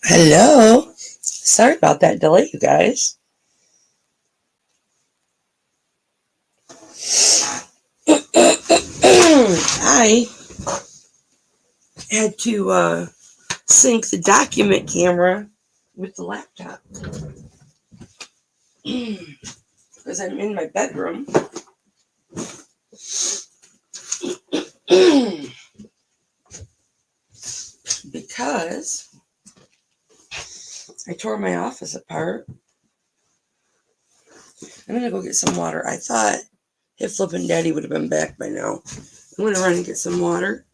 Hello. Sorry about that delay, you guys. I had to sync the document camera with the laptop because I'm in my bedroom. Because I tore my office apart. I'm going to go get some water. I thought Hipflippin Daddy would have been back by now. I'm going to run and get some water.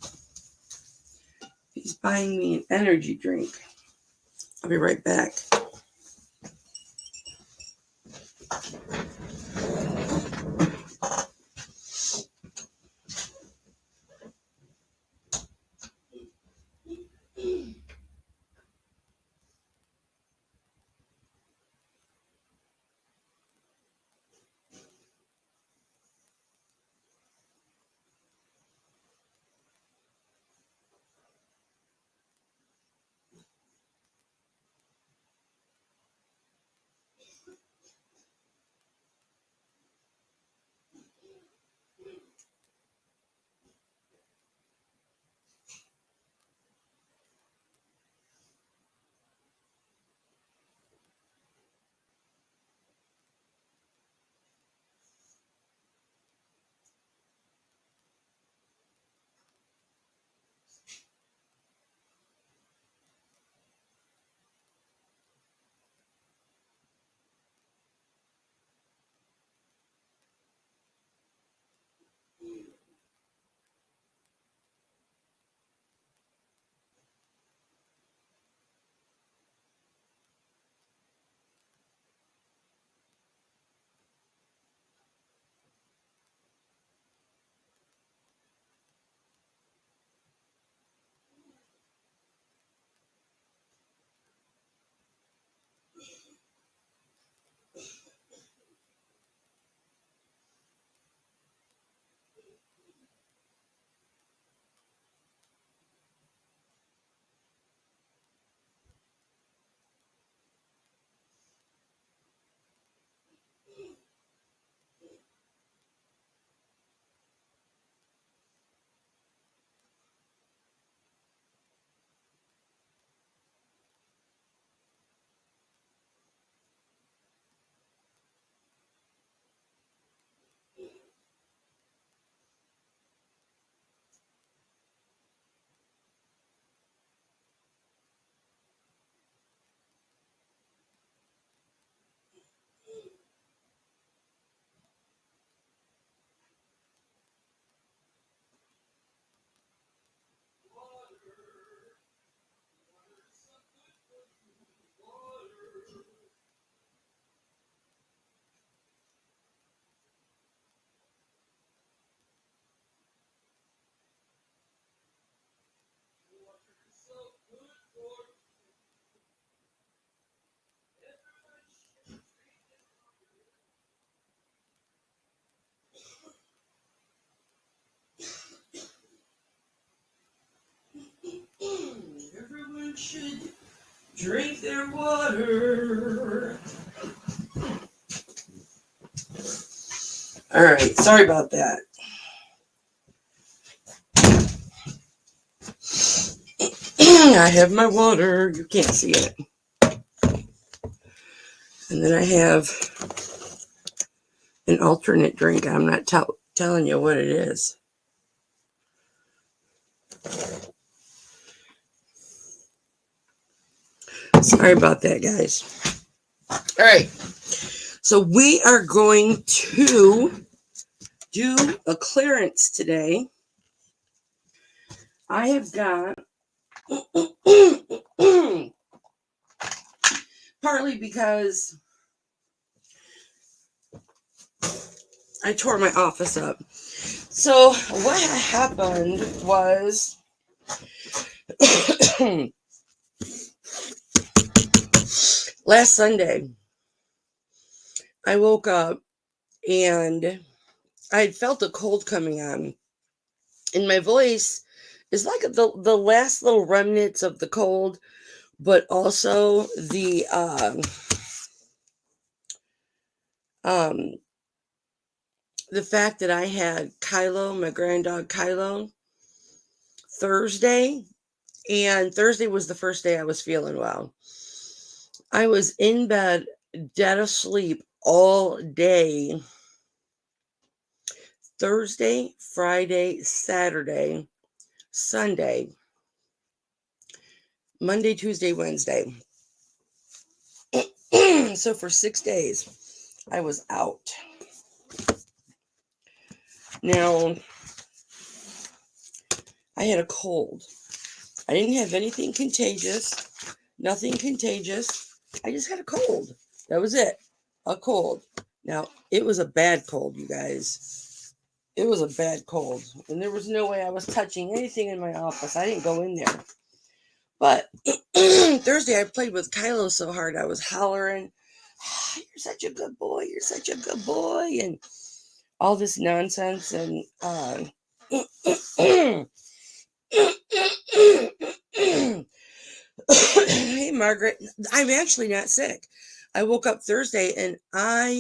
He's buying me an energy drink. I'll be right back. Everyone should drink their water. All right, sorry about that. I have my water. You can't see it. And then I have an alternate drink. I'm not telling you what it is. Sorry about that, guys. All right. So we are going to do a clearance today. I have got partly because I tore my office up. So what happened was last Sunday, I woke up and I had felt a cold coming on. And my voice It's like the last little remnants of the cold, but also um the fact that I had Kylo, my grand dog Kylo, Thursday, and Thursday was the first day I was feeling well. I was in bed, dead asleep all day. Thursday, Friday, Saturday, Sunday, Monday, Tuesday, Wednesday. So for 6 days, I was out. Now, I had a cold. I didn't have anything contagious, nothing contagious. I just had a cold. That was it. A cold. Now, it was a bad cold, you guys. It was a bad cold. And there was no way I was touching anything in my office. I didn't go in there. But Thursday, I played with Kylo so hard. I was hollering, "You're such a good boy. You're such a good boy." And all this nonsense. And hey, Margaret, I'm actually not sick. I woke up Thursday and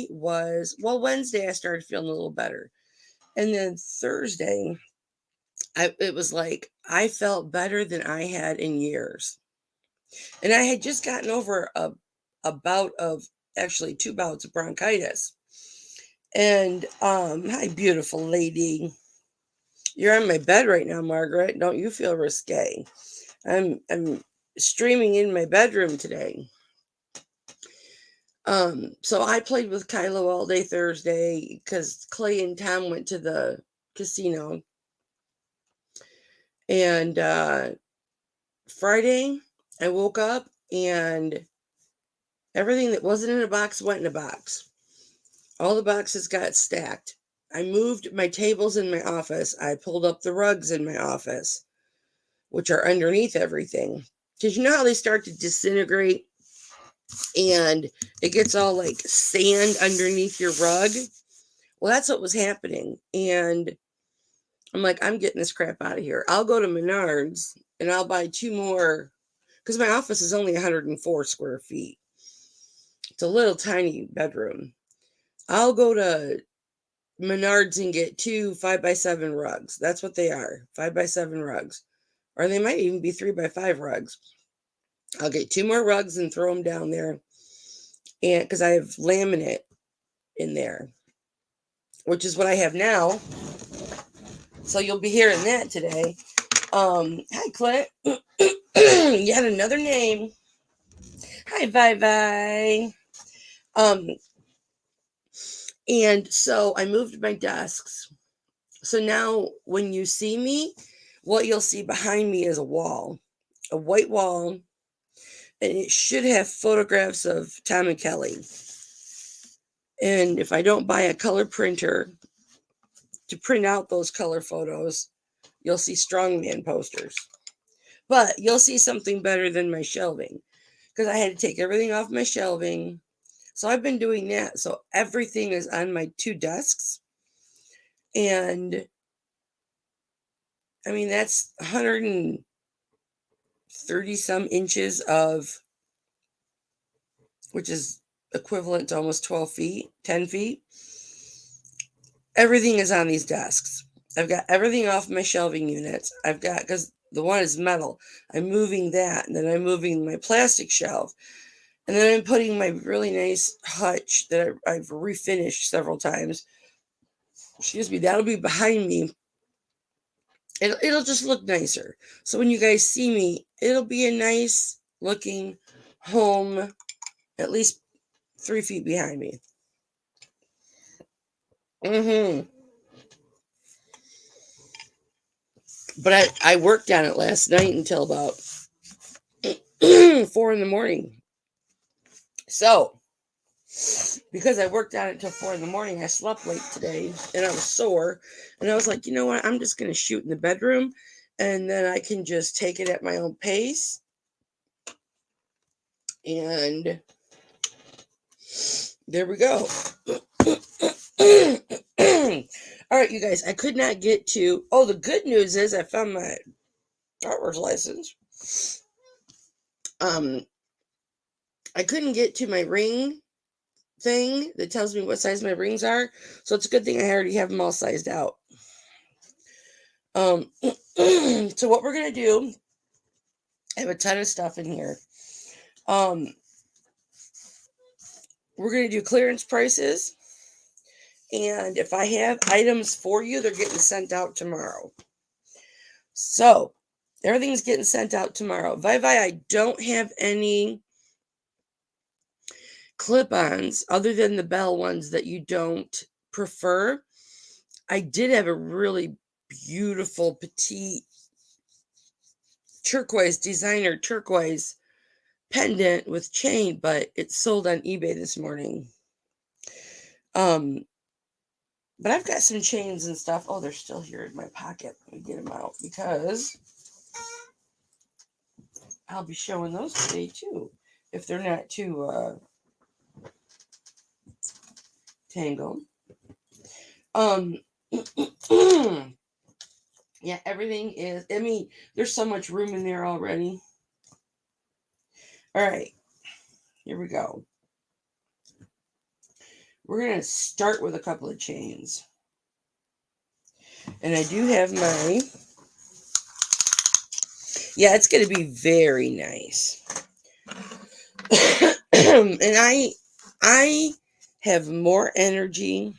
Wednesday I started feeling a little better. And then Thursday, it was like I felt better than I had in years. And I had just gotten over a bout of, actually 2 bouts of bronchitis. And hi, beautiful lady. You're on my bed right now, Margaret. Don't you feel risque? I'm streaming in my bedroom today. So I played with Kylo all day Thursday because Clay and Tom went to the casino. And Friday, I woke up and everything that wasn't in a box went in a box. All the boxes got stacked. I moved my tables in my office. I pulled up the rugs in my office, which are underneath everything. Because you know how they start to disintegrate and it gets all like sand underneath your rug? Well, that's what was happening. And I'm like, I'm getting this crap out of here. I'll go to Menards and I'll buy 2 more, because my office is only 104 square feet. It's a little tiny bedroom. I'll go to Menards and get 2 5x7 rugs. That's what they are, 5x7 rugs. Or they might even be 3x5 rugs. I'll get 2 more rugs and throw them down there. And because I have laminate in there, which is what I have now. So you'll be hearing that today. Hi, Clint. Yet another name. Hi, bye. And so I moved my desks. So now when you see me, what you'll see behind me is a wall, a white wall, and it should have photographs of Tom and Kelly. And if I don't buy a color printer to print out those color photos, you'll see strongman posters. But you'll see something better than my shelving, because I had to take everything off my shelving. So I've been doing that. So everything is on my 2 desks. And I mean, that's 130 some inches of, which is equivalent to almost 12 feet, 10 feet. Everything is on these desks. I've got everything off my shelving units. I've got, because the one is metal, I'm moving that, and then I'm moving my plastic shelf. And then I'm putting my really nice hutch that I've refinished several times. Excuse me, that'll be behind me. It'll just look nicer. So when you guys see me, it'll be a nice looking home, at least 3 feet behind me. But I worked on it last night until about 4 in the morning. So, because I worked on it till 4 in the morning, I slept late today and I was sore. And I was like, you know what? I'm just going to shoot in the bedroom and then I can just take it at my own pace. And there we go. All right, you guys, I could not get to. Oh, the good news is I found my driver's license. I couldn't get to my ring thing that tells me what size my rings are, so it's a good thing I already have them all sized out. So what we're gonna do, I have a ton of stuff in here. We're gonna do clearance prices, and if I have items for you, they're getting sent out tomorrow. So everything's getting sent out tomorrow. Vivi, I don't have any clip-ons other than the Bell ones that you don't prefer. I did have a really beautiful petite turquoise designer turquoise pendant with chain, but it sold on eBay this morning. But I've got some chains and stuff. Oh, they're still here in my pocket. Let me get them out because I'll be showing those today too, if they're not too tangled. Yeah, everything is, I mean, there's so much room in there already. All right, here we go. We're going to start with a couple of chains. And I do have my, yeah, it's going to be very nice. And I have more energy.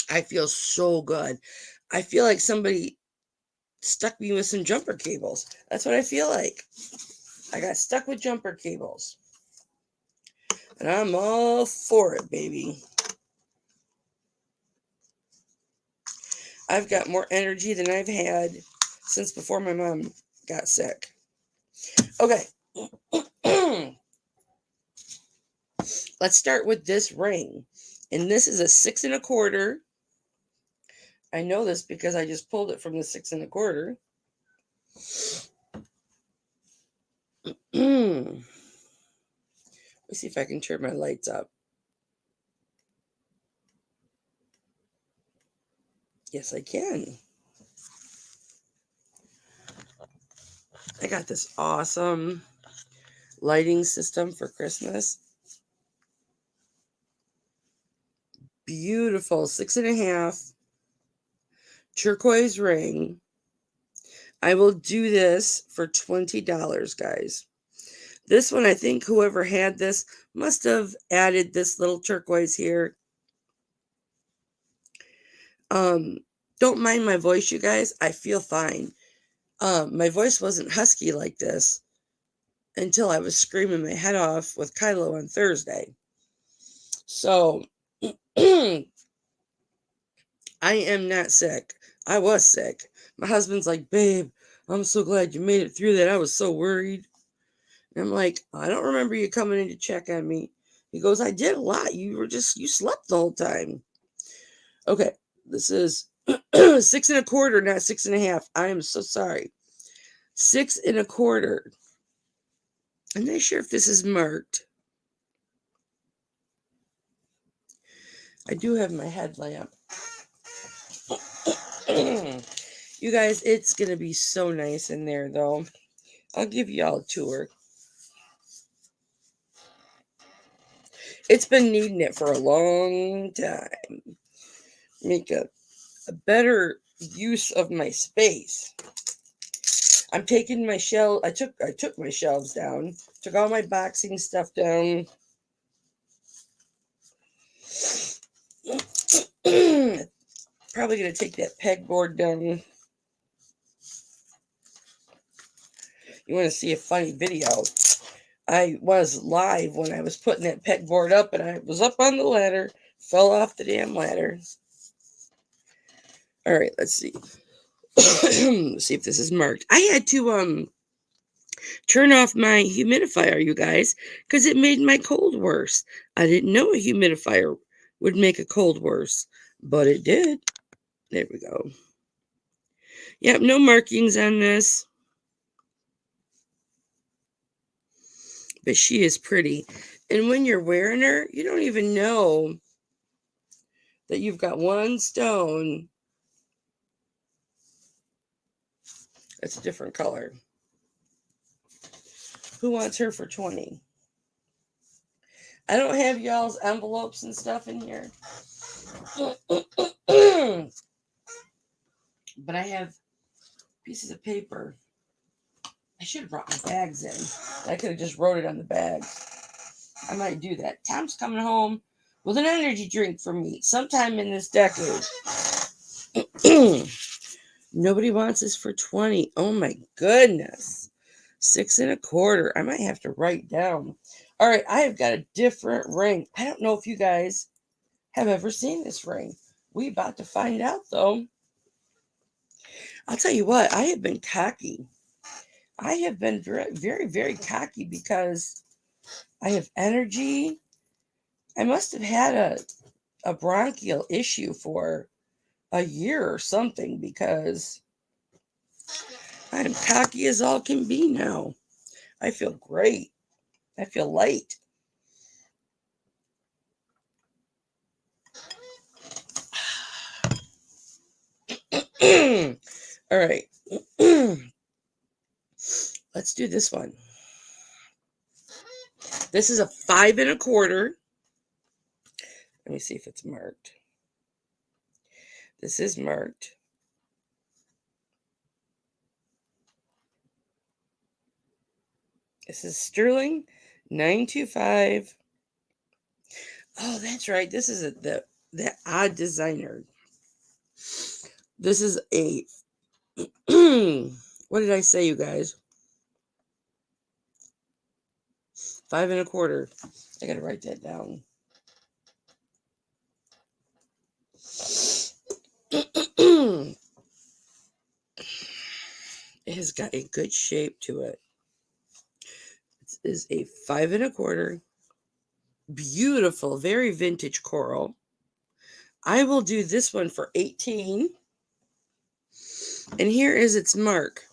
I feel so good. I feel like somebody stuck me with some jumper cables. That's what I feel like. I got stuck with jumper cables. And I'm all for it, baby. I've got more energy than I've had since before my mom got sick. Okay. Let's start with this ring. And this is a 6 1/4. I know this because I just pulled it from the 6 1/4. Let's see if I can turn my lights up. Yes, I can. I got this awesome lighting system for Christmas. Beautiful 6 1/2 turquoise ring. I will do this for $20, guys. This one, I think whoever had this must have added this little turquoise here. Don't mind my voice, you guys. I feel fine. My voice wasn't husky like this until I was screaming my head off with Kylo on Thursday. So, I am not sick. I was sick. My husband's like, babe, I'm so glad you made it through that. I was so worried. And I'm like, I don't remember you coming in to check on me. He goes, I did a lot. You slept the whole time. Okay, this is 6 1/4, not 6 1/2. I am so sorry. 6 1/4. I'm not sure if this is marked. I do have my headlamp. You guys, it's going to be so nice in there, though. I'll give you all a tour. It's been needing it for a long time. Make a better use of my space. I'm taking my shelf. I took my shelves down. Took all my boxing stuff down. Probably gonna take that pegboard down. You want to see a funny video? I was live when I was putting that pegboard up, and I was up on the ladder, fell off the damn ladder. All right, let's see. Let's see if this is marked. I had to turn off my humidifier, you guys, because it made my cold worse. I didn't know a humidifier would make a cold worse, but it did. There we go. Yep, no markings on this. But she is pretty. And when you're wearing her, you don't even know that you've got one stone It's a different color. Who wants her for 20? I don't have y'all's envelopes and stuff in here. But I have pieces of paper. I should have brought my bags in. I could have just wrote it on the bag. I might do that. Tom's coming home with an energy drink for me sometime in this decade. Nobody wants this for 20. Oh my goodness. 6 1/4. I might have to write down. All right, I have got a different ring. I don't know if you guys have ever seen this ring. We about to find out though. I'll tell you what, I have been cocky. I have been very, very, very cocky because I have energy. I must have had a bronchial issue for a year or something because I'm cocky as all can be now. I feel great. I feel light. All right. Let's do this one. This is a 5 1/4. Let me see if it's marked. This is marked. This is sterling 925. Oh, that's right. This is the odd designer. This is a what did I say, you guys? 5 1/4. I gotta write that down. It has got a good shape to it. This is a 5 1/4. Beautiful, very vintage coral. I will do this one for 18. And here is its mark.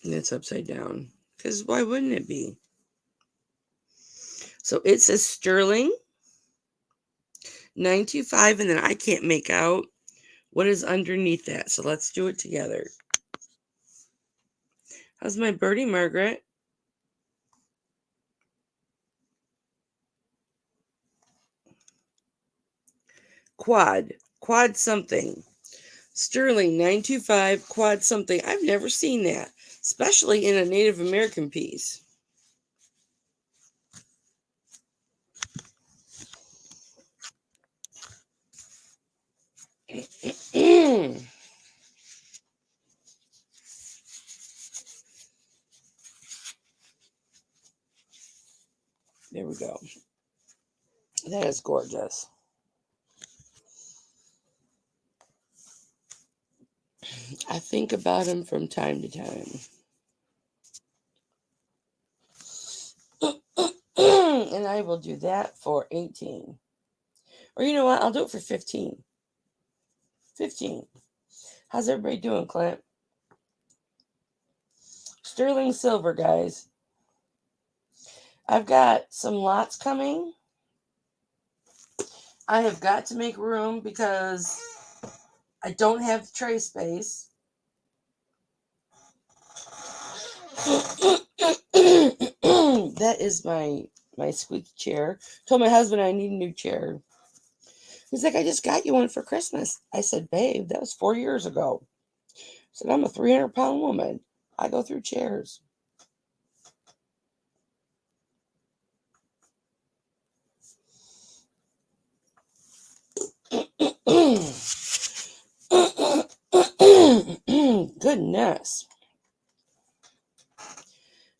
And it's upside down. Because why wouldn't it be? So it says sterling 925, and then I can't make out what is underneath that. So let's do it together. How's my birdie, Margaret? Quad something. Sterling 925, quad something. I've never seen that, especially in a Native American piece. There we go. That is gorgeous. I think about him from time to time. And I will do that for 18. Or you know what? I'll do it for 15. 15. How's everybody doing, Clint? Sterling silver, guys. I've got some lots coming. I have got to make room because I don't have tray space. That is my squeaky chair. Told my husband I need a new chair. He's like, I just got you one for Christmas. I said, babe, that was 4 years ago. I said, I'm a 300-pound woman. I go through chairs. Goodness.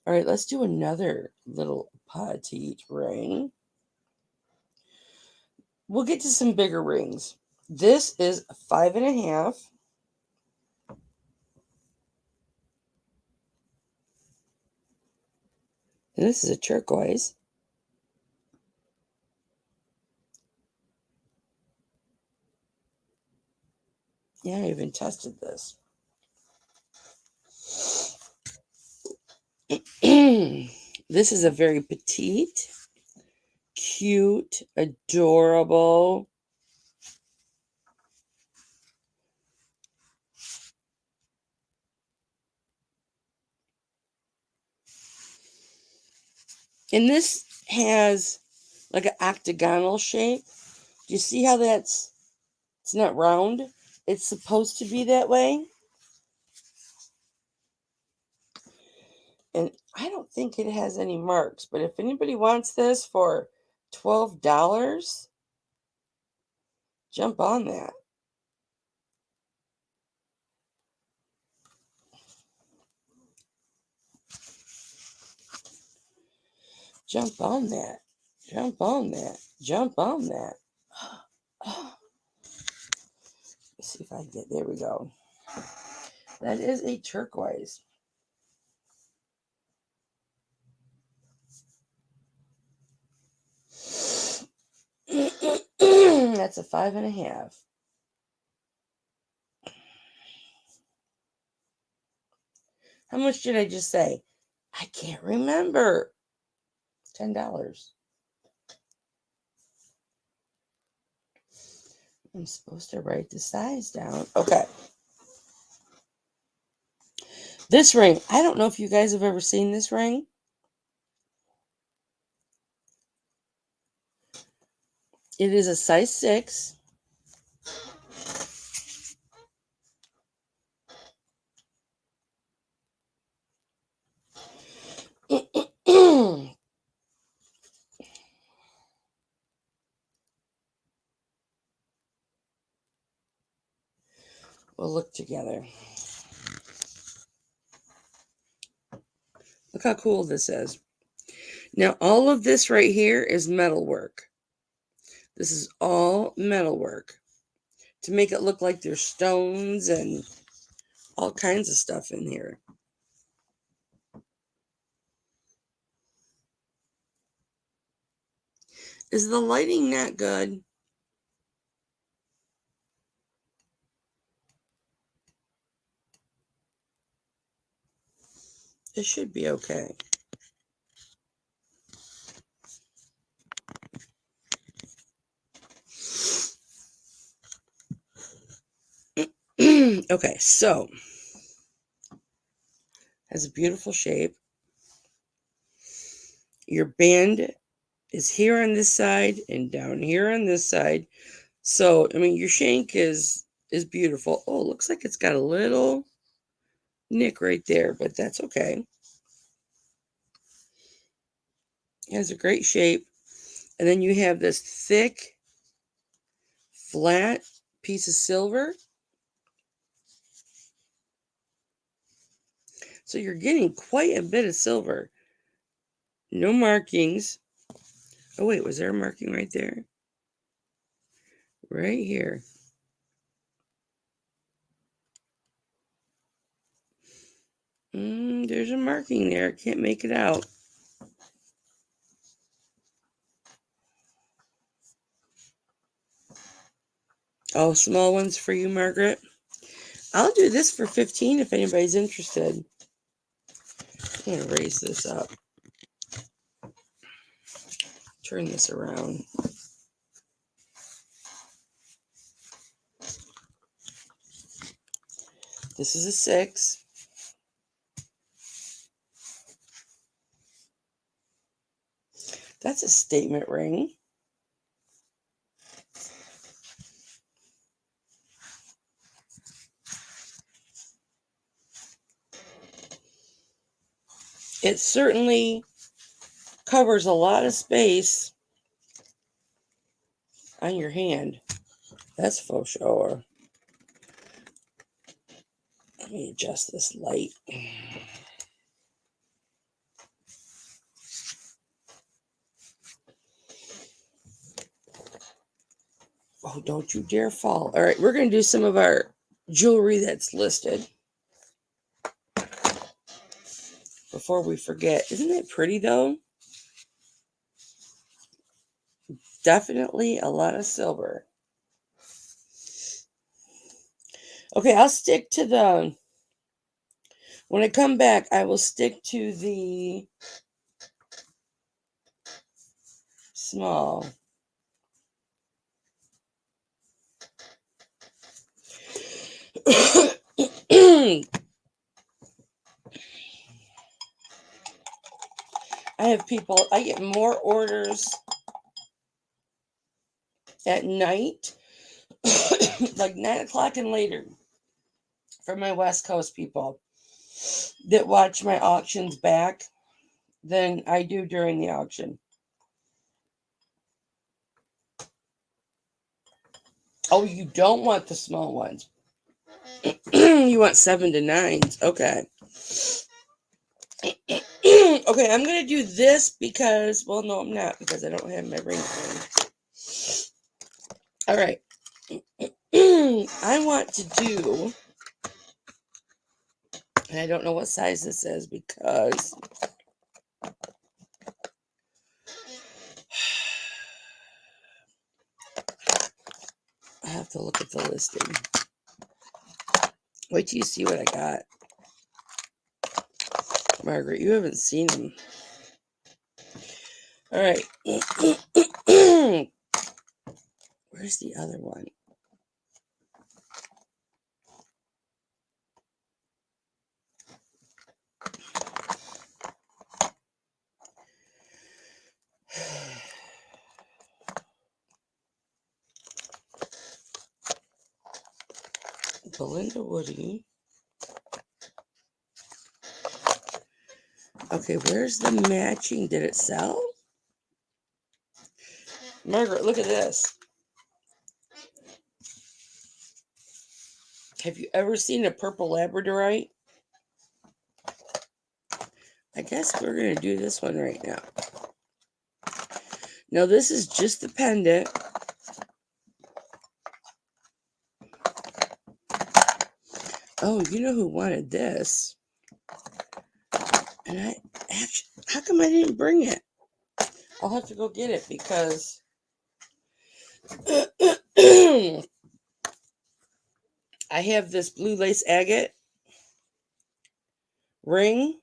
All right, let's do another little petite ring. We'll get to some bigger rings. This is 5 1/2. And this is a turquoise. Yeah, I even tested this. This is a very petite, cute, adorable And this has like an octagonal shape. Do you see how it's not round? It's supposed to be that way. And I don't think it has any marks, but if anybody wants this for $12, jump on that. Jump on that. Jump on that. Jump on that. Let's see if I can get, there we go. That is a turquoise. That's a 5.5. How much did I just say? I can't remember. $10. I'm supposed to write the size down. Okay. This ring, I don't know if you guys have ever seen this ring. It is a size 6. We'll look together. Look how cool this is. Now, all of this right here is metalwork. This is all metalwork to make it look like there's stones and all kinds of stuff in here. Is the lighting not good? It should be okay. Okay, so has a beautiful shape. Your band is here on this side and down here on this side. So, I mean, your shank is beautiful. Oh, it looks like it's got a little nick right there, but that's okay. It has a great shape. And then you have this thick, flat piece of silver. So you're getting quite a bit of silver. No markings. Oh, wait, was there a marking right there? Right here. There's a marking there. I can't make it out. Oh, small ones for you, Margaret. I'll do this for $15 if anybody's interested. I'm going to raise this up. Turn this around. This is a 6. That's a statement ring. It certainly covers a lot of space on your hand. That's faux show. Let me adjust this light. Oh, don't you dare fall. All right, we're going to do some of our jewelry that's listed before we forget. Isn't that pretty, though? Definitely a lot of silver. Okay, I'll stick to the... When I come back, I will stick to the small. I I get more orders at night, like 9 o'clock and later, from my West Coast people that watch my auctions back than I do during the auction. Oh, you don't want the small ones. You want 7 to 9s. Okay. Okay, I'm going to do this because, well, no, I'm not, because I don't have my ring on. All right. I want to do, and I don't know what size this is because I have to look at the listing. Wait till you see what I got. Margaret, you haven't seen them. All right. Where's the other one? Belinda Woody. Okay, where's the matching? Did it sell? Margaret, look at this. Have you ever seen a purple labradorite? I guess we're going to do this one right now. Now, this is just the pendant. Oh, you know who wanted this? And I actually, how come I didn't bring it? I'll have to go get it because I have this blue lace agate ring.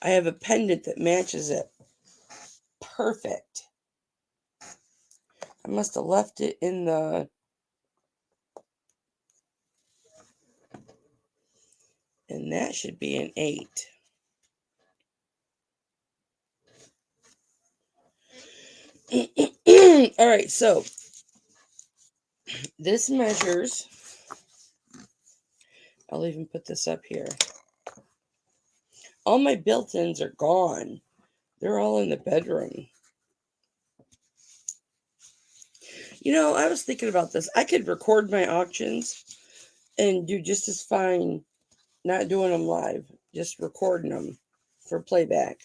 I have a pendant that matches it. Perfect. I must have left it in the... And that should be an 8. All right, so this measures... I'll even put this up here. All my built-ins are gone. They're all in the bedroom. You know, I was thinking about this. I could record my auctions and do just as fine not doing them live, just recording them for playback.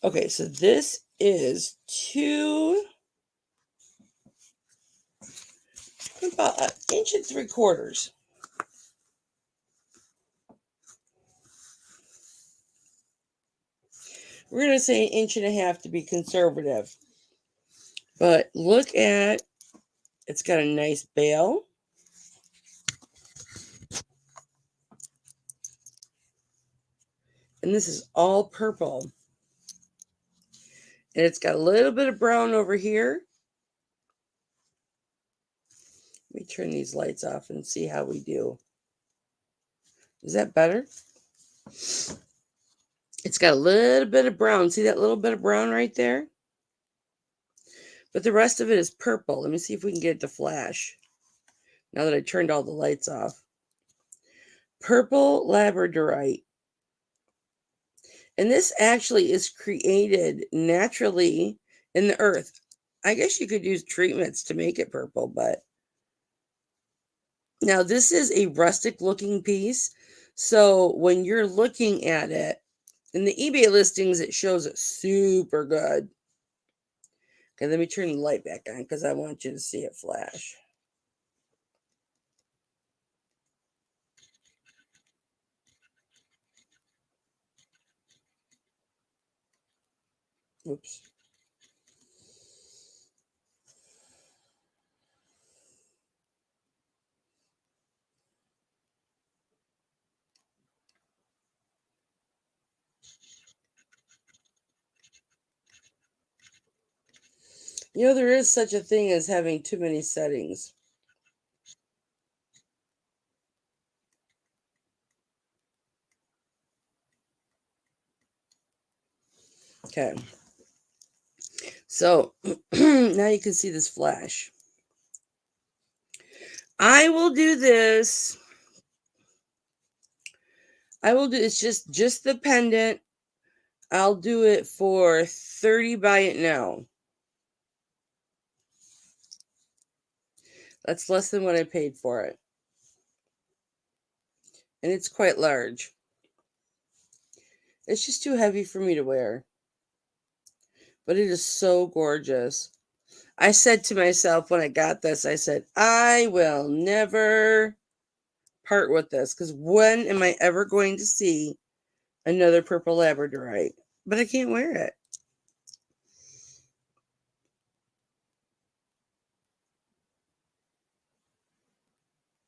Okay, so this is about 1 3/4 inches. We're going to say 1.5 inches to be conservative. But look at, it's got a nice bail. And this is all purple. And it's got a little bit of brown over here. Let me turn these lights off and see how we do. Is that better? It's got a little bit of brown. See that little bit of brown right there? But the rest of it is purple. Let me see if we can get it to flash. Now that I turned all the lights off. Purple labradorite. And this actually is created naturally in the earth. I guess you could use treatments to make it purple, but... Now this is a rustic looking piece. So when you're looking at it, in the eBay listings, it shows it super good. Okay, let me turn the light back on because I want you to see it flash. Oops. You know, there is such a thing as having too many settings. Okay. So now you can see this flash. I will do this. It's just the pendant. I'll do it for 30 buy it now. That's less than what I paid for it. And it's quite large. It's just too heavy for me to wear. But it is so gorgeous. I said to myself when I got this, I said, I will never part with this, because when am I ever going to see another purple labradorite? But I can't wear it.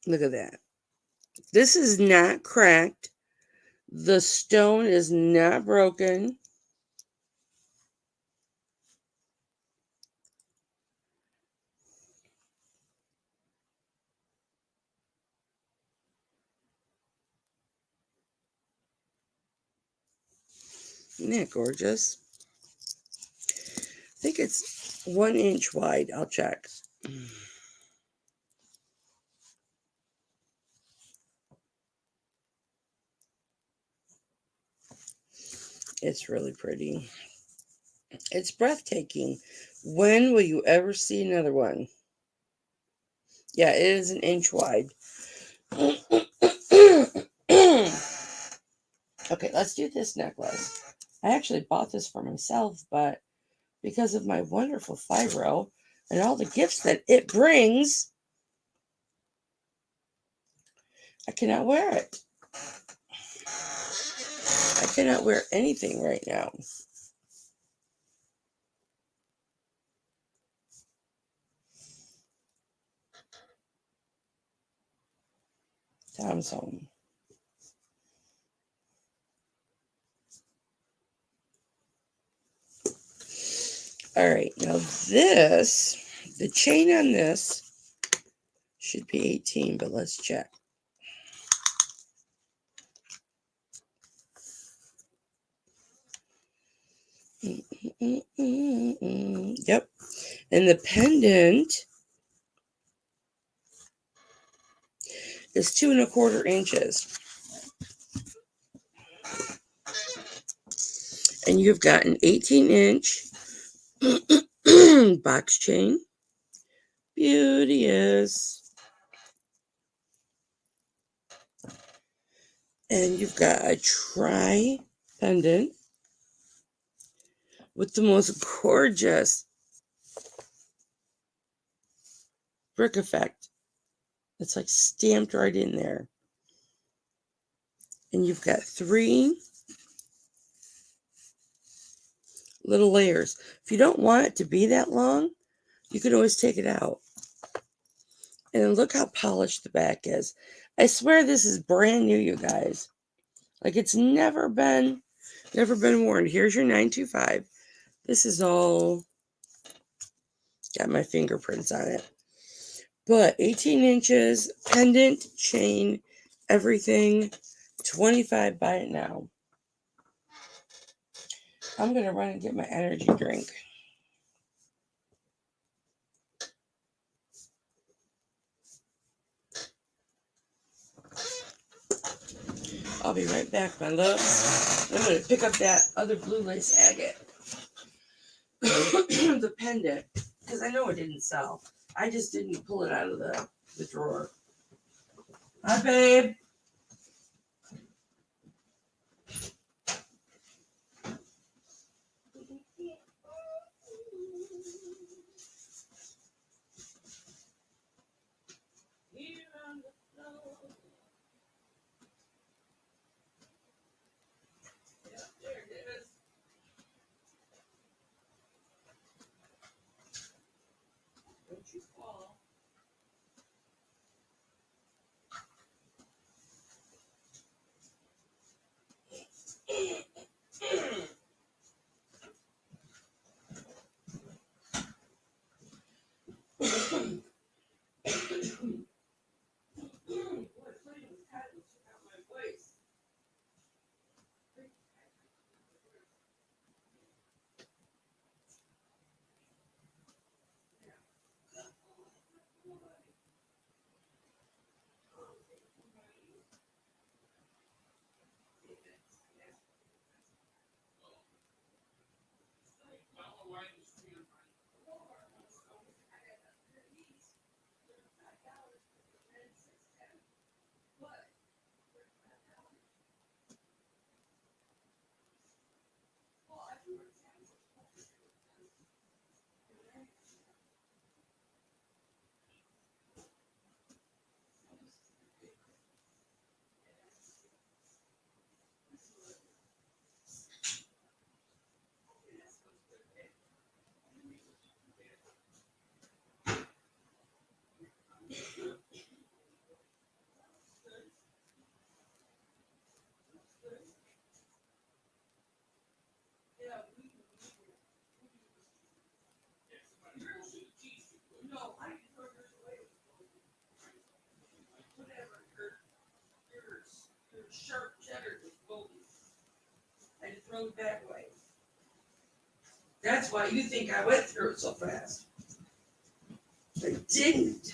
Look at that. This is not cracked. The stone is not broken. Isn't that gorgeous? I think it's 1 inch wide. I'll check. It's really pretty. It's breathtaking. When will you ever see another one? Yeah, it is 1 inch wide. Okay, let's do this necklace. I actually bought this for myself, but because of my wonderful fibro and all the gifts that it brings, I cannot wear it. I cannot wear anything right now. Tom's home. All right, now this, the chain on this should be 18, but let's check. Yep. And the pendant is 2 1/4 inches. And you've got an 18-inch box chain. Beauteous. And you've got a tri pendant with the most gorgeous brick effect. It's like stamped right in there. And you've got 3 little layers. If you don't want it to be that long, you can always take it out. And look how polished the back is. I swear this is brand new, you guys. Like it's never been worn. Here's your 925. This is all got my fingerprints on it. But 18 inches, pendant, chain, everything. 25 buy it now. I'm going to run and get my energy drink. I'll be right back, my loves. I'm going to pick up that other blue lace agate. The pendant, because I know it didn't sell. I just didn't pull it out of the drawer. Hi, babe. Sharp cheddar was moldy. I had to throw it back away. That's why you think I went through it so fast. I didn't.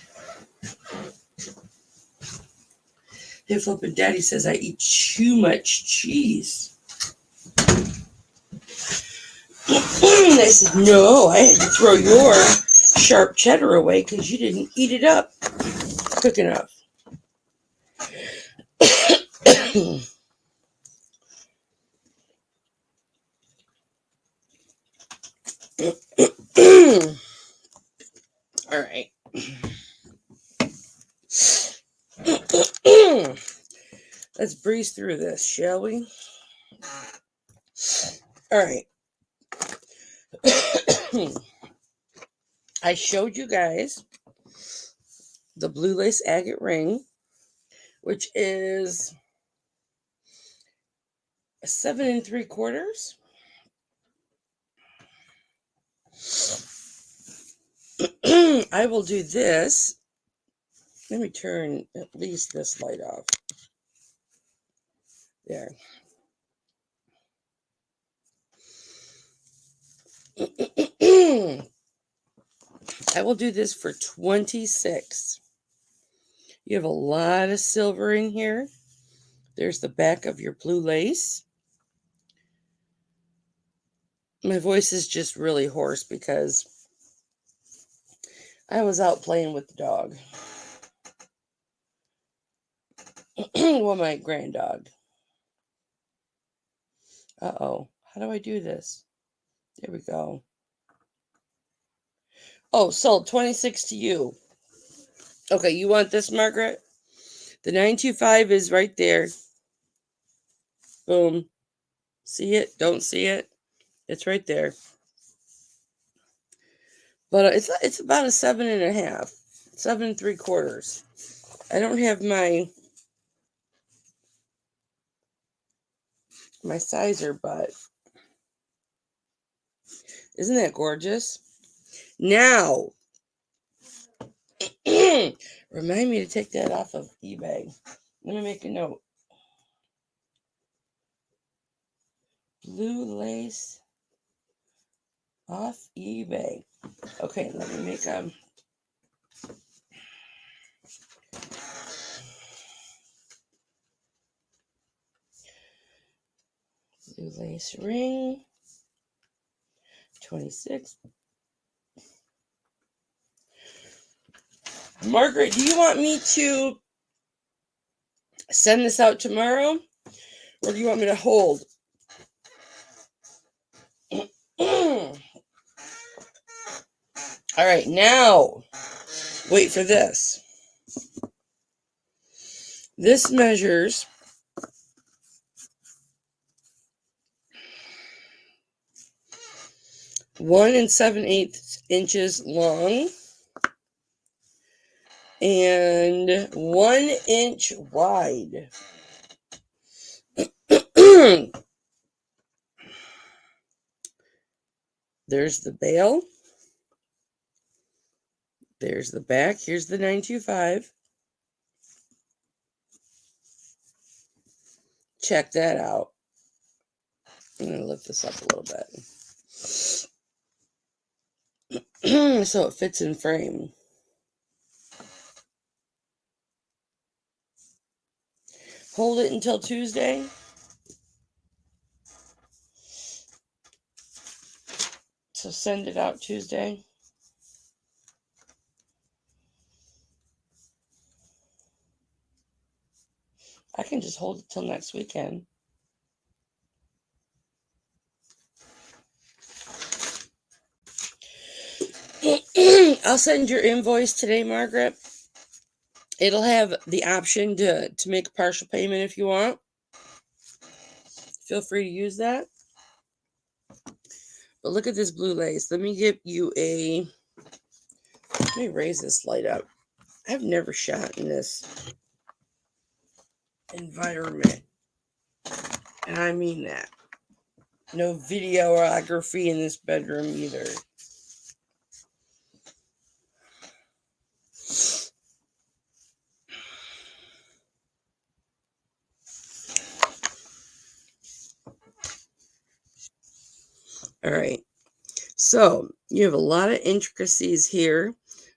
Hipflippin Daddy says I eat too much cheese. I said, no, I had to throw your sharp cheddar away because you didn't eat it up quick enough. All right. Let's breeze through this, shall we? All right. I showed you guys the blue lace agate ring, which is 7 3/4. I will do this. Let me turn at least this light off. There. I will do this for 26. You have a lot of silver in here. There's the back of your blue lace. My voice is just really hoarse because I was out playing with the dog. Well, my grand dog. Uh-oh. How do I do this? There we go. Oh, sold 26 to you. Okay, you want this, Margaret? The 925 is right there. Boom. See it? Don't see it? It's right there. But it's about a 7.5, 7 3/4. I don't have my sizer, but isn't that gorgeous? Now, remind me to take that off of eBay. Let me make a note. Blue lace off eBay. Okay, let me make a blue lace ring. 26. Margaret, do you want me to send this out tomorrow? Or do you want me to hold? All right, now, wait for this. This measures 1 7/8 inches long and 1 inch wide. There's the bail. There's the back. Here's the 925. Check that out. I'm going to lift this up a little bit. So it fits in frame. Hold it until Tuesday. So send it out Tuesday. I can just hold it till next weekend. I'll send your invoice today, Margaret. It'll have the option to make a partial payment if you want. Feel free to use that. But look at this blue lace. Let me give you a... Let me raise this light up. I've never shot in this environment. And I mean that. No videography in this bedroom either. All right. So you have a lot of intricacies here.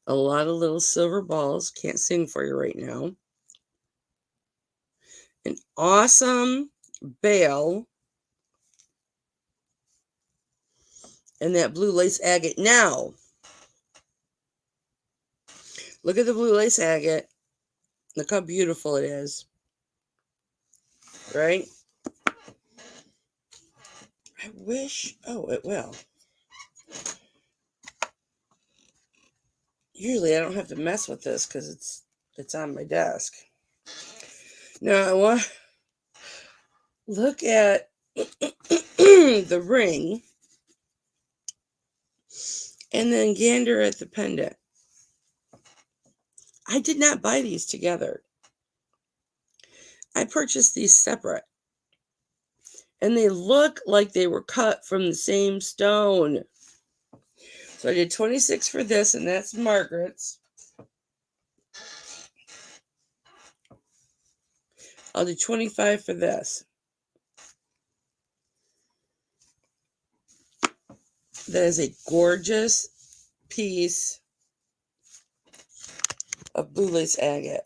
A lot of little silver balls. Can't sing for you right now. An awesome bail. And that blue lace agate. Now, look at the blue lace agate. Look how beautiful it is. Right? I wish... Oh, it will. Usually I don't have to mess with this because it's on my desk. Now I want... Look at the ring. And then gander at the pendant. I did not buy these together. I purchased these separate. And they look like they were cut from the same stone. So I did 26 for this, and that's Margaret's. I'll do 25 for this. That is a gorgeous piece of blue lace agate.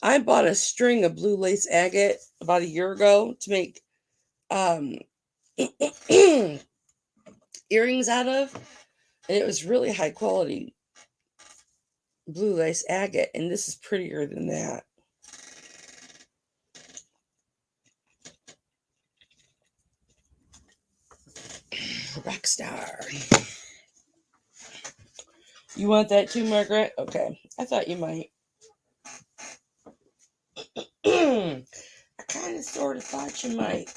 I bought a string of blue lace agate about a year ago to make earrings out of, and it was really high quality blue lace agate, and this is prettier than that. Rockstar. You want that too, Margaret? Okay, I thought you might. I kind of sort of thought you might.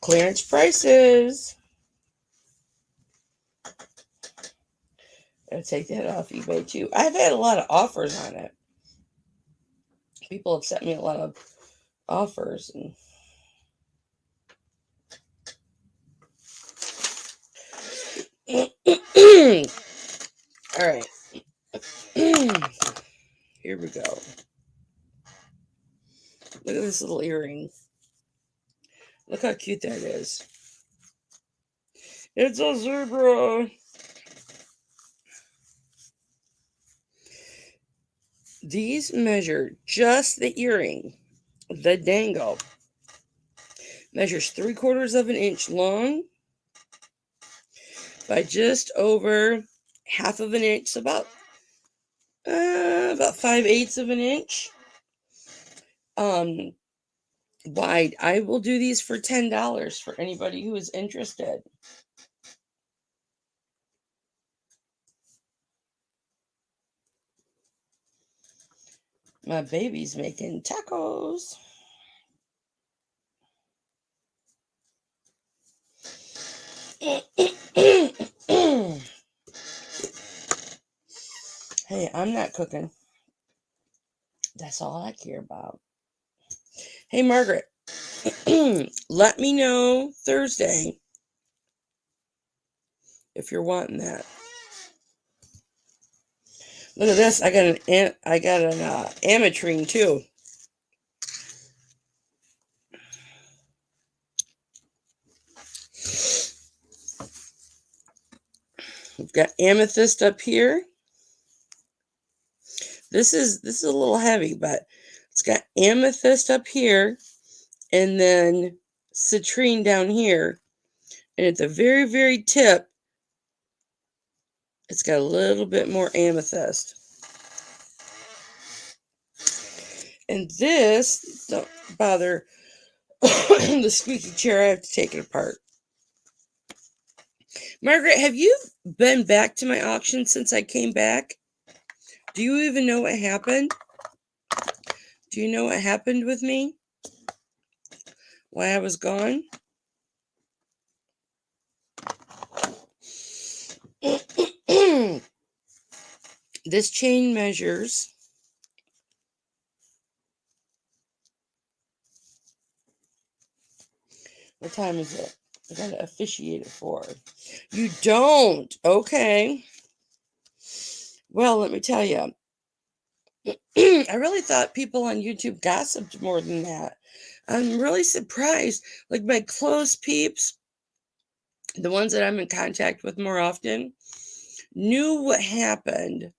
Clearance prices. Gotta take that off eBay too. I've had a lot of offers on it. People have sent me a lot of offers. And all right. Here we go. Look at this little earring. Look how cute that is. It's a zebra. These measure just the earring. The dangle measures 3/4 of an inch long by just over 1/2 of an inch, so about 5/8 of an inch wide. I will do these for $10 for anybody who is interested. My baby's making tacos. Hey, I'm not cooking. That's all I care about. Hey, Margaret, let me know Thursday if you're wanting that. Look at this. I got an ametrine too. We've got amethyst up here. This is a little heavy, but it's got amethyst up here and then citrine down here. And at the very, very tip, it's got a little bit more amethyst. And this, don't bother the squeaky chair, I have to take it apart. Margaret, have you been back to my auction since I came back? Do you even know what happened? Do you know what happened with me? Why I was gone? This chain measures what time is it? I gotta officiate at 4. You don't? Okay. Well, let me tell you. I really thought people on YouTube gossiped more than that. I'm really surprised. Like my close peeps, the ones that I'm in contact with more often, knew what happened,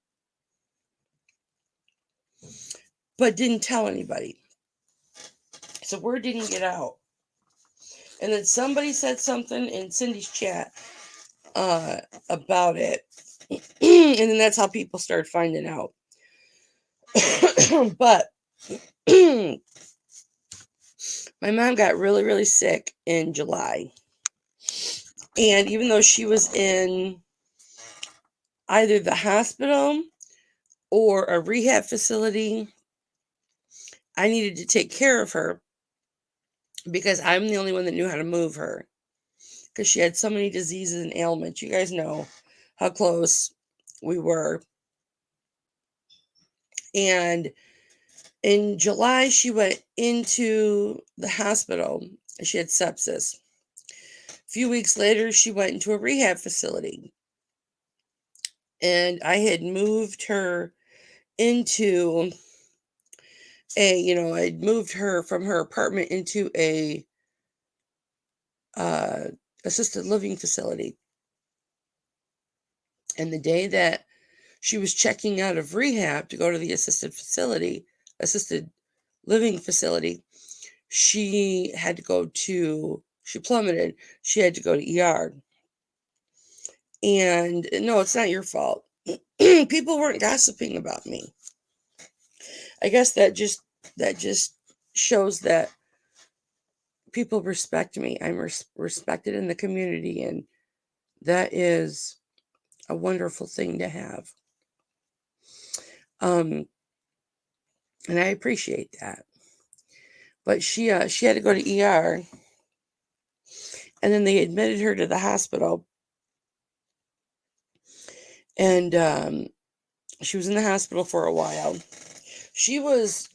but didn't tell anybody. So word didn't get out. And then somebody said something in Cindy's chat about it. And then that's how people started finding out. But my mom got really, really sick in July. And even though she was in either the hospital or a rehab facility, I needed to take care of her because I'm the only one that knew how to move her. Because she had so many diseases and ailments. You guys know how close we were. And in July, she went into the hospital. She had sepsis. A few weeks later, she went into a rehab facility. And I had moved her into I'd moved her from her apartment into a uh, assisted living facility. And the day that she was checking out of rehab to go to the assisted living facility, she plummeted. She had to go to ER. And no, it's not your fault. People weren't gossiping about me. I guess that just shows that people respect me. I'm respected in the community, and that is a wonderful thing to have. And I appreciate that. But she had to go to ER, and then they admitted her to the hospital. And she was in the hospital for a while. She was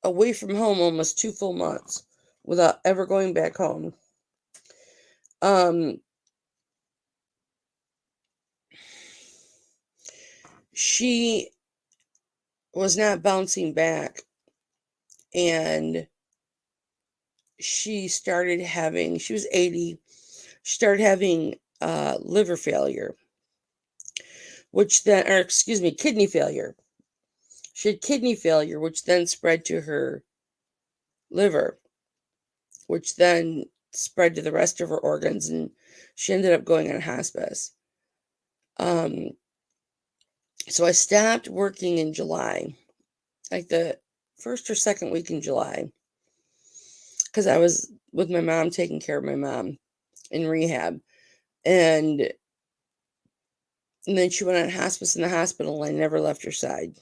away from home almost 2 full months without ever going back home. She was not bouncing back, and she was 80. She started having liver failure, kidney failure. She had kidney failure, which then spread to her liver, which then spread to the rest of her organs, and she ended up going on hospice. So I stopped working in July, like the first or second week in July, because I was with my mom, taking care of my mom in rehab. And then she went on hospice in the hospital, and I never left her side.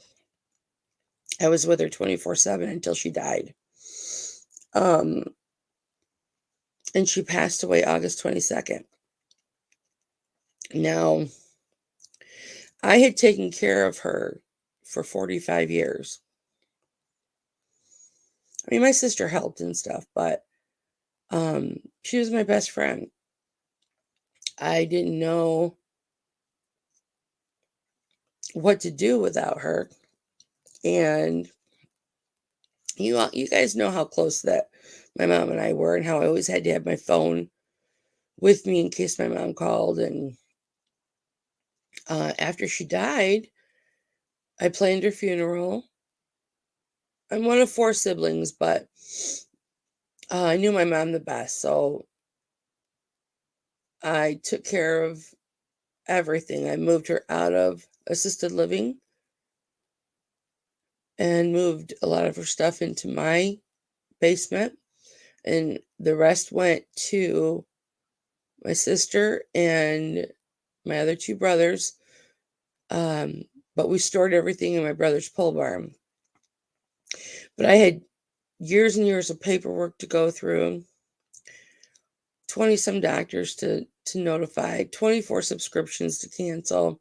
I was with her 24/7 until she died. And she passed away August 22nd. Now, I had taken care of her for 45 years. I mean, my sister helped and stuff, but she was my best friend. I didn't know what to do without her. And you guys know how close that my mom and I were, and how I always had to have my phone with me in case my mom called. And after she died, I planned her funeral. I'm one of 4 siblings, but I knew my mom the best. So I took care of everything. I moved her out of assisted living and moved a lot of her stuff into my basement, and the rest went to my sister and my other two brothers. But we stored everything in my brother's pole barn. But I had years and years of paperwork to go through, 20 some doctors to notify, 24 subscriptions to cancel,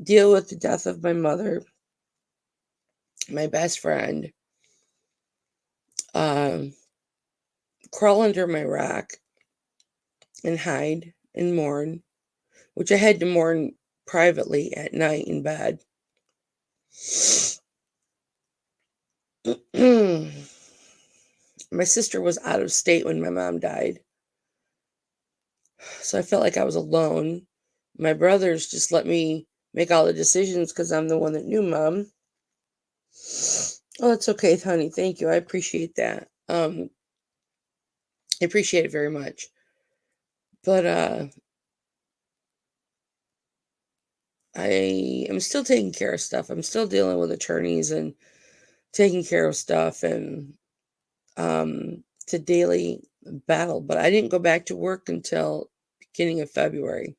deal with the death of my mother, my best friend, um, crawl under my rock and hide and mourn, which I had to mourn privately at night in bed. My sister was out of state when my mom died, so I felt like I was alone. My brothers just let me make all the decisions because I'm the one that knew mom. Oh, that's okay, honey. Thank you. I appreciate that. I appreciate it very much. But I am still taking care of stuff. I'm still dealing with attorneys and taking care of stuff, and it's a daily battle. But I didn't go back to work until beginning of February.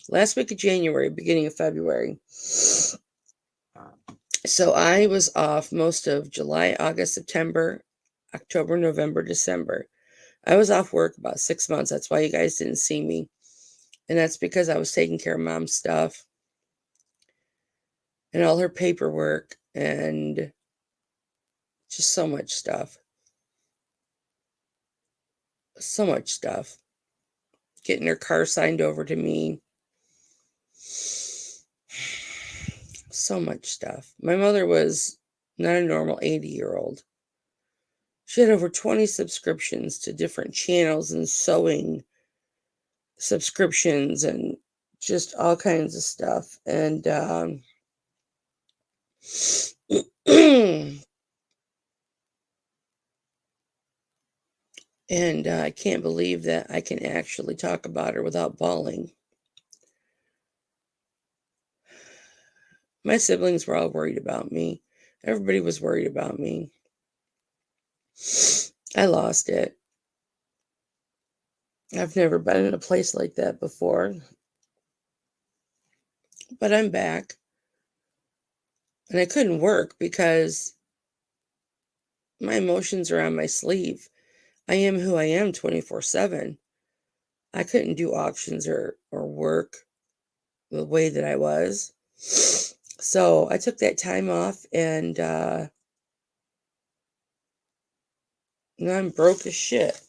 Last week of January, beginning of February. So I was off most of July, August, September, October, November, December. I was off work about 6 months. That's why you guys didn't see me. And that's because I was taking care of mom's stuff and all her paperwork and just so much stuff. So much stuff. Getting her car signed over to me. So much stuff. My mother was not a normal 80-year-old. She had over 20 subscriptions to different channels and sewing subscriptions and just all kinds of stuff. And and I can't believe that I can actually talk about her without bawling. My siblings were all worried about me. Everybody was worried about me. I lost it. I've never been in a place like that before. But I'm back. And I couldn't work because my emotions are on my sleeve. I am who I am 24/7. I couldn't do auctions or work the way that I was. So I took that time off, and now I'm broke as shit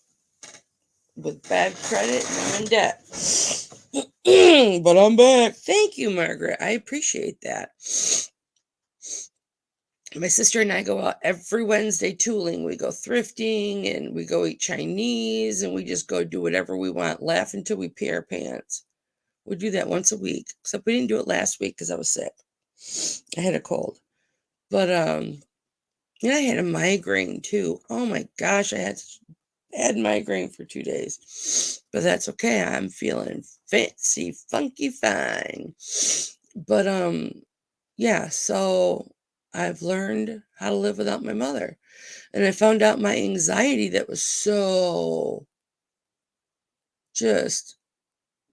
with bad credit and I'm in debt. But I'm back. Thank you, Margaret. I appreciate that. My sister and I go out every Wednesday tooling. We go thrifting and we go eat Chinese and we just go do whatever we want, laugh until we pee our pants. We do that once a week, except we didn't do it last week because I was sick. I had a cold. But and I had a migraine too. Oh my gosh, I had such a bad migraine for 2 days. But that's okay. I'm feeling fancy, funky fine. But yeah, so I've learned how to live without my mother. And I found out my anxiety that was so just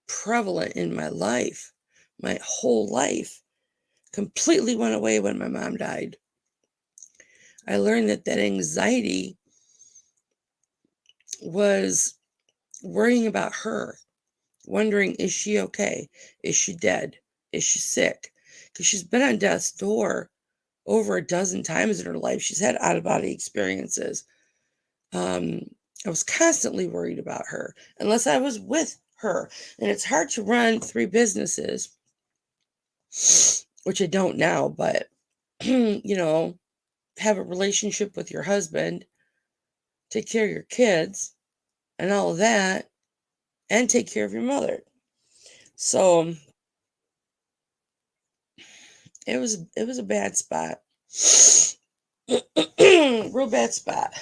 prevalent in my life, my whole life, completely went away when my mom died. I learned that anxiety was worrying about her, wondering, is she okay? Is she dead? Is she sick? Because she's been on death's door over a dozen times in her life. She's had out-of-body experiences. I was constantly worried about her unless I was with her. And it's hard to run 3 businesses, which I don't now, but have a relationship with your husband, take care of your kids and all of that, and take care of your mother. So it was a bad spot. Real bad spot.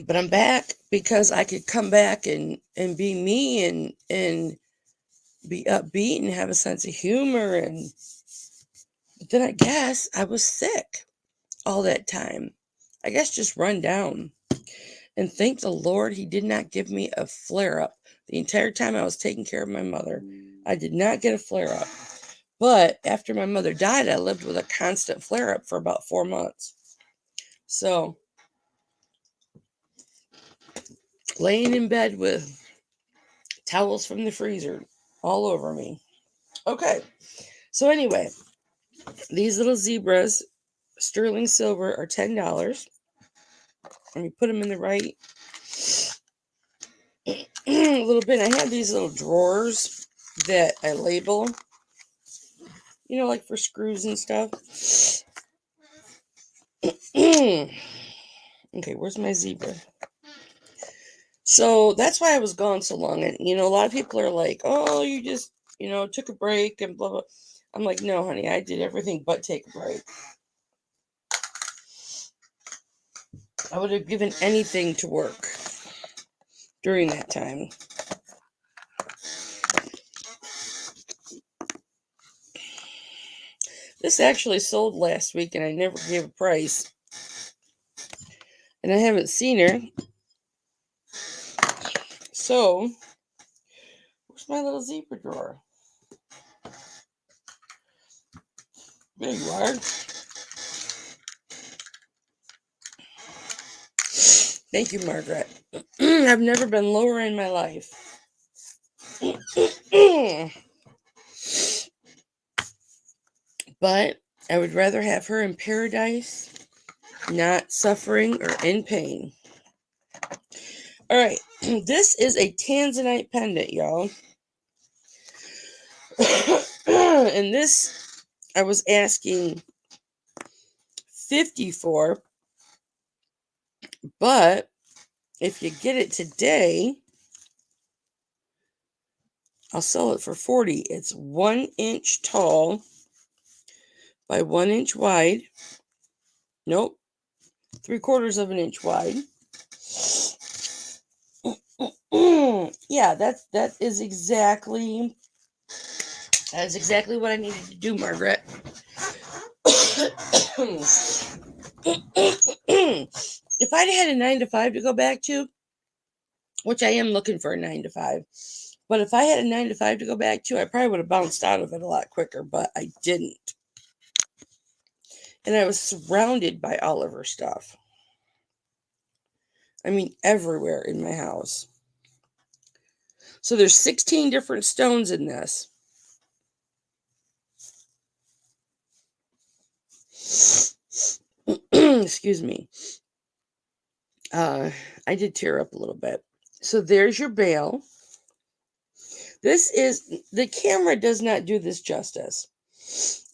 But I'm back because I could come back and be me and be upbeat and have a sense of humor. And but then I guess I was sick all that time. I guess just run down. And thank the Lord he did not give me a flare up the entire time I was taking care of my mother. I did not get a flare up. But after my mother died, I lived with a constant flare up for about 4 months. So, laying in bed with towels from the freezer all over me. Okay. So, anyway, these little zebras, sterling silver, are $10. Let me put them in the right little bin. I have these little drawers that I label, like for screws and stuff. Okay, where's my zebra? So that's why I was gone so long. And, a lot of people are like, oh, you just, took a break and blah, blah. I'm like, no, honey, I did everything but take a break. I would have given anything to work during that time. This actually sold last week and I never gave a price. And I haven't seen her. So, where's my little zebra drawer? There you are. Thank you, Margaret. I've never been lower in my life. But I would rather have her in paradise, not suffering or in pain. All right, this is a tanzanite pendant, y'all. And this, I was asking $50 for, but if you get it today, I'll sell it for $40. It's 1 inch tall by 1 inch wide. Nope, 3/4 of an inch wide. Yeah, that is exactly what I needed to do, Margaret. If I'd had a 9 to 5 to go back to, which I am looking for a 9 to 5, but if I had a 9 to 5 to go back to, I probably would have bounced out of it a lot quicker, but I didn't. And I was surrounded by all of her stuff. I mean, everywhere in my house. So there's 16 different stones in this. Excuse me. I did tear up a little bit. So there's your bail. The camera does not do this justice.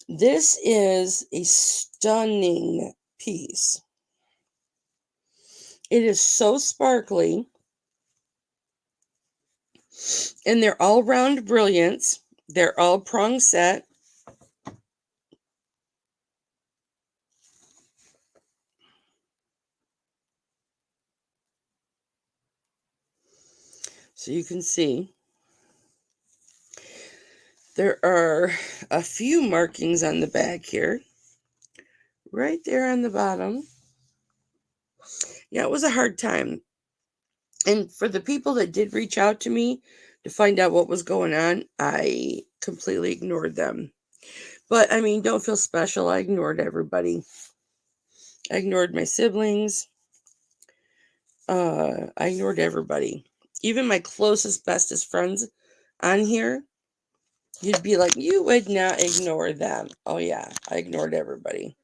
This is a stunning piece. It is so sparkly. And they're all round brilliants. They're all prong set. So you can see there are a few markings on the back here. Right there on the bottom. Yeah, it was a hard time. And for the people that did reach out to me to find out what was going on, I completely ignored them. But, I mean, don't feel special. I ignored everybody. I ignored my siblings. I ignored everybody. Even my closest, bestest friends on here, you'd be like, you would not ignore them. Oh, yeah, I ignored everybody.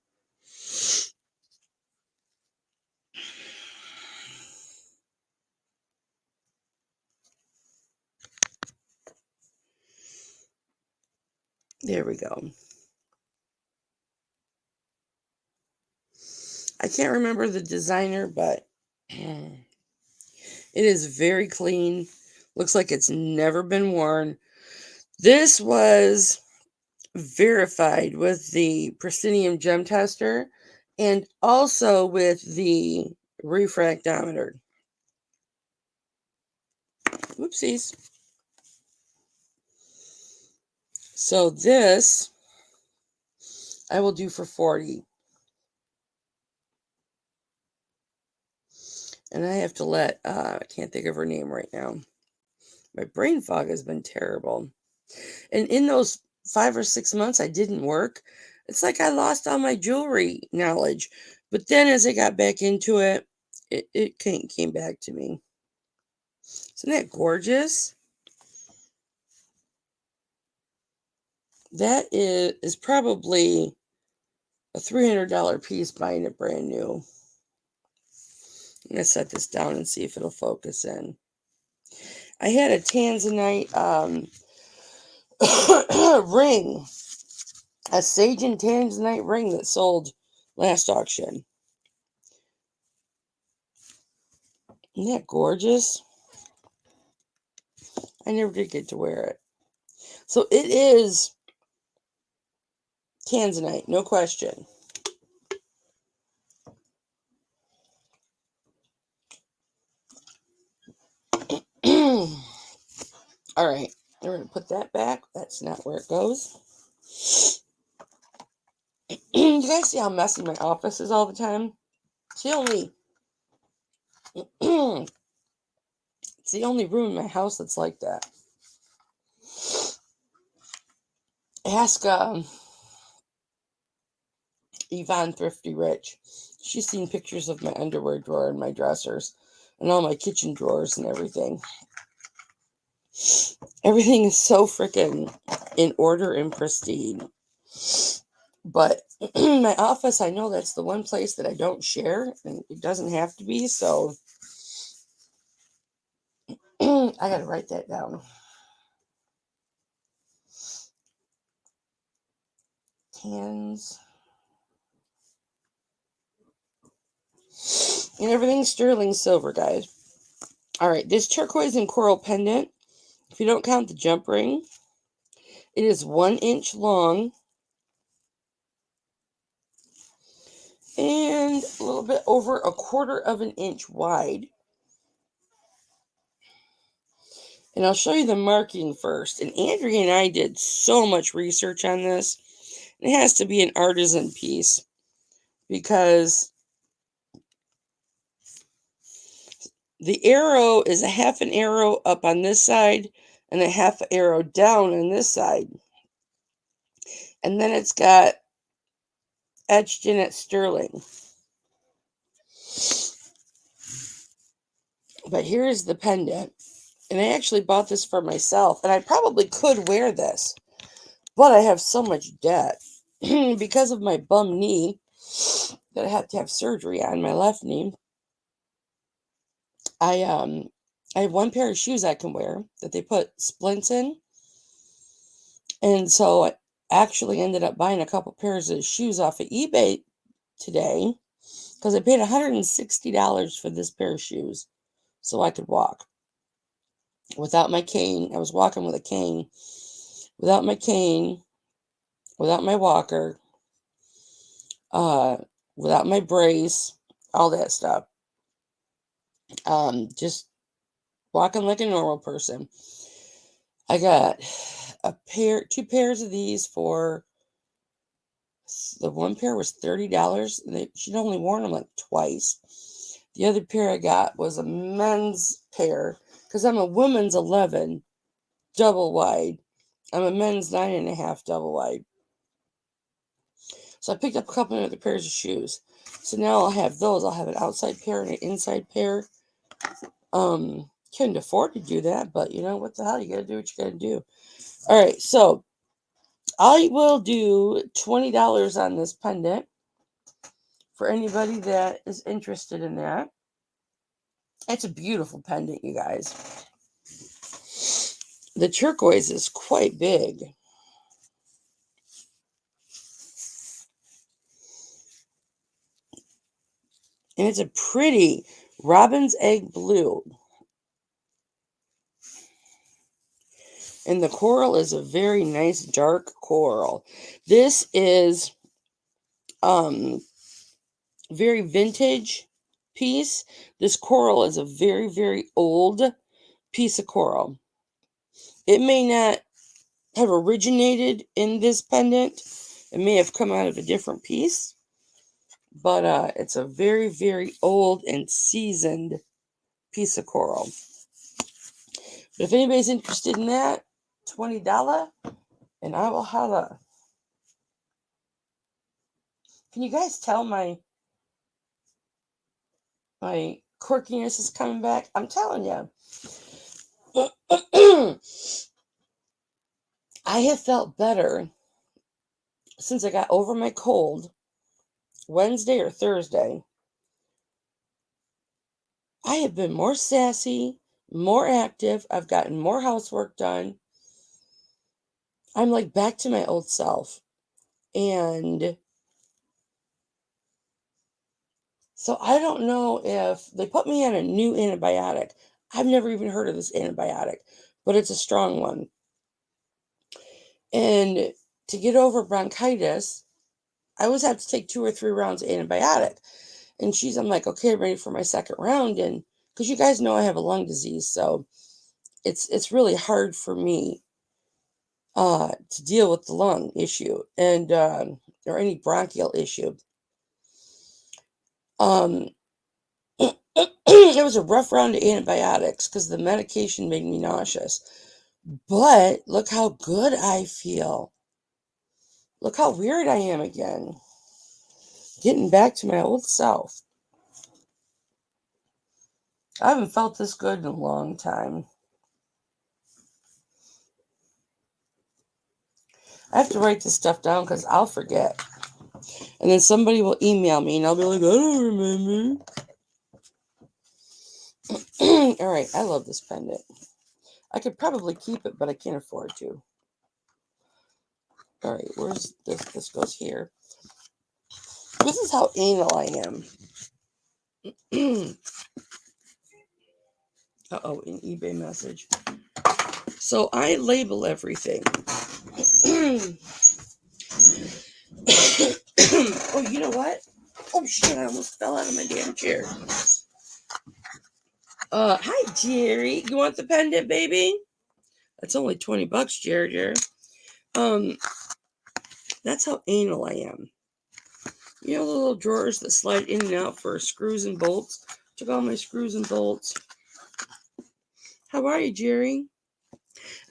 There we go. I can't remember the designer, but it is very clean. Looks like it's never been worn. This was verified with the Pristinium gem tester and also with the refractometer. Whoopsies. So this I will do for 40. And I have to let, I can't think of her name right now. My brain fog has been terrible. And in those 5 or 6 months I didn't work, it's like I lost all my jewelry knowledge. But then as I got back into it, it came back to me. Isn't that gorgeous? That is probably a $300 piece buying it brand new. I'm going to set this down and see if it'll focus in. I had a Tanzanite ring, a sage and Tanzanite ring that sold last auction. Isn't that gorgeous? I never did get to wear it. So it is Tanzanite, no question. All right, we're going to put that back. That's not where it goes. You guys see how messy my office is all the time? It's the only, it's the only room in my house that's like that. Ask Yvonne Thrifty Rich. She's seen pictures of my underwear drawer and my dressers and all my kitchen drawers and everything. Everything is so freaking in order and pristine. But my office, I know that's the one place that I don't share, and it doesn't have to be, so I gotta write that down. Tans. And everything's sterling silver, guys. All right, this turquoise and coral pendant, if you don't count the jump ring, it is 1 inch long and a little bit over 1/4 of an inch wide. And I'll show you the marking first. And Andrea and I did so much research on this. It has to be an artisan piece because the arrow is a half an arrow up on this side and a half arrow down on this side. And then it's got etched in at sterling. But here's the pendant. And I actually bought this for myself. And I probably could wear this. But I have so much debt because of my bum knee that I had to have surgery on my left knee. I have one pair of shoes I can wear that they put splints in. And so I actually ended up buying a couple pairs of shoes off of eBay today because I paid $160 for this pair of shoes so I could walk without my cane. I was walking with a cane. Without my cane, without my walker, without my brace, all that stuff. Just walking like a normal person. I got two pairs of these for, the one pair was $30, and she'd only worn them like twice. The other pair I got was a men's pair, because I'm a woman's 11 double wide. I'm a men's 9.5 double wide. So I picked up a couple of other pairs of shoes. So now I'll have those. I'll have an outside pair and an inside pair. Couldn't afford to do that, but you know what the hell? You gotta do what you gotta do. All right, so I will do $20 on this pendant for anybody that is interested in that. It's a beautiful pendant, you guys. The turquoise is quite big. And it's a pretty robin's egg blue. And the coral is a very nice dark coral. This is very vintage piece. This coral is a very, very old piece of coral. It may not have originated in this pendant. It may have come out of a different piece. But it's a very, very old and seasoned piece of coral. But if anybody's interested in that, $20, and I will holla. Can you guys tell my quirkiness is coming back? I'm telling you. I have felt better since I got over my cold Wednesday or Thursday. I have been more sassy, more active. I've gotten more housework done. I'm like back to my old self. And so I don't know if they put me on a new antibiotic. I've never even heard of this antibiotic, but it's a strong one. And to get over bronchitis, I always have to take 2 or 3 rounds of antibiotic. And I'm like, okay, I'm ready for my second round. And because you guys know I have a lung disease, so it's really hard for me to deal with the lung issue and or any bronchial issue. It was a rough round of antibiotics because the medication made me nauseous. But look how good I feel. Look how weird I am again. Getting back to my old self. I haven't felt this good in a long time. I have to write this stuff down because I'll forget. And then somebody will email me and I'll be like, I don't remember. All right, I love this pendant. I could probably keep it, but I can't afford to. All right, where's this? This goes here. This is how anal I am. Uh-oh, an eBay message. So I label everything. Oh, you know what? Oh, shit, I almost fell out of my damn chair. Hi, Jerry. You want the pendant, baby? That's only $20, Jerry. That's how anal I am. You know the little drawers that slide in and out for screws and bolts? Took all my screws and bolts. How are you, Jerry?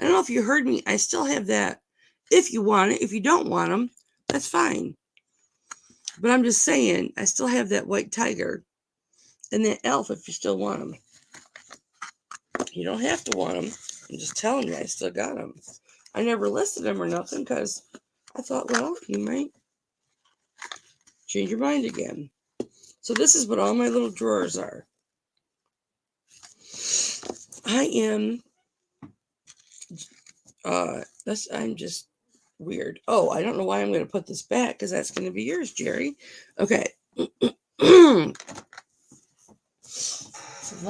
I don't know if you heard me. I still have that. If you want it. If you don't want them, that's fine. But I'm just saying, I still have that white tiger and that elf if you still want them. You don't have to want them. I'm just telling you, I still got them. I never listed them or nothing because I thought, well, you might change your mind again. So this is what all my little drawers are. I am, I'm just weird. Oh, I don't know why I'm going to put this back because that's going to be yours, Jerry. Okay. So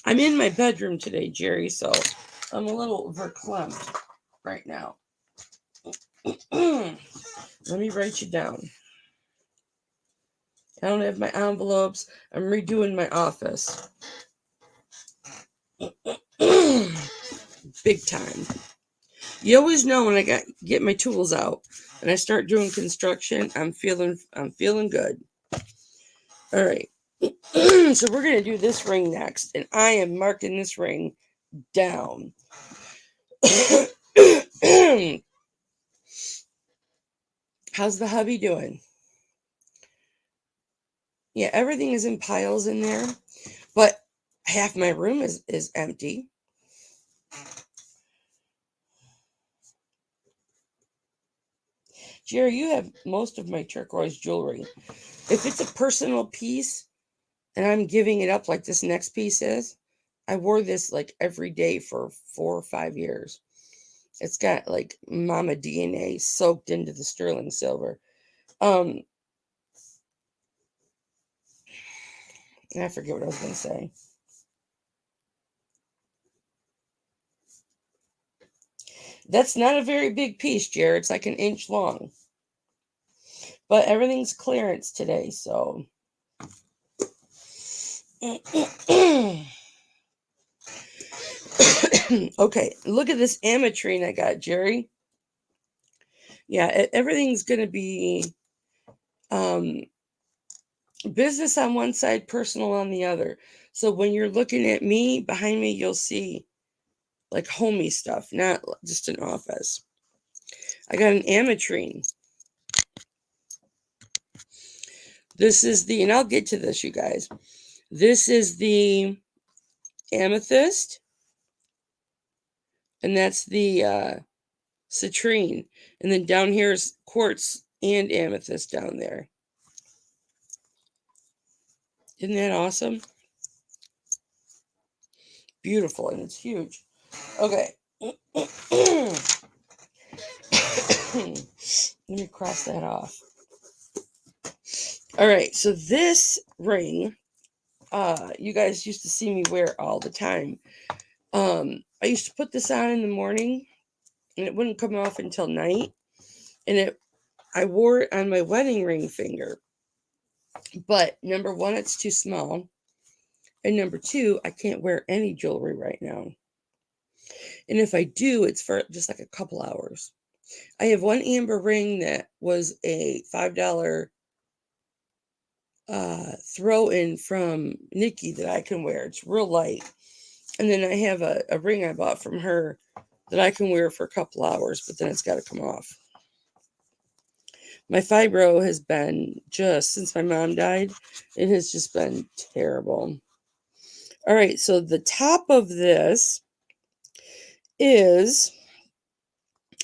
I'm in my bedroom today, Jerry, so I'm a little verklempt right now. Let me write you down. I don't have my envelopes. I'm redoing my office. Big time. You always know when I get my tools out and I start doing construction, I'm feeling good. All right. So we're going to do this ring next, and I am marking this ring down. How's the hubby doing? Yeah, everything is in piles in there, but half my room is empty. Jerry, you have most of my turquoise jewelry. If it's a personal piece and I'm giving it up like this next piece is, I wore this like every day for 4 or 5 years. It's got like mama DNA soaked into the sterling silver. I forget what I was going to say. That's not a very big piece, Jared. It's like an inch long. But everything's clearance today, so Okay, look at this ametrine I got, Jerry. Yeah, everything's going to be business on one side, personal on the other. So when you're looking at me, behind me, you'll see like homey stuff, not just an office. I got an ametrine. This is the, and I'll get to this, you guys. This is the amethyst, and that's the citrine. And then down here is quartz and amethyst down there. Isn't that awesome? Beautiful, and it's huge. Okay. Let me cross that off. All right, so this ring, you guys used to see me wear all the time. I used to put this on in the morning, and it wouldn't come off until night. And I wore it on my wedding ring finger. But number one, it's too small. And number two, I can't wear any jewelry right now. And if I do, it's for just like a couple hours. I have one amber ring that was a $5 throw in from Nikki that I can wear. It's real light. And then I have a ring I bought from her that I can wear for a couple hours, but then it's got to come off. My fibro has been just, since my mom died, it has just been terrible. All right, so the top of this is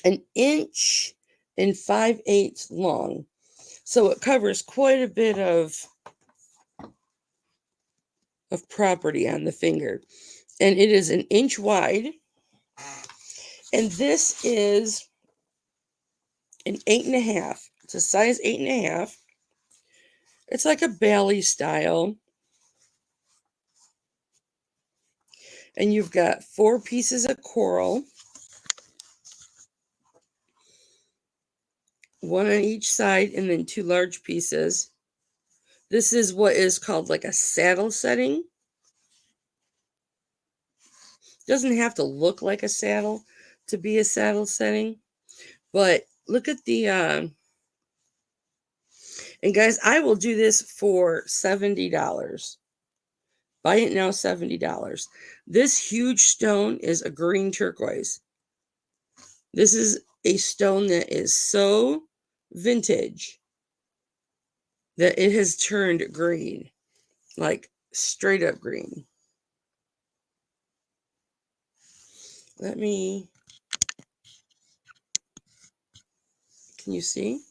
1 5/8 inches long. So it covers quite a bit of property on the finger. And it is 1 inch wide. And this is an 8.5. It's a size 8.5. It's like a Bali style. And you've got 4 pieces of coral, one on each side, and then 2 large pieces. This is what is called like a saddle setting. Doesn't have to look like a saddle to be a saddle setting. But look at the, and guys, I will do this for $70. Buy it now, $70. This huge stone is a green turquoise. This is a stone that is so vintage that it has turned green, like straight up green. Can you see?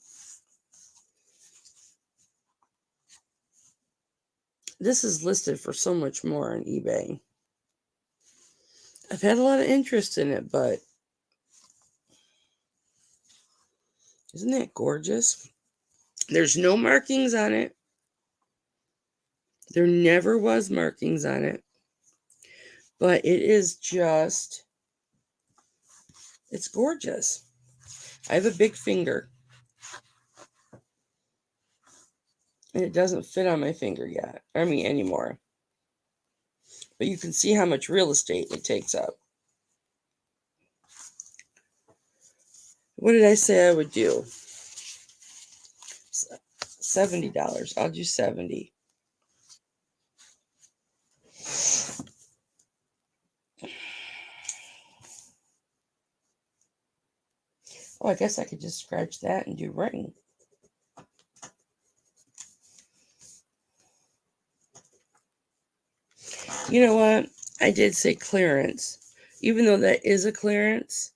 This is listed for so much more on eBay. I've had a lot of interest in it, but isn't that gorgeous? There's no markings on it. There never was markings on it. But it is just, it's gorgeous. I have a big finger. And it doesn't fit on my finger yet. Anymore. But you can see how much real estate it takes up. What did I say I would do? $70. I'll do 70. Oh, I guess I could just scratch that and do ring. You know what? I did say clearance. Even though that is a clearance.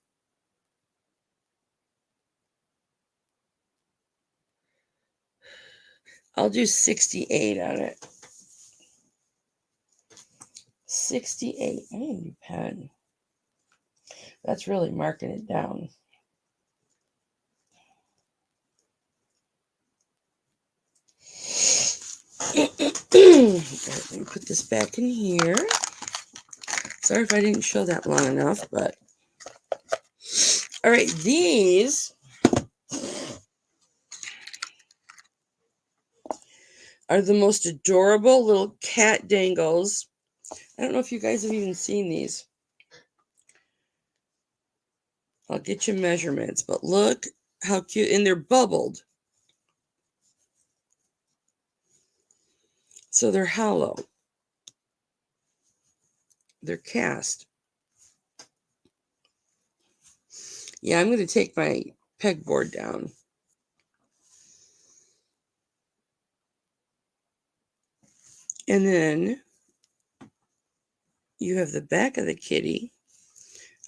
I'll do 68 on it. 68. I need a new pen. That's really marking it down. Let me put this back in here. Sorry if I didn't show that long enough, but all right, these are the most adorable little cat dangles. I don't know if you guys have even seen these. I'll get you measurements, but look how cute. And they're bubbled. So they're hollow. They're cast. Yeah, I'm going to take my pegboard down. And then you have the back of the kitty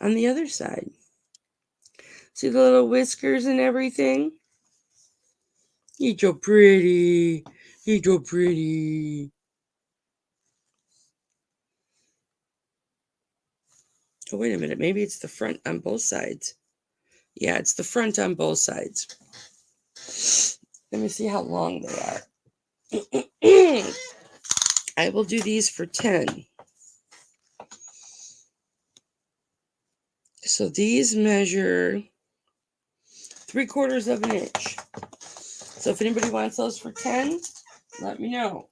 on the other side. See the little whiskers and everything? He's so pretty. He's so pretty. Oh, wait a minute. Maybe it's the front on both sides. Yeah, it's the front on both sides. Let me see how long they are. I will do these for 10. So these measure 3/4 of an inch. So if anybody wants those for 10, let me know.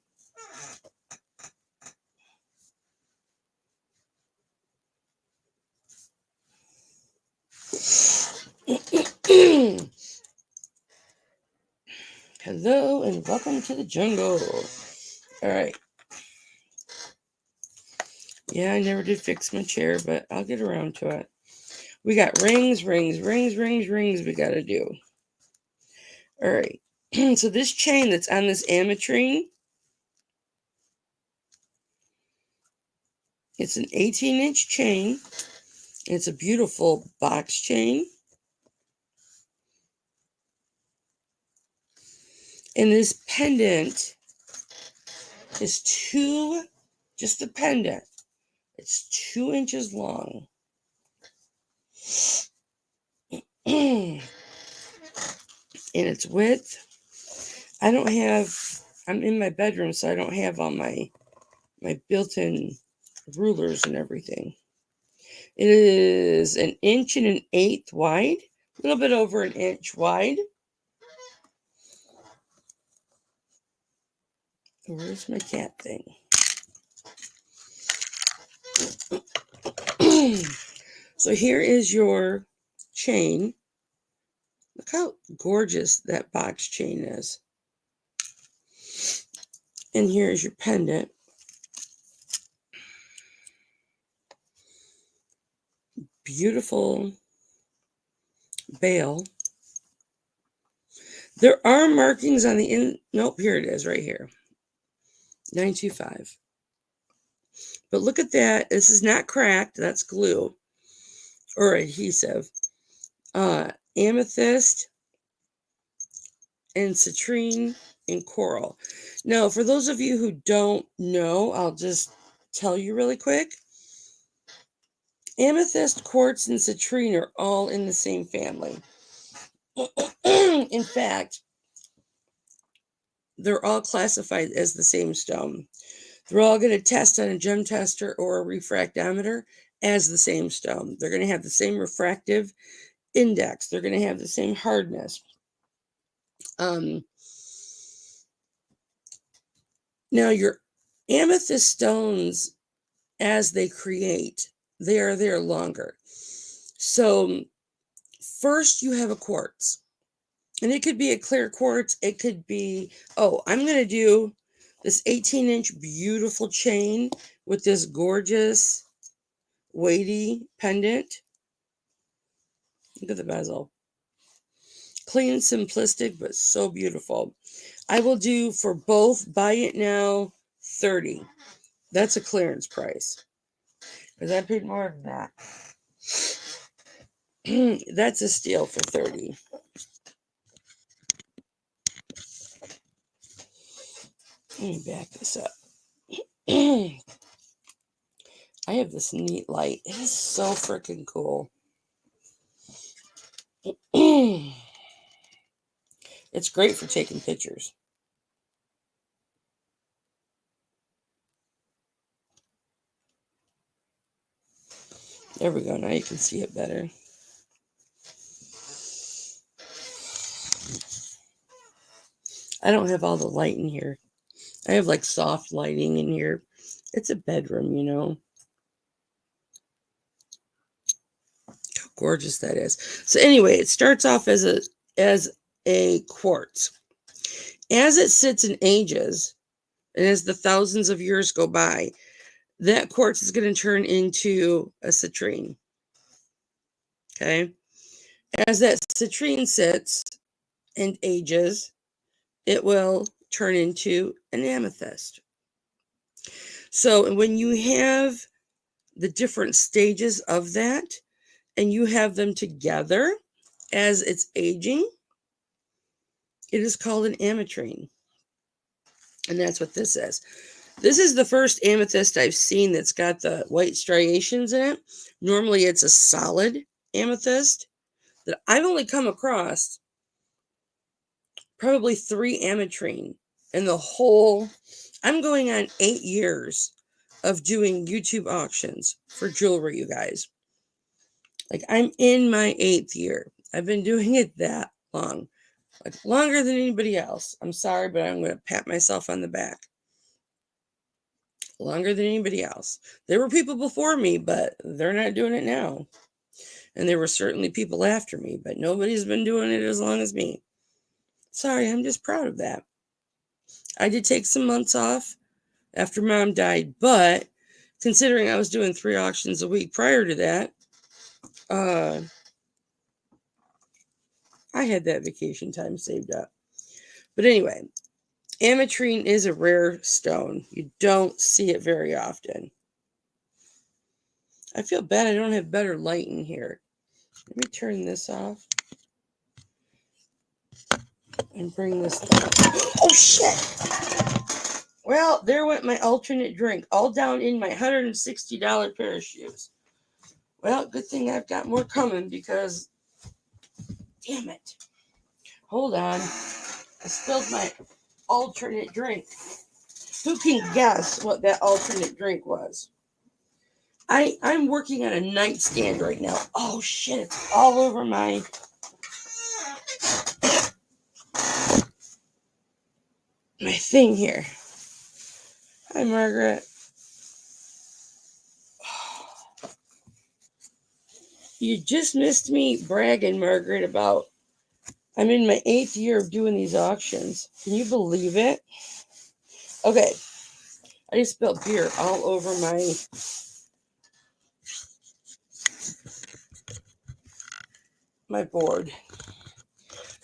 Hello and welcome to the jungle. All right. Yeah, I never did fix my chair, but I'll get around to it. We got rings we got to do. All right. So this chain that's on this ametrine, it's an 18-inch chain. It's a beautiful box chain. And this pendant is just the pendant. It's 2 inches long. In its width, I'm in my bedroom, so I don't have all my built-in rulers and everything. It is 1 1/8 inch wide, a little bit over 1 inch wide. Where's my cat thing? So here is your chain. Look how gorgeous that box chain is. And here is your pendant. Beautiful bail. There are markings on the nope, here it is right here. 925. But look at that. This is not cracked. That's glue or adhesive. Amethyst and citrine and coral. Now, for those of you who don't know, I'll just tell you really quick. Amethyst, quartz, and citrine are all in the same family. In fact, they're all classified as the same stone. They're all going to test on a gem tester or a refractometer as the same stone. They're going to have the same refractive index. They're going to have the same hardness. Now, your amethyst stones, as they create, they are there longer. So first you have a quartz. And it could be a clear quartz. It could be, I'm going to do this 18-inch beautiful chain with this gorgeous weighty pendant. Look at the bezel. Clean, simplistic, but so beautiful. I will do for both, buy it now, $30. That's a clearance price. Because I paid more than that. That's a steal for $30. Let me back this up. I have this neat light. It is so freaking cool. It's great for taking pictures. There we go. Now you can see it better. I don't have all the light in here. I have like soft lighting in here. It's a bedroom, you know. How gorgeous that is. So anyway, it starts off as a quartz. As it sits and ages, and as the thousands of years go by, that quartz is going to turn into a citrine. Okay. As that citrine sits and ages, it will turn into an amethyst. So when you have the different stages of that and you have them together as it's aging, it is called an ametrine. And that's what this is. This is the first amethyst I've seen that's got the white striations in it. Normally it's a solid amethyst that I've only come across probably 3 ametrine in the whole. I'm going on 8 years of doing YouTube auctions for jewelry, you guys. Like, I'm in my 8th year. I've been doing it that long, like longer than anybody else. I'm sorry, but I'm going to pat myself on the back. Longer than anybody else. There were people before me, but they're not doing it now. And there were certainly people after me, but nobody's been doing it as long as me. Sorry, I'm just proud of that. I did take some months off after Mom died, but considering I was doing 3 auctions a week prior to that, I had that vacation time saved up. But anyway, ametrine is a rare stone. You don't see it very often. I feel bad I don't have better light in here. Let me turn this off and bring this down. Oh, shit. Well, there went my alternate drink, all down in my $160 pair of shoes. Well, good thing I've got more coming because, damn it. Hold on. I spilled my alternate drink. Who can guess what that alternate drink was? I'm working on a nightstand right now. Oh, shit. It's all over my... my thing here. Hi, Margaret. You just missed me bragging, Margaret, about I'm in my 8th year of doing these auctions. Can you believe it? Okay. I just spilled beer all over my board.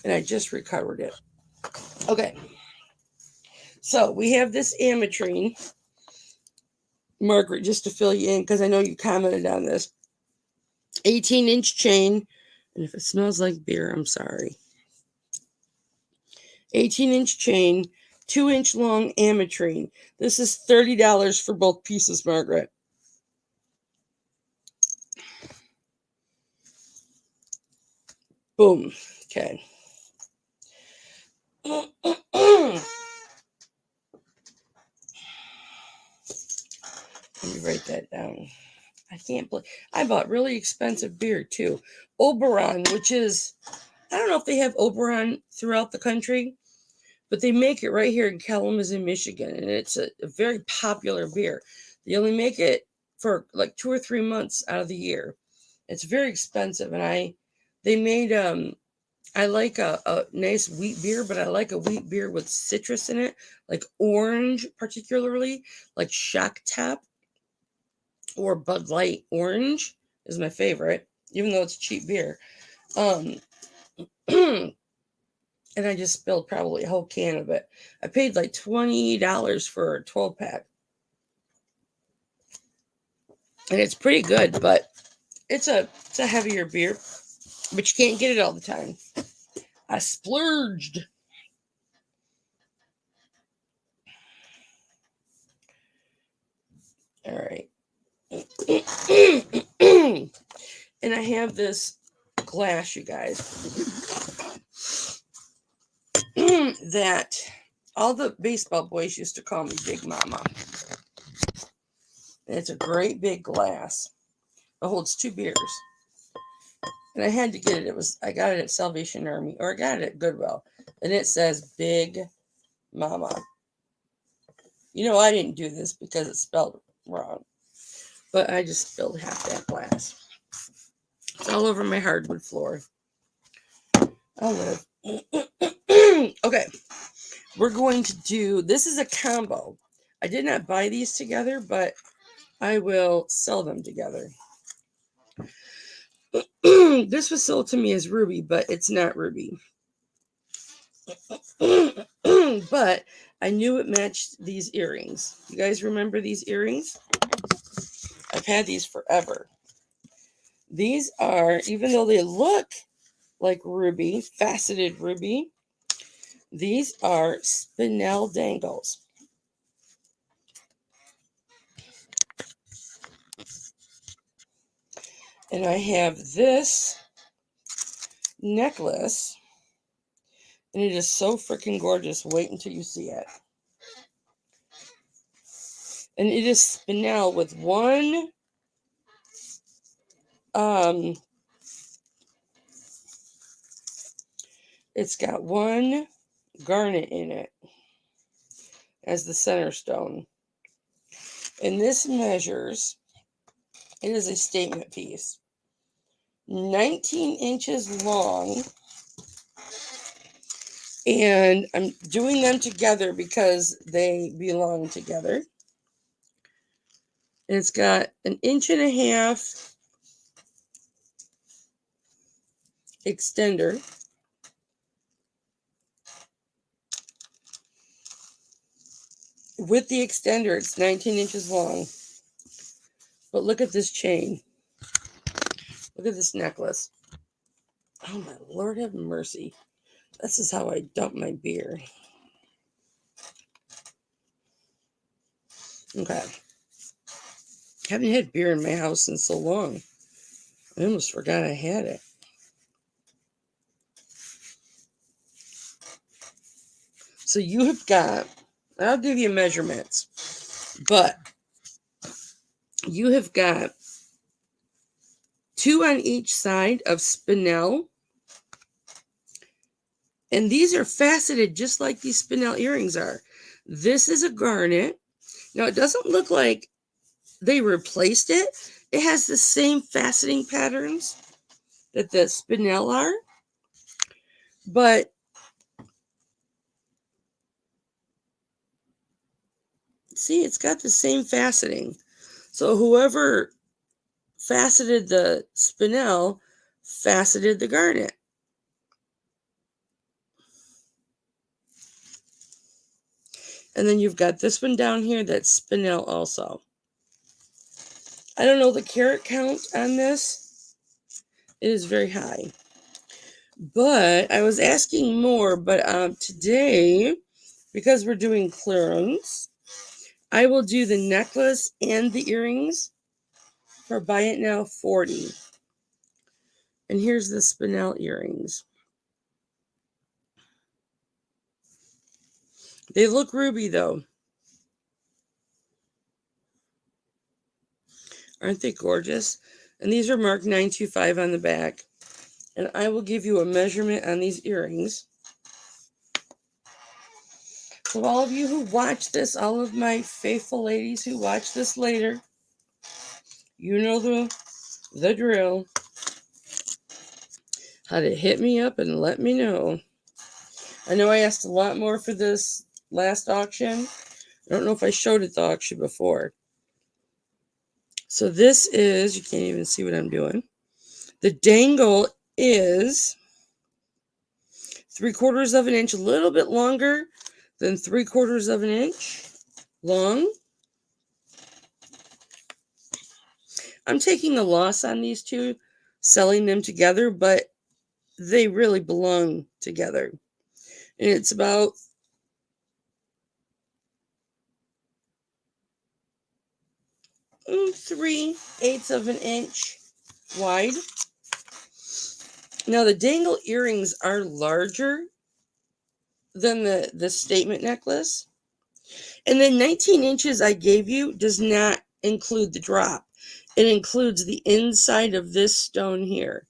And I just recovered it. Okay. So we have this ametrine. Margaret, just to fill you in, because I know you commented on this. 18-inch chain. And if it smells like beer, I'm sorry. 18-inch chain, 2-inch long ametrine. This is $30 for both pieces, Margaret. Boom. Okay. Let me write that down. I can't believe I bought really expensive beer too. Oberon, which is, I don't know if they have Oberon throughout the country, but they make it right here in Kalamazoo, Michigan, and it's a very popular beer. They only make it for like 2 or 3 months out of the year. It's very expensive, and they made I like a nice wheat beer, but I like a wheat beer with citrus in it, like orange particularly, like Shock Top or Bud Light Orange is my favorite, even though it's cheap beer. And I just spilled probably a whole can of it. I paid like $20 for a 12-pack. And it's pretty good, but it's a heavier beer, but you can't get it all the time. I splurged. All right. And I have this glass, you guys, that all the baseball boys used to call me Big Mama. And it's a great big glass. It holds 2 beers. And I had to get it. I got it at Salvation Army, or I got it at Goodwill. And it says Big Mama. You know, I didn't do this because it's spelled wrong, but I just spilled half that glass. It's all over my hardwood floor. I'll live. Okay, we're going to do, this is a combo. I did not buy these together, but I will sell them together. This was sold to me as ruby, but it's not ruby. But I knew it matched these earrings. You guys remember these earrings? I've had these forever. These are, even though they look like ruby, faceted ruby, these are spinel dangles. And I have this necklace, and it is so freaking gorgeous. Wait until you see it. And it is spinel with one it's got one garnet in it as the center stone. And this measures, it is a statement piece, 19 inches long. And I'm doing them together because they belong together. And it's got 1.5 inch extender. With the extender, it's 19 inches long. But look at this chain. Look at this necklace. Oh, my Lord have mercy. This is how I dump my beer. Okay. Haven't had beer in my house in so long. I almost forgot I had it. So you have got, I'll give you measurements, but you have got 2 on each side of spinel. And these are faceted just like these spinel earrings are. This is a garnet. Now, it doesn't look like they replaced it. It has the same faceting patterns that the spinel are. But see, it's got the same faceting. So whoever faceted the spinel faceted the garnet. And then you've got this one down here that's spinel also. I don't know the carat count on this. It is very high. But I was asking more, but today, because we're doing clearance, I will do the necklace and the earrings for buy it now $40. And here's the spinel earrings. They look ruby though. Aren't they gorgeous? And these are marked 925 on the back. And I will give you a measurement on these earrings. So all of you who watch this, all of my faithful ladies who watch this later, you know the drill. How to hit me up and let me know. I know I asked a lot more for this last auction. I don't know if I showed it the auction before. So this is, you can't even see what I'm doing. The dangle is 3/4 of an inch, a little bit longer than 3/4 of an inch long. I'm taking a loss on these two, selling them together, but they really belong together. And it's about 3/8 of an inch wide. Now the dangle earrings are larger than the statement necklace. And then 19 inches I gave you does not include the drop. It includes the inside of this stone here.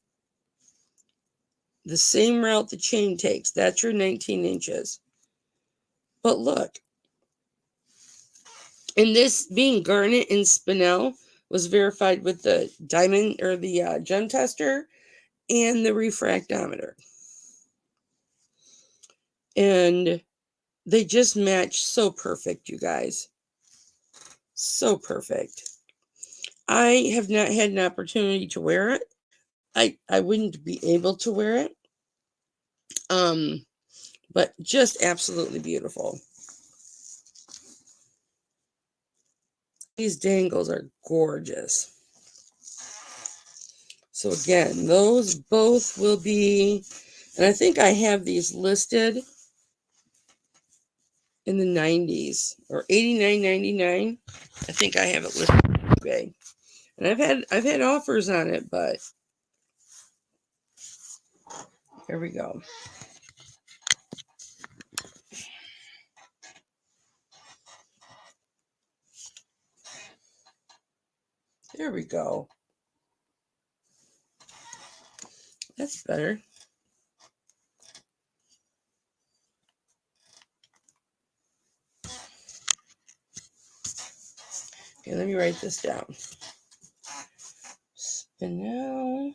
The same route the chain takes. That's your 19 inches. But look, And this being garnet and spinel was verified with the diamond or the gem tester and the refractometer. And they just match so perfect, you guys. So perfect. I have not had an opportunity to wear it. I wouldn't be able to wear it. But just absolutely beautiful. These dangles are gorgeous. So again, those both will be, and I think I have these listed in the 90s or $89.99. I think I have it listed on eBay. And I've had offers on it, but here we go. There we go. That's better. Okay, let me write this down. Spinel.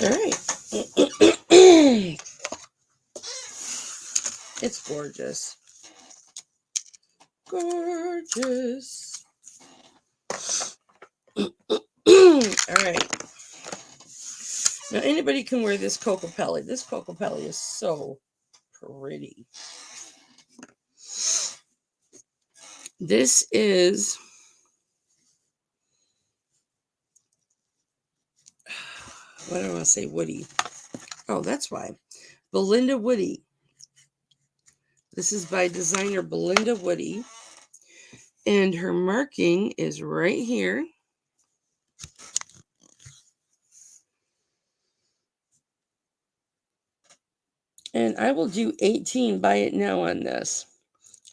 All right. It's gorgeous. Gorgeous. All right. Now anybody can wear this Cocopelli. This Cocopelli is so pretty. This is what do I want to say? Woody. Oh, that's why. Belinda Woody. This is by designer Belinda Woody. And her marking is right here. And I will do 18 buy it now on this.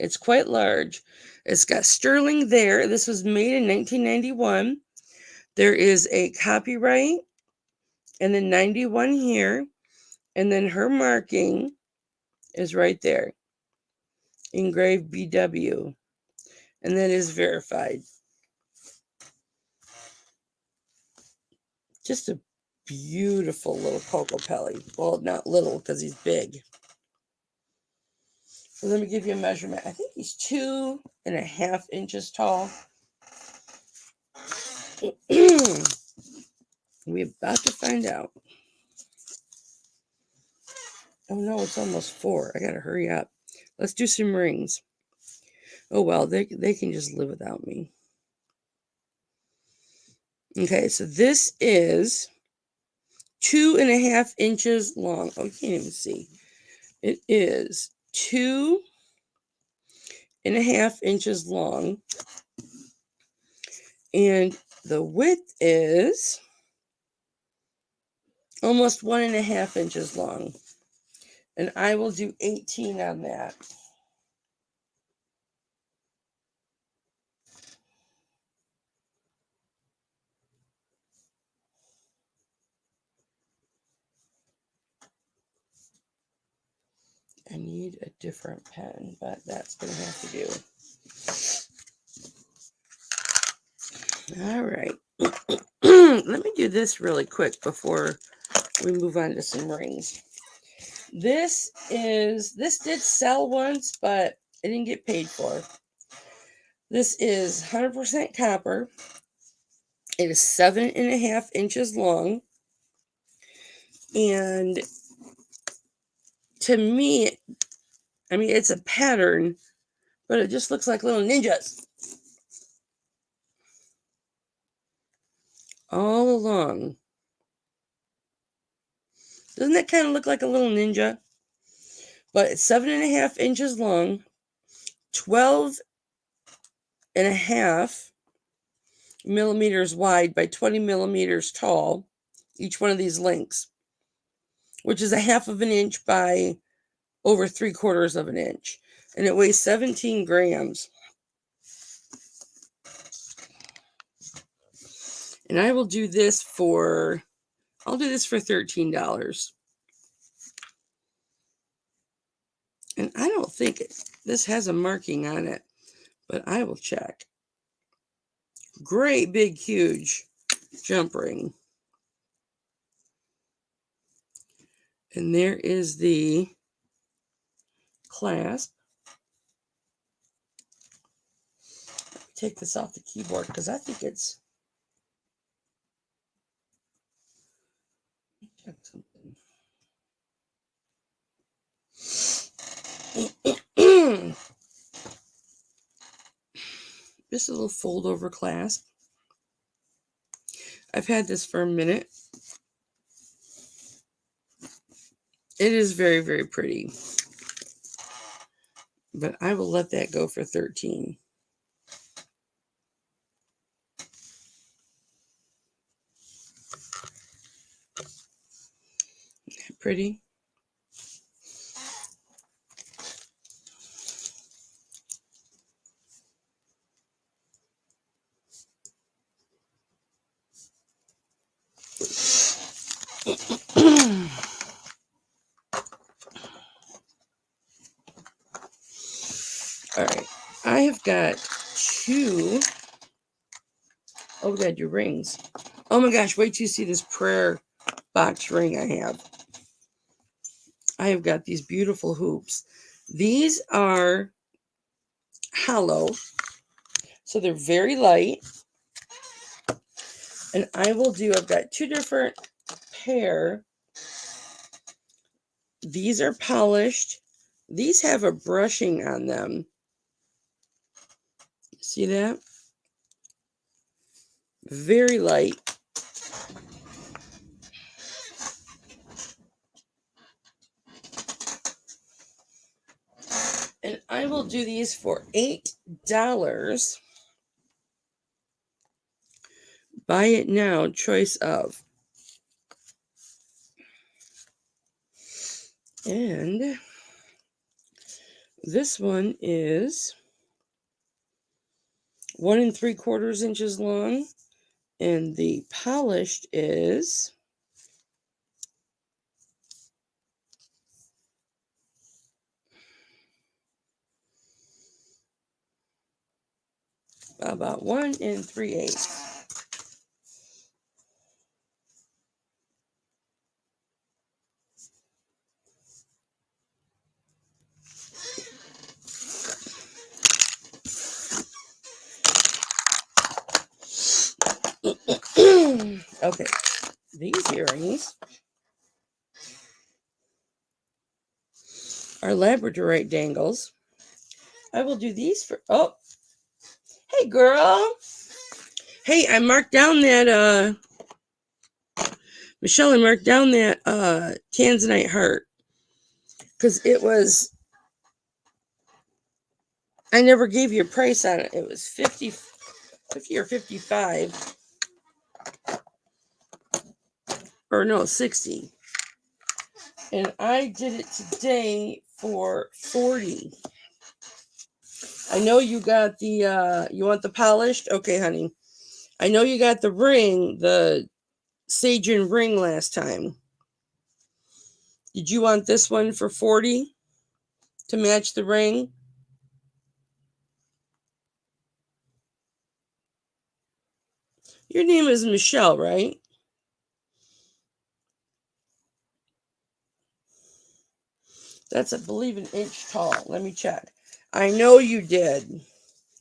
It's quite large. It's got sterling there. This was made in 1991. There is a copyright and then 91 here. And then her marking is right there. Engraved BW. And that is verified. Just a beautiful little Cocopelli. Well, not little because he's big. So let me give you a measurement. I think he's 2.5 inches tall. We're about to find out. Oh no, it's almost 4. I gotta hurry up. Let's do some rings. Oh well, they can just live without me. Okay, so this is 2.5 inches long. Oh, you can't even see. It is 2.5 inches long. And the width is almost 1.5 inches long. And I will do 18 on that. I need a different pen, but that's going to have to do. All right. Let me do this really quick before we move on to some rings. This did sell once, but it didn't get paid for. This is 100% copper. It is 7.5 inches long. And to me, I mean, it's a pattern, but it just looks like little ninjas all along. Doesn't that kind of look like a little ninja? But it's 7.5 inches long, 12.5 millimeters wide by 20 millimeters tall, each one of these links, which is 1/2 of an inch by over 3/4 of an inch. And it weighs 17 grams. And I will do this for, I'll do this for $13. And I don't think this has a marking on it, but I will check. Great big huge jump ring. And there is the clasp. Take this off the keyboard because I think it's check something. Just a little fold over clasp. I've had this for a minute. It is very, very pretty. But I will let that go for $13. Pretty. All right. I have got two. Oh, we got your rings. Oh my gosh, wait till you see this prayer box ring I have. I have got these beautiful hoops. These are hollow, so they're very light. And I've got two different pair. These are polished. These have a brushing on them. See that? Very light. And I will do these for $8. Buy it now, choice of. And this one is 1 3/4 inches long. And the polished is about 1 3/8. Okay, these earrings are labradorite dangles. I will do these for, oh, hey girl. Hey, I marked down that, Michelle, I marked down that Tanzanite heart. Because it was, I never gave you a price on it. It was 50 or 55. Or no, 60. And I did it today for 40. I know you got the, you want the polished? Okay, honey. I know you got the ring, the Sagen ring last time. Did you want this one for 40 to match the ring? Your name is Michelle, right? That's, I believe, an inch tall. Let me check. I know you did.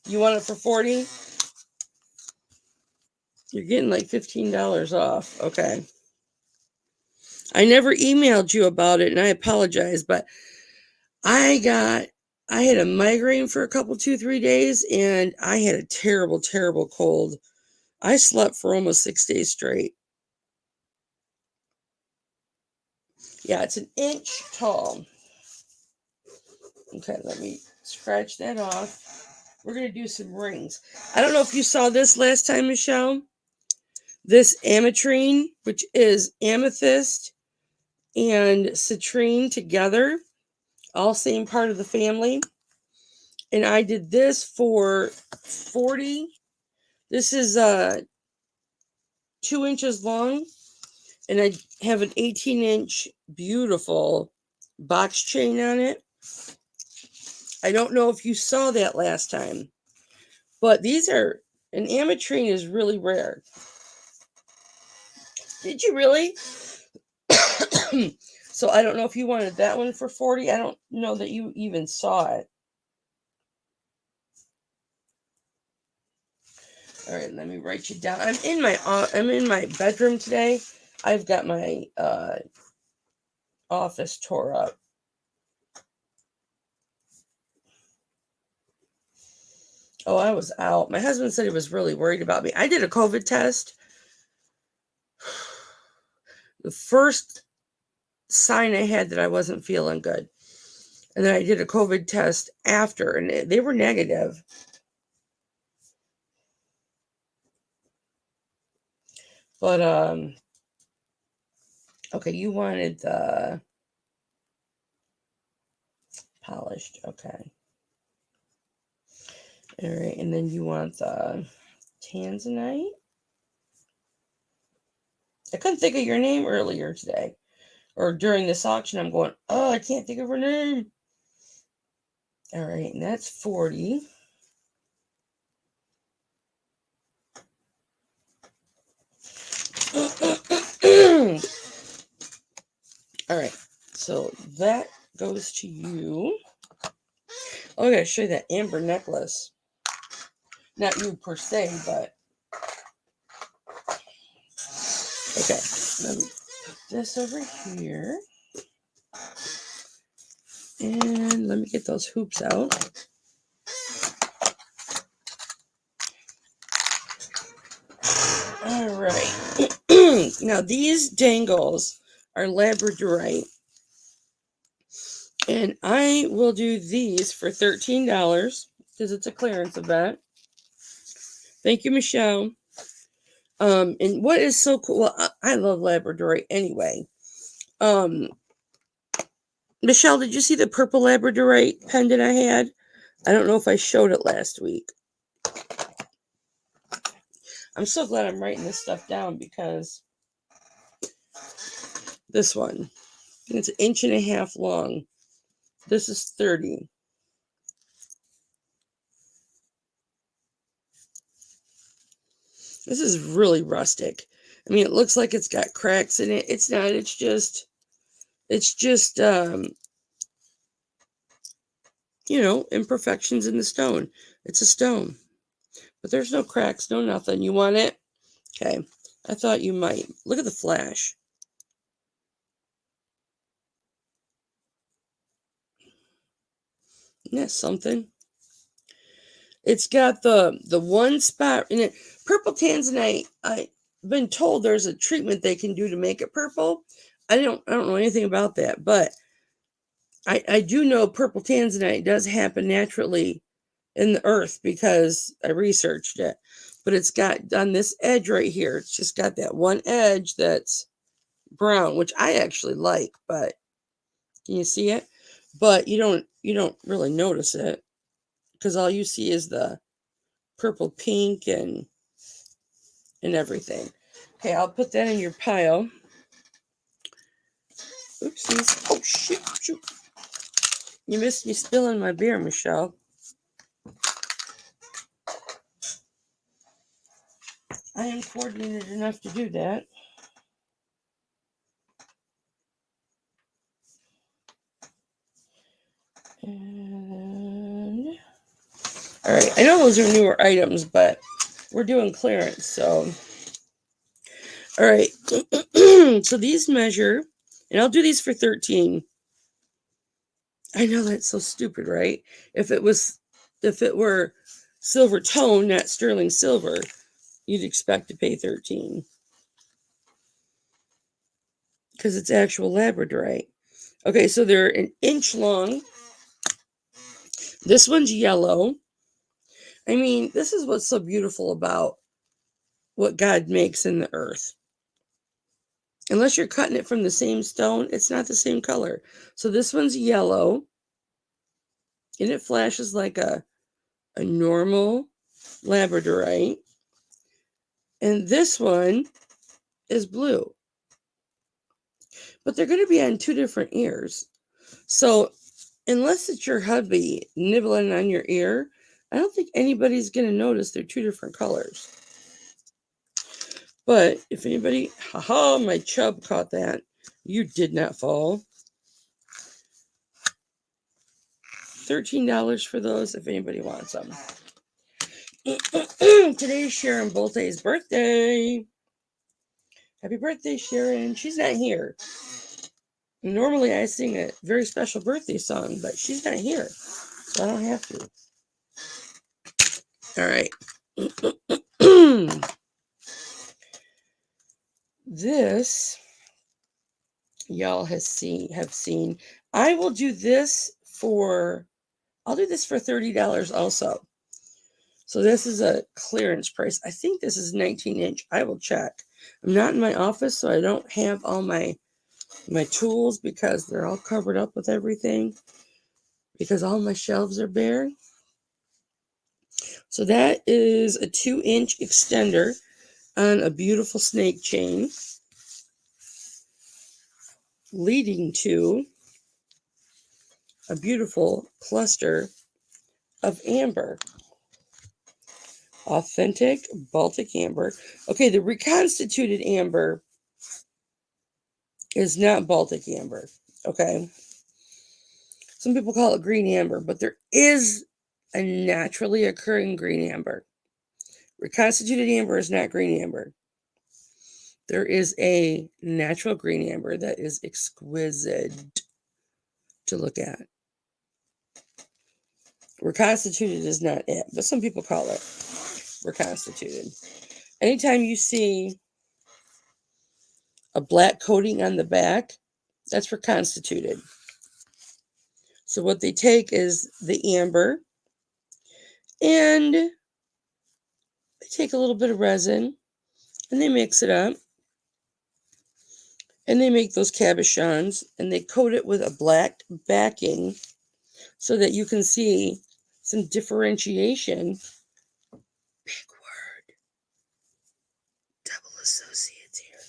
You want it for 40? You're getting like $15 off. Okay. I never emailed you about it, and I apologize, but I had a migraine for a couple, 2-3 days, and I had a terrible, terrible cold. I slept for almost 6 days straight. Yeah, it's an inch tall. Okay, let me scratch that off. We're going to do some rings. I don't know if you saw this last time, Michelle. This ametrine, which is amethyst and citrine together, all same part of the family. And I did this for 40. This is 2 inches long. And I have an 18-inch beautiful box chain on it. I don't know if you saw that last time, but these are, an ametrine is really rare. Did you really? So I don't know if you wanted that one for 40. I don't know that you even saw it. All right, let me write you down. I'm in my bedroom today. I've got my office tore up. Oh, I was out. My husband said he was really worried about me. I did a COVID test. The first sign I had that I wasn't feeling good. And then I did a COVID test after, and they were negative. But, okay, you wanted the polished. Okay. All right, and then you want the tanzanite. I couldn't think of your name earlier today. Or during this auction, I'm going, oh, I can't think of her name. All right, and that's 40. All right, so that goes to you. Oh, I gotta show you that amber necklace. Not you per se, but okay. Let me put this over here. And let me get those hoops out. All right. Now these dangles are labradorite. And I will do these for $13 because it's a clearance event. Thank you, Michelle. And what is so cool? Well, I love labradorite anyway. Michelle, did you see the purple labradorite pendant I had? I don't know if I showed it last week. I'm so glad I'm writing this stuff down because this one, it's 1.5 inches long. This is 30. This is really rustic. I mean, it looks like it's got cracks in it. It's not. It's just imperfections in the stone. It's a stone. But there's no cracks, no nothing. You want it? Okay. I thought you might. Look at the flash. Isn't that something? It's got the one spot in it. Purple tanzanite, I've been told there's a treatment they can do to make it purple. I don't know anything about that, but I do know purple tanzanite does happen naturally in the earth because I researched it. But it's got on this edge right here, it's just got that one edge that's brown, which I actually like, but can you see it? But you don't really notice it because all you see is the purple pink and everything. Okay, I'll put that in your pile. Oopsies. Oh, shoot. You missed me spilling my beer, Michelle. I am coordinated enough to do that. And all right, I know those are newer items, but we're doing clearance, so all right. So these measure, and I'll do these for 13. I know that's so stupid, right? If it were silver tone, not sterling silver, you'd expect to pay 13 because it's actual labradorite. Okay, so they're 1 inch long. This one's yellow. I mean, this is what's so beautiful about what God makes in the earth. Unless you're cutting it from the same stone, it's not the same color. So this one's yellow, and it flashes like a normal labradorite. And this one is blue. But they're going to be on 2 different ears. So unless it's your hubby nibbling on your ear, I don't think anybody's going to notice they're two different colors. But if anybody, haha, my chub caught that. You did not fall. $13 for those if anybody wants them. Today's Sharon Bolte's birthday. Happy birthday, Sharon. She's not here. Normally I sing a very special birthday song, but she's not here, so I don't have to. All right. This y'all have seen. I will do this for, I'll do this for $30 also. So this is a clearance price. I think this is 19-inch. I will check. I'm not in my office, so I don't have all my tools because they're all covered up with everything, because all my shelves are bare. So that is a 2-inch extender on a beautiful snake chain, leading to a beautiful cluster of amber. Authentic Baltic amber. Okay, the reconstituted amber is not Baltic amber. Okay. Some people call it green amber, but there is a naturally occurring green amber. Reconstituted amber is not green amber. There is a natural green amber that is exquisite to look at. Reconstituted is not it, but some people call it reconstituted. Anytime you see a black coating on the back, that's reconstituted. So what they take is the amber and they take a little bit of resin and they mix it up and they make those cabochons and they coat it with a black backing so that you can see some differentiation. Big word. Double associates here.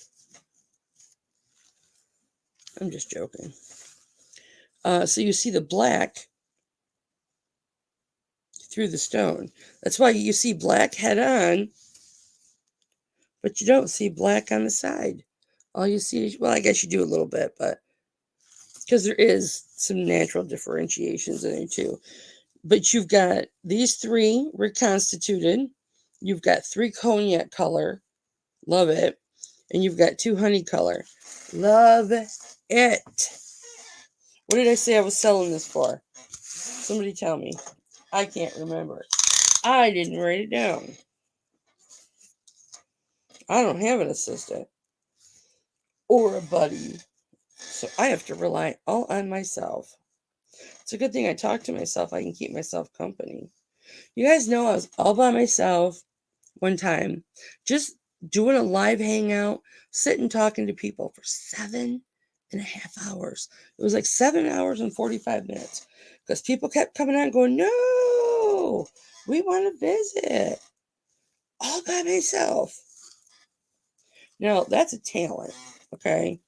I'm just joking. So you see the black through the stone. That's why you see black head on, but you don't see black on the side. All you see is, well, I guess you do a little bit, but because there is some natural differentiations in there too. But you've got these three reconstituted. You've got 3 cognac color. Love it. And you've got 2 honey color. Love it. What did I say I was selling this for? Somebody tell me. I can't remember. I didn't write it down. I don't have an assistant or a buddy, so I have to rely all on myself. It's a good thing I talk to myself. I can keep myself company. You guys know I was all by myself one time, just doing a live hangout, sitting talking to people for 7.5 hours. It was like 7 hours and 45 minutes because people kept coming on going, no, we want to visit. All by myself. Now, that's a talent, okay?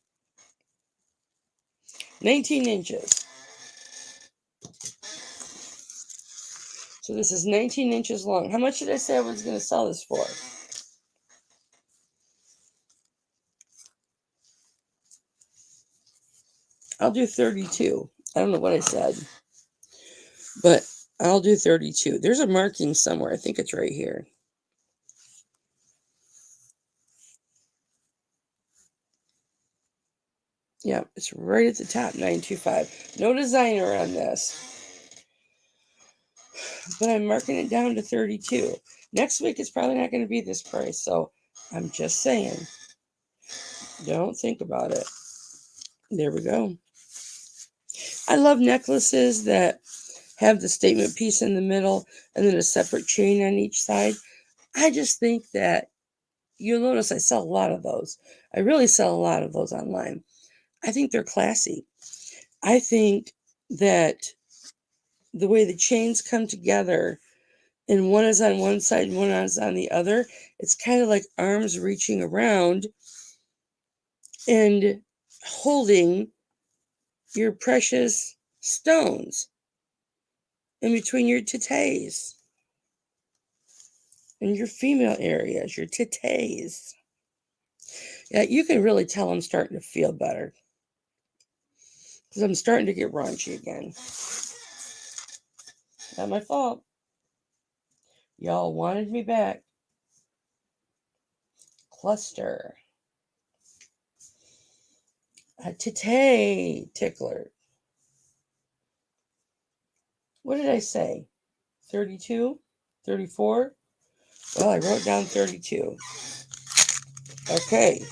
19 inches. So this is 19 inches long. How much did I say I was going to sell this for? I'll do 32. I don't know what I said, but I'll do 32. There's a marking somewhere. I think it's right here. Yeah, it's right at the top, 925. No designer on this. But I'm marking it down to 32. Next week, it's probably not going to be this price, so I'm just saying. Don't think about it. There we go. I love necklaces that have the statement piece in the middle and then a separate chain on each side. I just think that you'll notice I sell a lot of those. I really sell a lot of those online. I think they're classy. I think that the way the chains come together and one is on one side and one is on the other, it's kind of like arms reaching around and holding your precious stones in between your titties and your female areas, your titties. Yeah, you can really tell I'm starting to feel better because I'm starting to get raunchy again. Not my fault. Y'all wanted me back. Cluster. A titty tickler. What did I say? 32? 34? Well, I wrote down 32. Okay.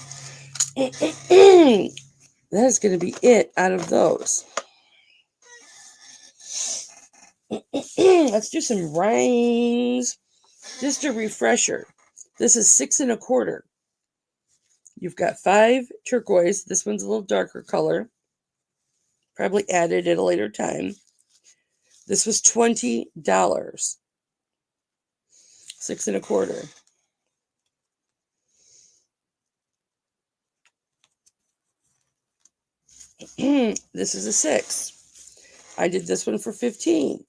That is going to be it out of those. Let's do some rings. Just a refresher. This is 6 1/4. You've got 5 turquoise. This one's a little darker color. Probably added at a later time. This was $20. 6 1/4. This is a 6. I did this one for 15.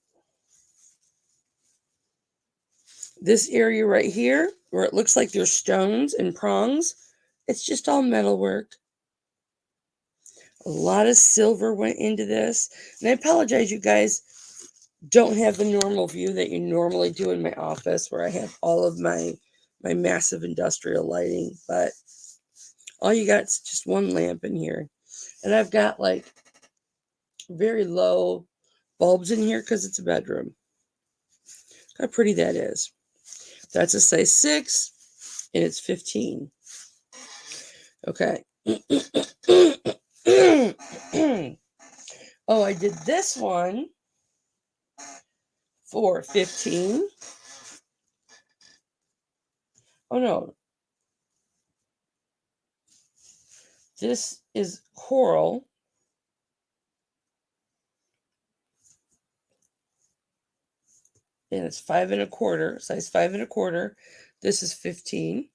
This area right here, where it looks like there's stones and prongs, it's just all metalwork. A lot of silver went into this. And I apologize, you guys don't have the normal view that you normally do in my office where I have all of my massive industrial lighting. But all you got is just one lamp in here. And I've got like very low bulbs in here because it's a bedroom. How pretty that is. That's a size 6 and it's 15. Okay. Oh, I did this one for 15. Oh no. This is coral. And it's 5 1/4, size 5 1/4. This is 15.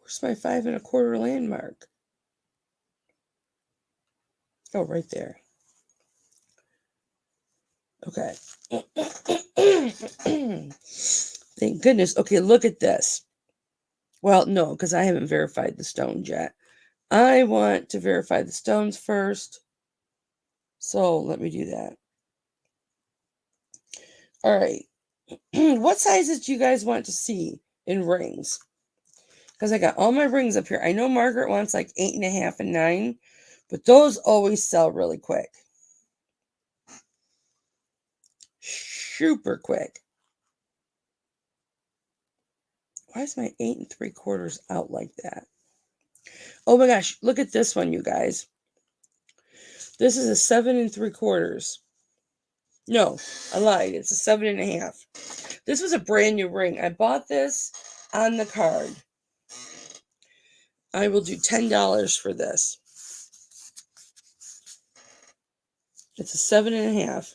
Where's my 5 1/4 landmark? Oh, right there. Okay. Thank goodness. Okay, look at this. Well, no, because I haven't verified the stones yet. I want to verify the stones first. So let me do that. All right. What sizes do you guys want to see in rings? Because I got all my rings up here. I know Margaret wants like 8.5 and 9, but those always sell really quick. Super quick. Why is my 8 3/4 out like that? Oh my gosh, look at this one, you guys. This is a 7 3/4. No, I lied. It's a 7.5. This was a brand new ring. I bought this on the card. I will do $10 for this. It's a 7.5.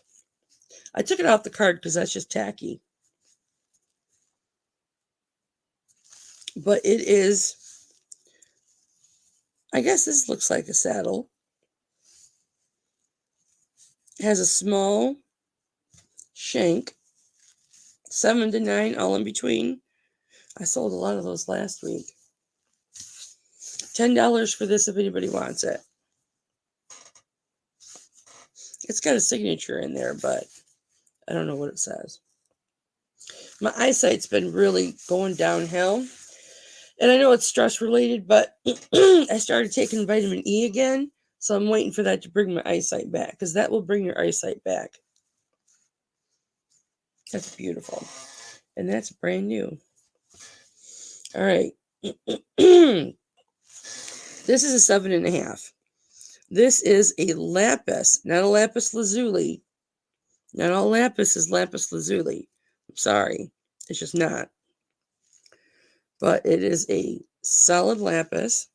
I took it off the card because that's just tacky. But it is, I guess this looks like a saddle. It has a small shank, 7 to 9, all in between. I sold a lot of those last week. $10 for this if anybody wants it. It's got a signature in there, but I don't know what it says. My eyesight's been really going downhill. And I know it's stress related, but I started taking vitamin E again. So I'm waiting for that to bring my eyesight back, because that will bring your eyesight back. That's beautiful. And that's brand new. All right. This is a 7.5. This is a lapis, not a lapis lazuli. Not all lapis is lapis lazuli. I'm sorry. It's just not. But it is a solid lapis.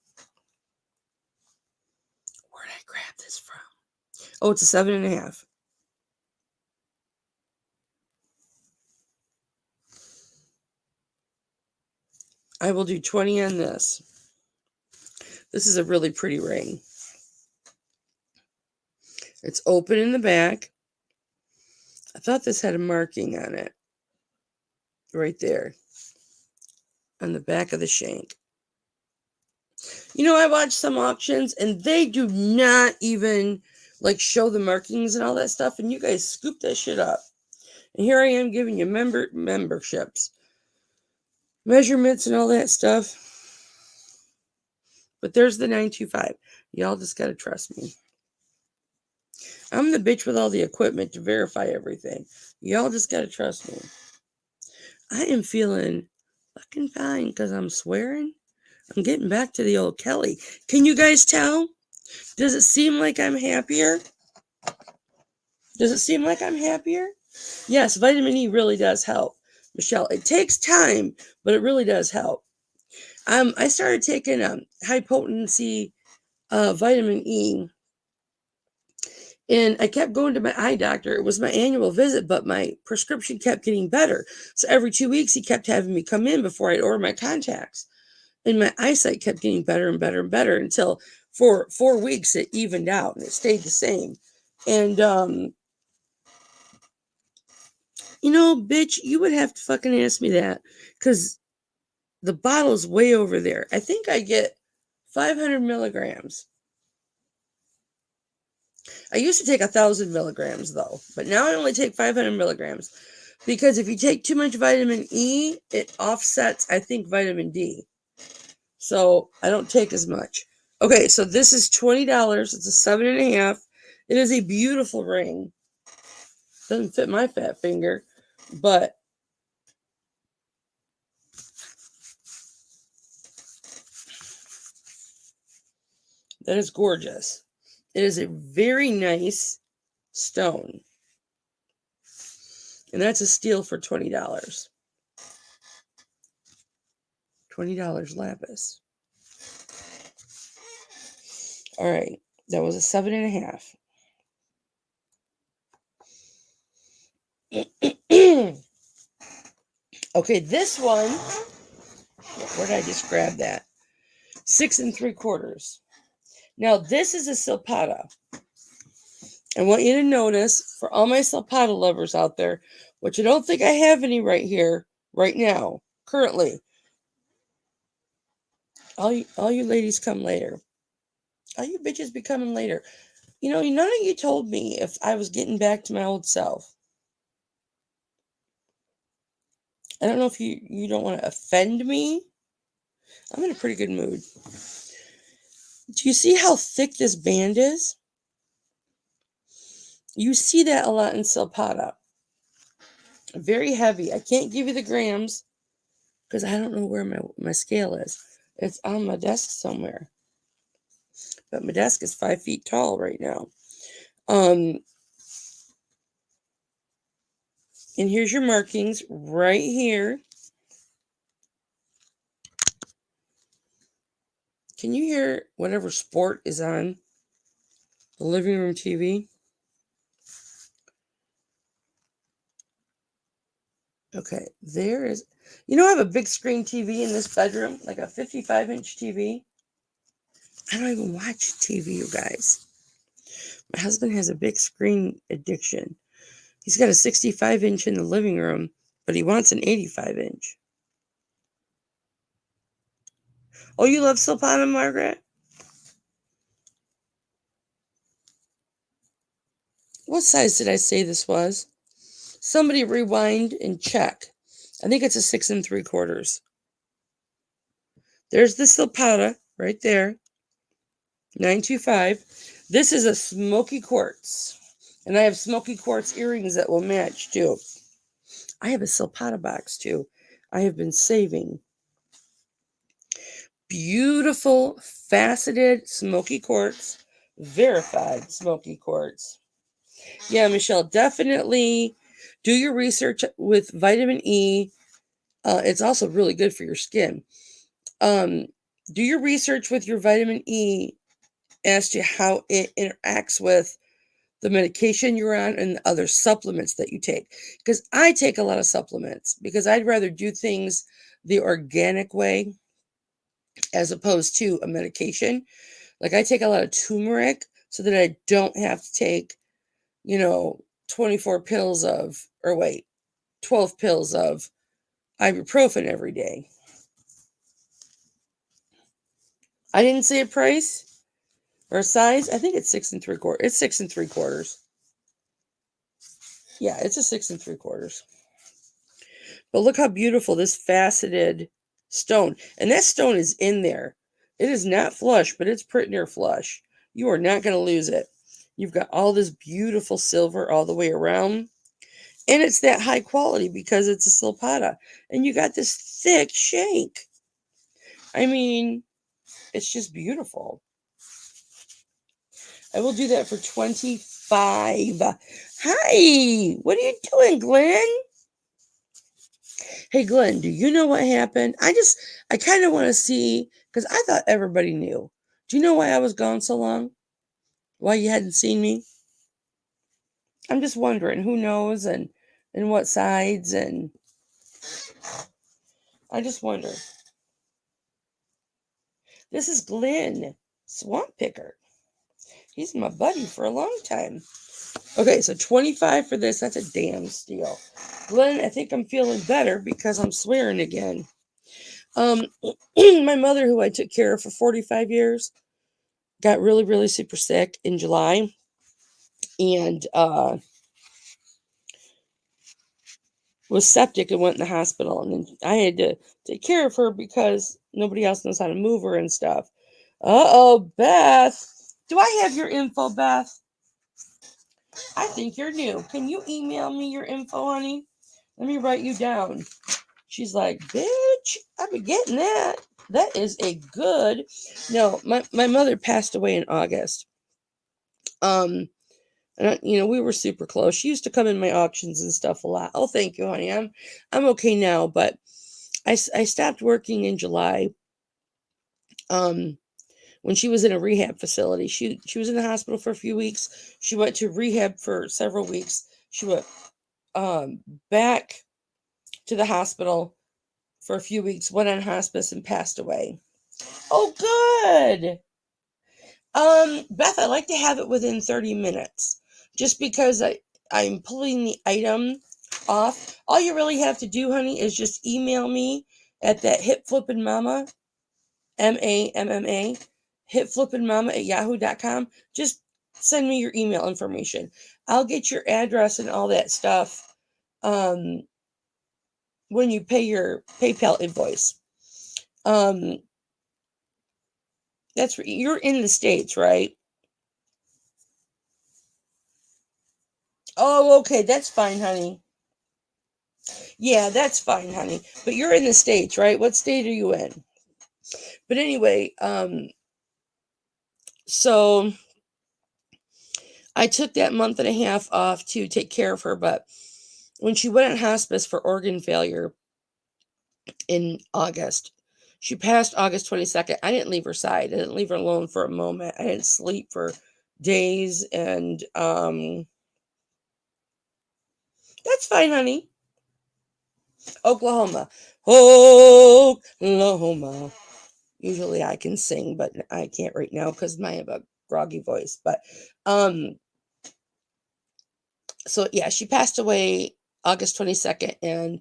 Where did I grab this from? Oh, it's a 7.5. I will do 20 on this. This is a really pretty ring. It's open in the back. I thought this had a marking on it. Right there. On the back of the shank. You know, I watch some auctions and they do not even like show the markings and all that stuff. And you guys scoop that shit up. And here I am giving you memberships, measurements and all that stuff. But there's the 925. Y'all just got to trust me. I'm the bitch with all the equipment to verify everything. Y'all just got to trust me. I am feeling fucking fine because I'm swearing. I'm getting back to the old Kelly. Can you guys tell? Does it seem like I'm happier? Does it seem like I'm happier? Yes, vitamin E really does help, Michelle. It takes time, but it really does help. I started taking high potency vitamin E, and I kept going to my eye doctor. It was my annual visit, but my prescription kept getting better. So every 2 weeks, he kept having me come in before I'd order my contacts. And my eyesight kept getting better and better and better until for 4 weeks it evened out and it stayed the same. And, you know, bitch, you would have to fucking ask me that because the bottle's way over there. I think I get 500 milligrams. I used to take 1,000 milligrams though, but now I only take 500 milligrams because if you take too much vitamin E, it offsets, I think, vitamin D. So I don't take as much. Okay, so this is $20. It's a 7.5. It is a beautiful ring. Doesn't fit my fat finger, but that is gorgeous. It is a very nice stone. And that's a steal for $20. $20 lapis. All right, that was a 7.5. Okay, this one, where did I just grab that? 6 3/4. Now, this is a silpata. I want you to notice, for all my silpata lovers out there, which I don't think I have any right here, right now, currently. All you ladies come later. All you bitches be coming later. You know, none of you told me if I was getting back to my old self. I don't know if you don't want to offend me. I'm in a pretty good mood. Do you see how thick this band is? You see that a lot in silpata. Very heavy. I can't give you the grams because I don't know where my scale is. It's on my desk somewhere. But my desk is 5 feet tall right now. And here's your markings right here. Can you hear whatever sport is on the living room TV? Okay, there is. You know, I have a big screen TV in this bedroom, like a 55-inch TV. I don't even watch TV, you guys. My husband has a big screen addiction. He's got a 65-inch in the living room, but he wants an 85-inch. Oh, you love silpata, Margaret? What size did I say this was? Somebody rewind and check. I think it's a 6 3/4. There's the silpata right there. 925. This is a smoky quartz. And I have smoky quartz earrings that will match too. I have a silpata box too. I have been saving. Beautiful, faceted smoky quartz. Verified smoky quartz. Yeah, Michelle, definitely do your research with vitamin E. It's also really good for your skin. Do your research with your vitamin E as to how it interacts with the medication you're on and the other supplements that you take. Because I take a lot of supplements because I'd rather do things the organic way as opposed to a medication. Like I take a lot of turmeric so that I don't have to take, 24 pills of, or wait, 12 pills of ibuprofen every day. I didn't say a price or a size. I think it's 6 3/4. It's 6 3/4. Yeah, it's a 6 3/4. But look how beautiful this faceted stone. And that stone is in there. It is not flush, but it's pretty near flush. You are not going to lose it. You've got all this beautiful silver all the way around. And it's that high quality because it's a silpata. And you got this thick shank. I mean, it's just beautiful. I will do that for 25. Hi, what are you doing, Glenn? Hey, Glenn, do you know what happened? I kind of want to see, because I thought everybody knew. Do you know why I was gone so long? Why you hadn't seen me? I'm just wondering who knows and what sides, and I just wonder. This is Glenn, Swamp Picker. He's my buddy for a long time. Okay, so 25 for this. That's a damn steal. Glenn, I think I'm feeling better because I'm swearing again. My mother, who I took care of for 45 years, got really, really super sick in July. And was septic and went in the hospital. And then I had to take care of her because nobody else knows how to move her and stuff. Uh-oh, Beth. Do I have your info, Beth? I think you're new. Can you email me your info, honey? Let me write you down. She's like, bitch, I've been getting that. That is a good. No, my mother passed away in August. And we were super close. She used to come in my auctions and stuff a lot. Oh, thank you, honey. I'm okay now, but I stopped working in July. When she was in a rehab facility, she was in the hospital for a few weeks. She went to rehab for several weeks. She went back to the hospital for a few weeks, went on hospice, and passed away. Oh, good. Beth, I like to have it within 30 minutes, just because I'm pulling the item off. All you really have to do, honey, is just email me at that Hipflippinmamma, MAMMA, Hipflippinmamma at yahoo.com. Just send me your email information. I'll get your address and all that stuff when you pay your PayPal invoice. You're in the States, right? Oh, okay, that's fine, honey. Yeah, that's fine, honey. But you're in the States, right? What state are you in? But anyway, so I took that month and a half off to take care of her, but when she went on hospice for organ failure in August, she passed August 22nd. I didn't leave her side. I didn't leave her alone for a moment. I didn't sleep for days, and that's fine, honey. Oklahoma. Oklahoma. Usually I can sing, but I can't right now because I have a groggy voice. But so yeah, she passed away August 22nd, and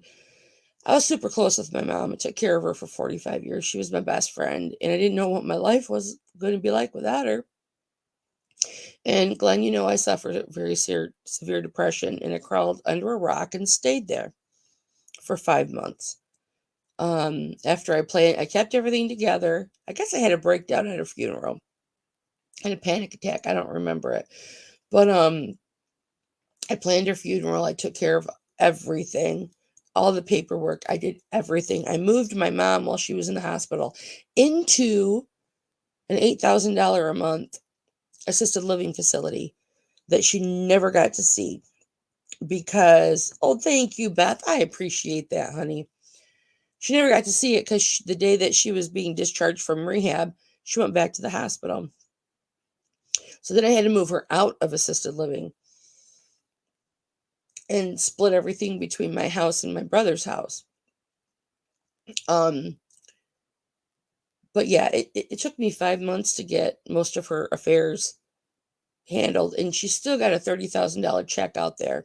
I was super close with my mom. I took care of her for 45 years. She was my best friend, and I didn't know what my life was going to be like without her. And Glenn, I suffered very severe depression, and I crawled under a rock and stayed there for 5 months. After I kept everything together. I guess I had a breakdown at a funeral. I had a panic attack. I don't remember it. But I planned her funeral. I took care of everything, all the paperwork. I did everything. I moved my mom while she was in the hospital into an $8,000 a month assisted living facility that she never got to see because, oh, thank you, Beth. I appreciate that, honey. She never got to see it because the day that she was being discharged from rehab, she went back to the hospital. So then I had to move her out of assisted living and split everything between my house and my brother's house. But yeah, it took me 5 months to get most of her affairs handled, and she's still got a $30,000 check out there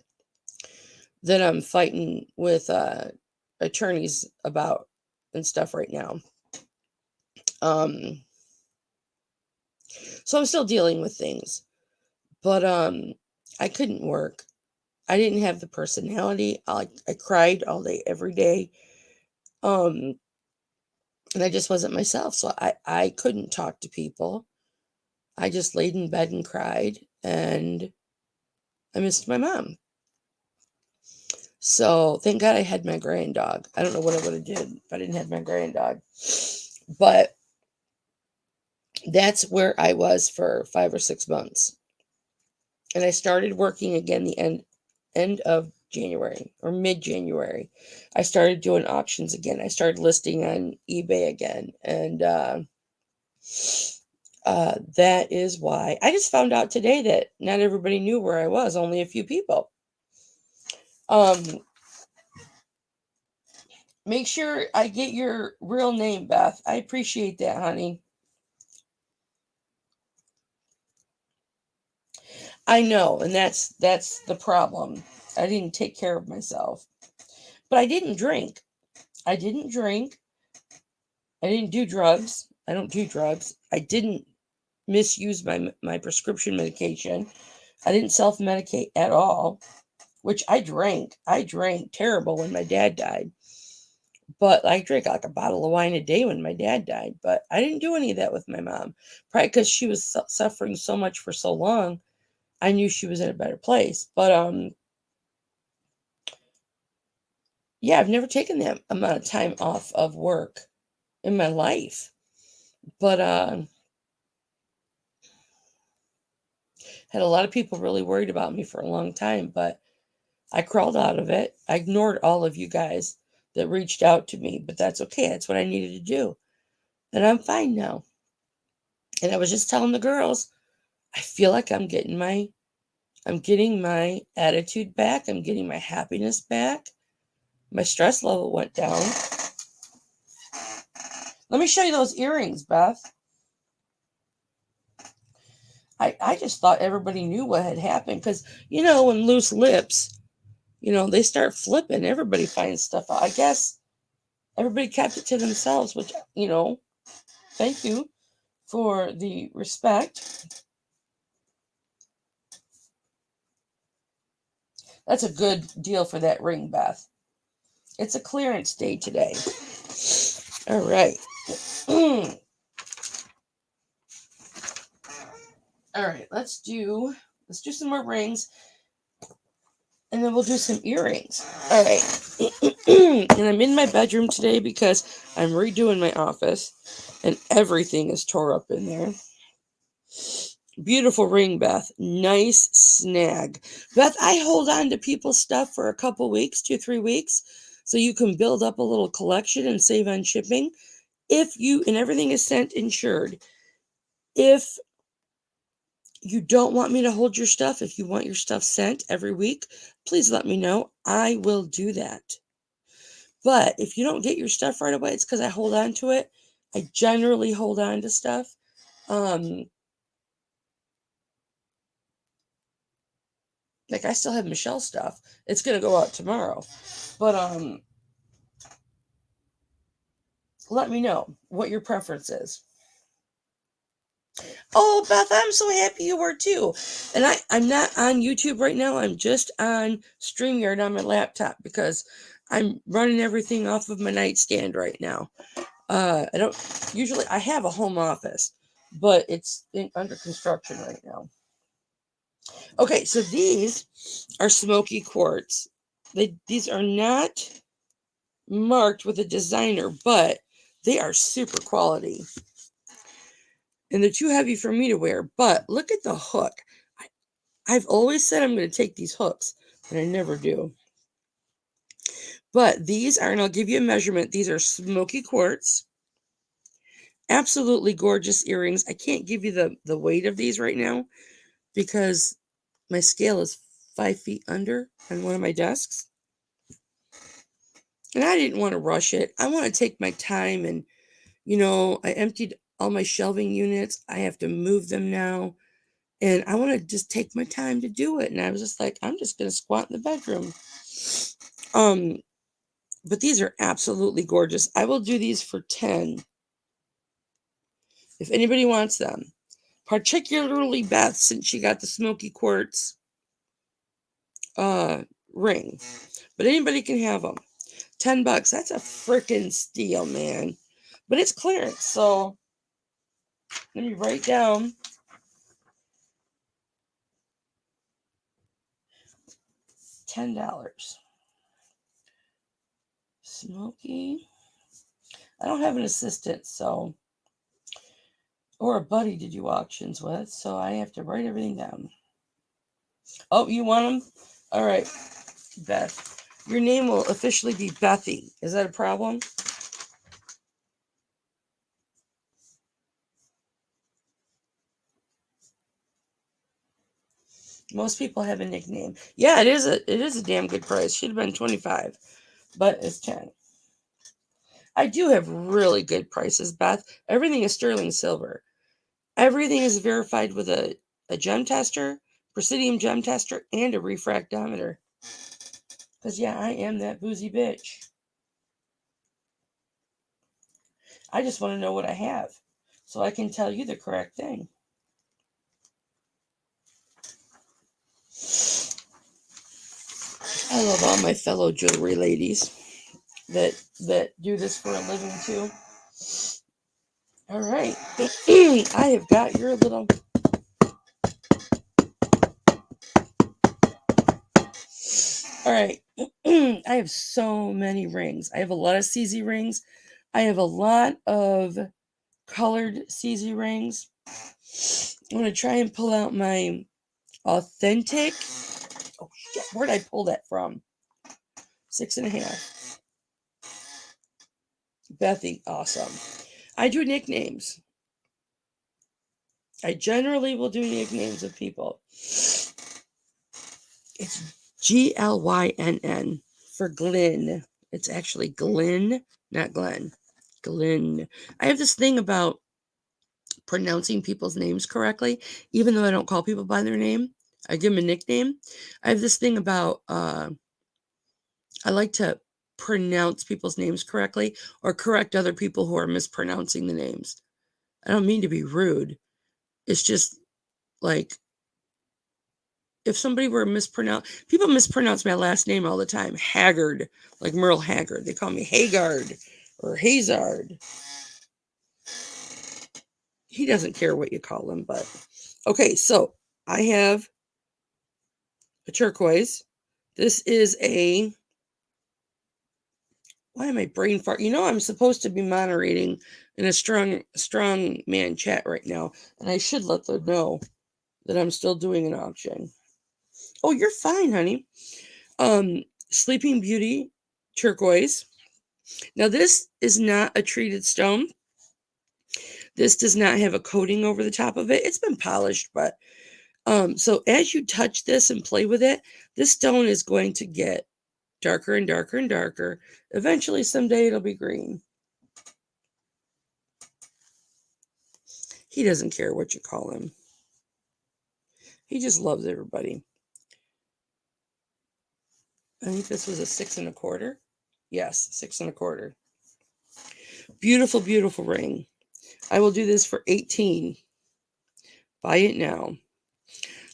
that I'm fighting with attorneys about and stuff right now. Um, so I'm still dealing with things, but I couldn't work. I didn't have the personality. I cried all day, every day. Um, and I just wasn't myself. So I couldn't talk to people. I just laid in bed and cried, and I missed my mom. So thank God I had my grand dog. I don't know what I would have did if I didn't have my grand dog. But that's where I was for 5 or 6 months. And I started working again the end of January or mid-January. I started doing auctions again. I started listing on eBay again. And that is why I just found out today that not everybody knew where I was, only a few people. Make sure I get your real name, Beth. I appreciate that, honey. I know, and that's the problem. I didn't take care of myself. But I didn't drink. I didn't drink. I didn't do drugs. I don't do drugs. I didn't misuse my prescription medication. I didn't self-medicate at all, which I drank. I drank terrible when my dad died. But I drank like a bottle of wine a day when my dad died. But I didn't do any of that with my mom. Probably because she was suffering so much for so long. I knew she was in a better place. But yeah, I've never taken that amount of time off of work in my life. But had a lot of people really worried about me for a long time, but I crawled out of it. I ignored all of you guys that reached out to me, but that's okay. That's what I needed to do. And I'm fine now. And I was just telling the girls, I feel like I'm getting my attitude back. I'm getting my happiness back. My stress level went down. Let me show you those earrings, Beth. I just thought everybody knew what had happened because, when loose lips, they start flipping. Everybody finds stuff out. I guess everybody kept it to themselves, which, thank you for the respect. That's a good deal for that ring, Beth. It's a clearance day today. All right. All right, let's do some more rings, and then we'll do some earrings. All right. And I'm in my bedroom today because I'm redoing my office, and everything is tore up in there. Beautiful ring, Beth. Nice snag. Beth, I hold on to people's stuff for a couple weeks, 2-3 weeks, so you can build up a little collection and save on shipping. And everything is sent insured. If you don't want me to hold your stuff, if you want your stuff sent every week, please let me know. I will do that. But if you don't get your stuff right away, it's because I hold on to it. I generally hold on to stuff. Like I still have Michelle's stuff. It's gonna go out tomorrow. But let me know what your preference is. Oh, Beth, I'm so happy you were too. And I'm not on YouTube right now. I'm just on StreamYard on my laptop because I'm running everything off of my nightstand right now. I have a home office, but it's under construction right now. Okay, so these are smoky quartz. These are not marked with a designer, but they are super quality. And they're too heavy for me to wear, but look at the hook. I've always said I'm going to take these hooks, but I never do. But these are, and I'll give you a measurement, these are smoky quartz. Absolutely gorgeous earrings. I can't give you the weight of these right now because my scale is 5 feet under on one of my desks. And I didn't want to rush it. I want to take my time and, I emptied all my shelving units. I have to move them now. And I want to just take my time to do it. And I was just like, I'm just going to squat in the bedroom. Um, but these are absolutely gorgeous. I will do these for 10 if anybody wants them. Particularly Beth, since she got the smoky quartz uh ring. But anybody can have them. $10. That's a freaking steal, man. But it's clearance, so let me write down $10. Smoky. I don't have an assistant, so or a buddy to do auctions with, so I have to write everything down. Oh, you want them? All right, Beth. Your name will officially be Bethy. Is that a problem? Most people have a nickname. Yeah, it is a damn good price. Should have been 25, but it's 10. I do have really good prices, Beth. Everything is sterling silver. Everything is verified with a gem tester, presidium gem tester, and a refractometer. Because, yeah, I am that boozy bitch. I just want to know what I have so I can tell you the correct thing. I love all my fellow jewelry ladies that do this for a living too. All right. I have got your little. All right. I have so many rings. I have a lot of CZ rings. I have a lot of colored CZ rings. I'm going to try and pull out my authentic. Oh, shit. Where'd I pull that from? 6.5. Bethy. Awesome. I do nicknames. I generally will do nicknames of people. It's Glynn for Glenn. It's actually Glenn, not Glenn. Glenn. I have this thing about pronouncing people's names correctly, even though I don't call people by their name. I give them a nickname. I have this thing about I like to pronounce people's names correctly or correct other people who are mispronouncing the names. I don't mean to be rude. It's just like if somebody were people mispronounce my last name all the time. Haggard, like Merle Haggard. They call me Haggard or Hazard. He doesn't care what you call him, but okay, so I have a turquoise. This is a why am I brain fart? I'm supposed to be moderating in a strong man chat right now, and I should let them know that I'm still doing an auction. Oh, you're fine, honey. Sleeping Beauty turquoise. Now this is not a treated stone. This does not have a coating over the top of it. It's been polished, but so as you touch this and play with it, this stone is going to get darker and darker and darker. Eventually, someday it'll be green. He doesn't care what you call him. He just loves everybody. I think this was a 6.25. Yes, 6.25. Beautiful, beautiful ring. I will do this for 18. Buy it now.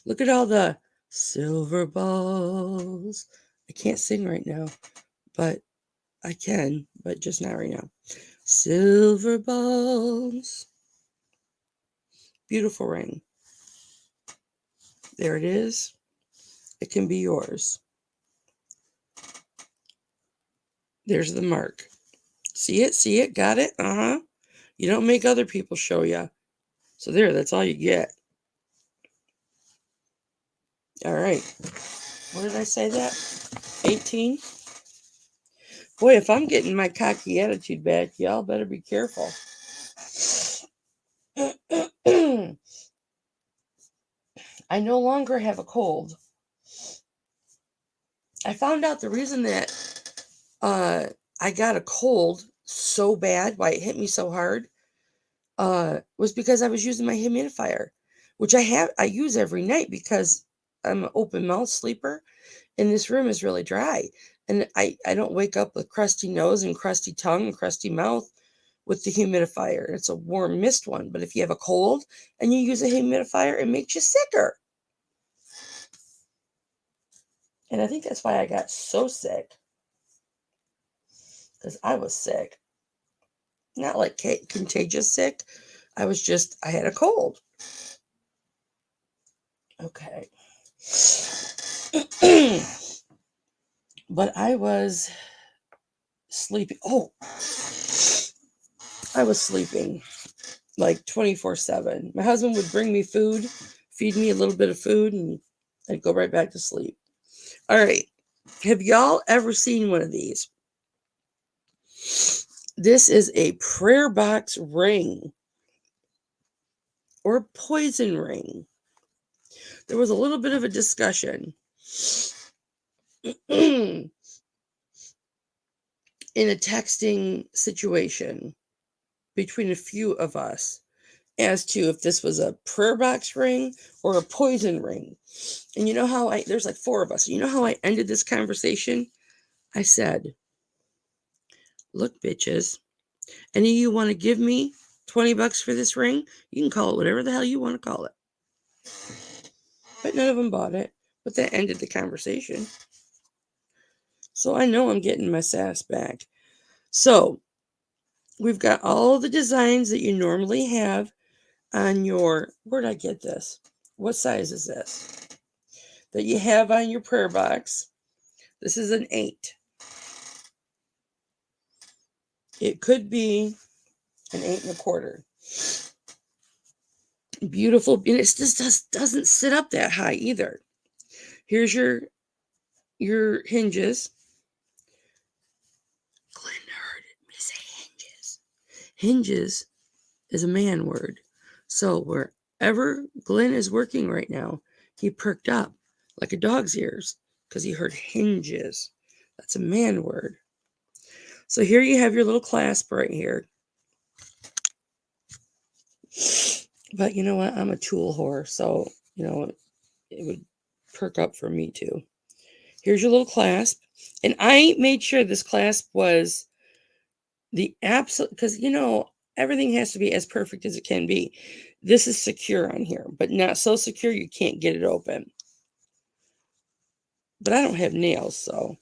Look at all the silver balls. I can't sing right now, but I can, but just not right now. Silver balls. Beautiful ring. There it is. It can be yours. There's the mark. See it? See it? Got it? Uh-huh. You don't make other people show you. So there, that's all you get. All right. What did I say that? 18? Boy, if I'm getting my cocky attitude back, y'all better be careful. I no longer have a cold. I found out the reason that I got a cold so bad, why it hit me so hard, was because I was using my humidifier, which I use every night because I'm an open mouth sleeper and this room is really dry. And I don't wake up with crusty nose and crusty tongue and crusty mouth with the humidifier. It's a warm mist one. But if you have a cold and you use a humidifier, it makes you sicker. And I think that's why I got so sick. Because I was sick. Not like contagious sick. I had a cold. Okay. But I was sleeping. Oh, I was sleeping like 24/7. My husband would bring me food, feed me a little bit of food, and I'd go right back to sleep. All right. Have y'all ever seen one of these? This is a prayer box ring or poison ring. There was a little bit of a discussion in a texting situation between a few of us as to if this was a prayer box ring or a poison ring. And you know how there's like four of us. You know how I ended this conversation? I said, look, bitches, any of you want to give me $20 for this ring? You can call it whatever the hell you want to call it. But none of them bought it. But that ended the conversation. So I know I'm getting my sass back. So we've got all the designs that you normally have on your, where'd I get this? What size is this? That you have on your prayer box. This is an 8. It could be an 8 1/4. Beautiful. And it just doesn't sit up that high either. Here's your hinges. Glenn heard me say hinges. Hinges is a man word. So wherever Glenn is working right now, he perked up like a dog's ears because he heard hinges. That's a man word. So here you have your little clasp right here. But you know what? I'm a tool whore, so it would perk up for me too. Here's your little clasp. And I made sure this clasp was the absolute, because everything has to be as perfect as it can be. This is secure on here, but not so secure you can't get it open. But I don't have nails, so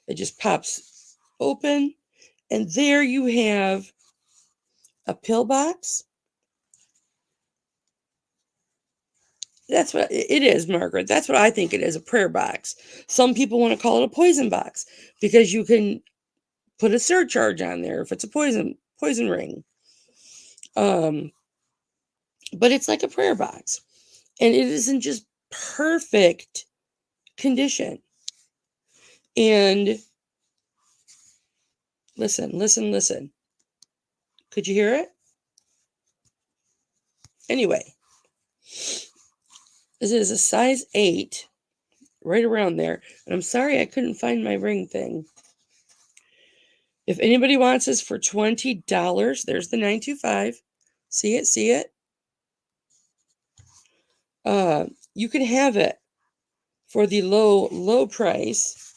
it just pops open. And there you have a pill box. That's what it is, Margaret. That's what I think it is, a prayer box. Some people want to call it a poison box because you can put a surcharge on there if it's a poison ring. But it's like a prayer box. And it is in just perfect condition. And listen. Could you hear it? Anyway, this is a size 8, right around there. And I'm sorry I couldn't find my ring thing. If anybody wants this for $20, there's the 925. See it? You can have it for the low price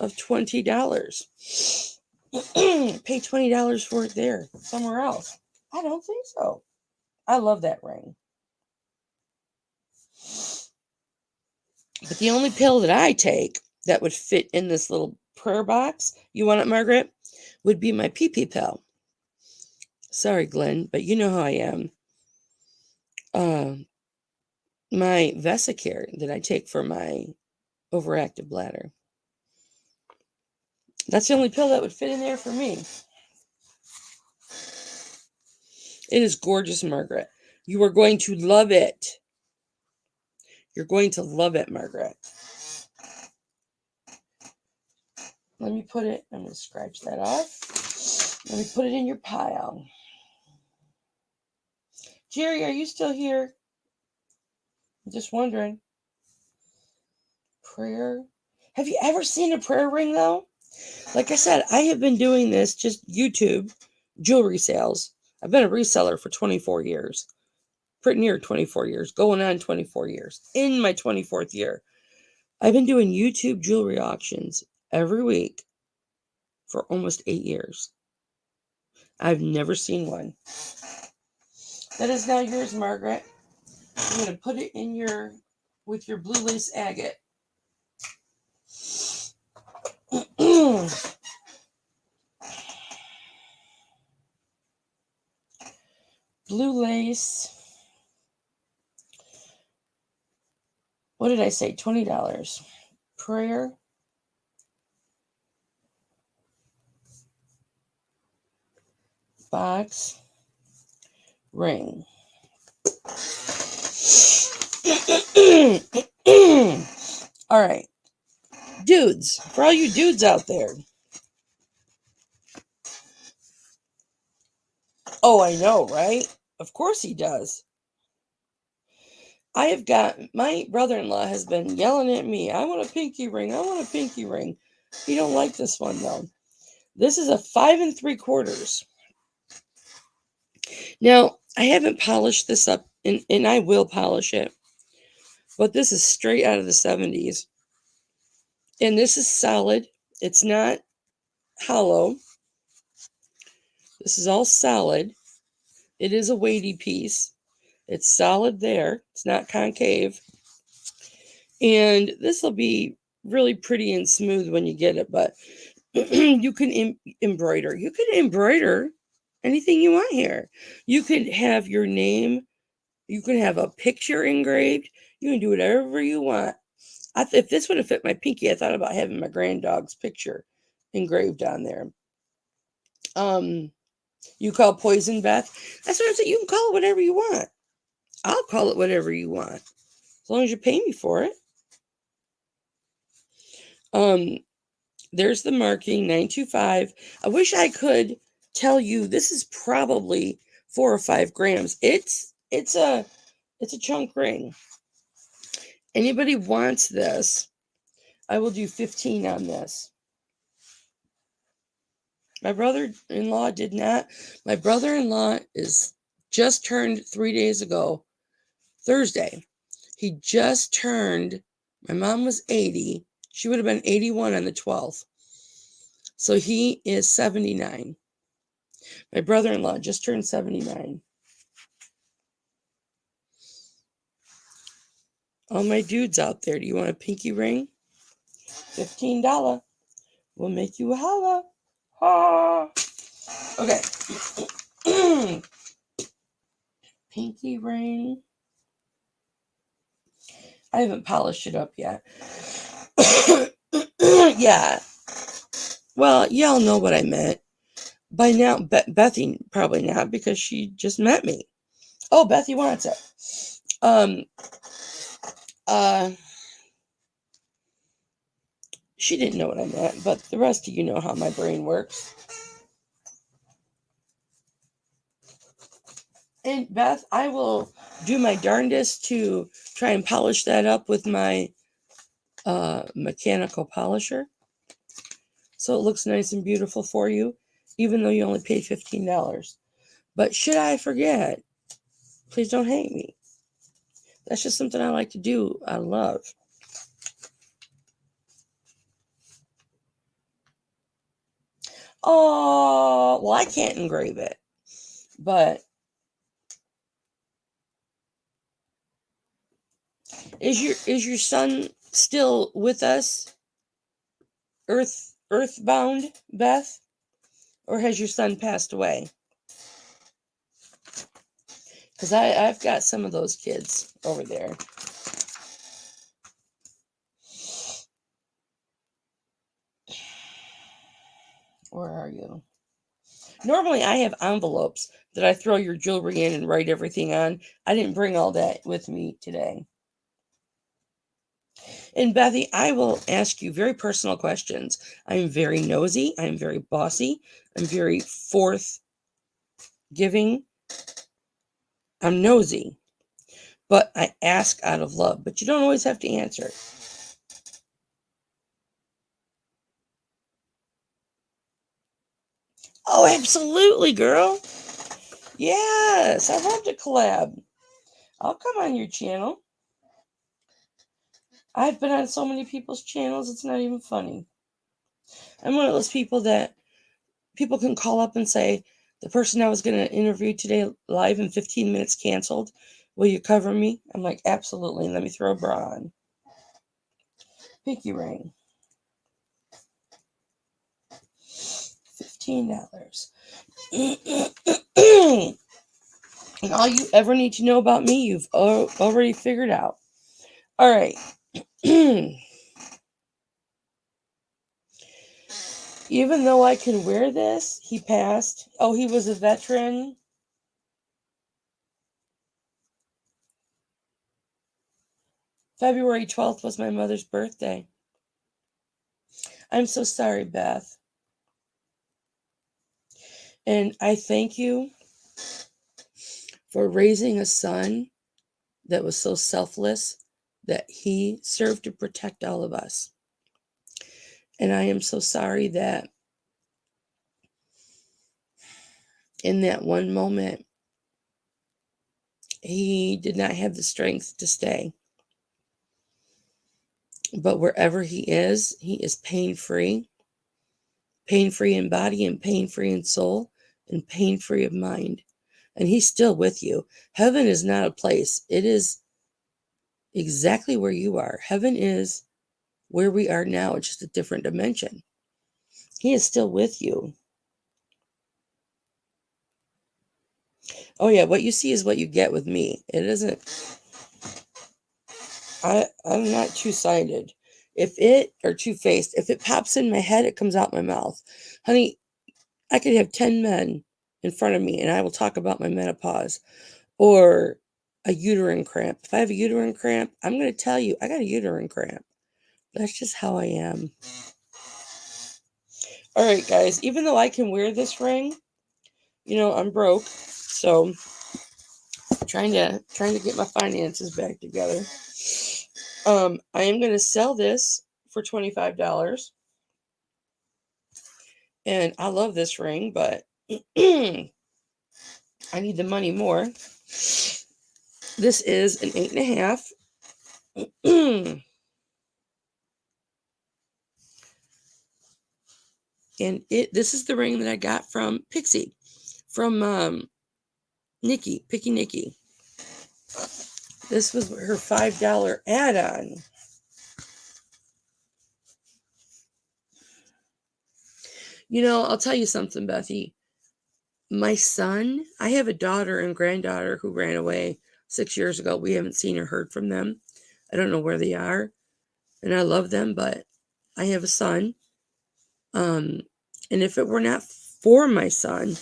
of $20. Pay $20 for it there, somewhere else. I don't think so. I love that ring. But the only pill that I take that would fit in this little prayer box, you want it, Margaret, would be my pee-pee pill. Sorry, Glenn, but you know how I am. My Vesicare that I take for my overactive bladder. That's the only pill that would fit in there for me. It is gorgeous, Margaret. You are going to love it. You're going to love it, Margaret. Let me put it, I'm going to scratch that off. Let me put it in your pile. Jerry, are you still here? I'm just wondering. Prayer. Have you ever seen a prayer ring, though? Like I said, I have been doing this, just YouTube jewelry sales. I've been a reseller for 24 years, pretty near 24 years, going on 24 years, in my 24th year. I've been doing YouTube jewelry auctions every week for almost 8 years. I've never seen one. That is now yours, Margaret. I'm going to put it in with your blue lace agate. Blue lace. What did I say? $20. Prayer. Box. Ring. All right. Dudes, for all you dudes out there. Oh, I know, right? Of course he does. My brother-in-law has been yelling at me. I want a pinky ring. I want a pinky ring. He don't like this one, though. This is a 5 3/4. Now, I haven't polished this up, and I will polish it. But this is straight out of the 70s. And this is solid. It's not hollow. This is all solid. It is a weighty piece. It's solid there. It's not concave. And this will be really pretty and smooth when you get it. But you can embroider. You can embroider anything you want here. You could have your name. You can have a picture engraved. You can do whatever you want. If this would have fit my pinky, I thought about having my granddog's picture engraved on there. You call poison, Beth? That's what I'm saying. You can call it whatever you want. I'll call it whatever you want, as long as you pay me for it. There's the marking, 925. I wish I could tell you this is probably 4 or 5 grams. It's a chunk ring. Anybody wants this, I will do 15 on this. My brother-in-law did not. My brother-in-law is just turned 3 days ago, Thursday. He just turned, my mom was 80. She would have been 81 on the 12th. So he is 79. My brother-in-law just turned 79. All my dudes out there, do you want a pinky ring? $15. We'll make you a holla. Ah. Okay. Pinky ring. I haven't polished it up yet. Yeah. Well, y'all know what I meant. By now, Bethy probably not, because she just met me. Oh, Bethy wants it. She didn't know what I meant, but the rest of you know how my brain works. And Beth, I will do my darndest to try and polish that up with my mechanical polisher, so it looks nice and beautiful for you, even though you only paid $15. But should I forget, please don't hate me. That's just something I like to do out of love. Oh, well, I can't engrave it, but is your son still with us, earthbound, Beth, or has your son passed away? Because I've got some of those kids over there. Where are you? Normally, I have envelopes that I throw your jewelry in and write everything on. I didn't bring all that with me today. And Bethy, I will ask you very personal questions. I'm very nosy. I'm very bossy. I'm very forth-giving. I'm nosy. But I ask out of love. But you don't always have to answer. Oh, absolutely, girl. Yes, I'd love to collab. I'll come on your channel. I've been on so many people's channels, it's not even funny. I'm one of those people that people can call up and say, the person I was going to interview today live in 15 minutes canceled. Will you cover me? I'm like, absolutely. Let me throw a bra on. Pinky ring. $15. And all you ever need to know about me, you've already figured out. All right. Even though I can wear this, he passed. Oh, he was a veteran. February 12th was my mother's birthday. I'm so sorry, Beth. And I thank you for raising a son that was so selfless that he served to protect all of us. And I am so sorry that in that one moment, he did not have the strength to stay. But wherever he is pain-free in body and pain-free in soul and pain-free of mind. And he's still with you. Heaven is not a place. It is exactly where you are. Heaven is where we are now. It's just a different dimension. He is still with you. Oh yeah, what you see is what you get with me. It isn't. I'm not two-sided. Or two-faced. If it pops in my head, it comes out my mouth. Honey, I could have 10 men in front of me and I will talk about my menopause or a uterine cramp. If I have a uterine cramp, I'm going to tell you I got a uterine cramp. That's just how I am. All right, guys, even though I can wear this ring, I'm broke. So trying to get my finances back together. I am going to sell this for $25. And I love this ring, but I need the money more. This is an 8.5. And this is the ring that I got from Pixie, from Picky Nikki. This was her $5 add-on. I'll tell you something, Bethy. My son, I have a daughter and granddaughter who ran away 6 years ago. We haven't seen or heard from them. I don't know where they are. And I love them, but I have a son. And if it were not for my son,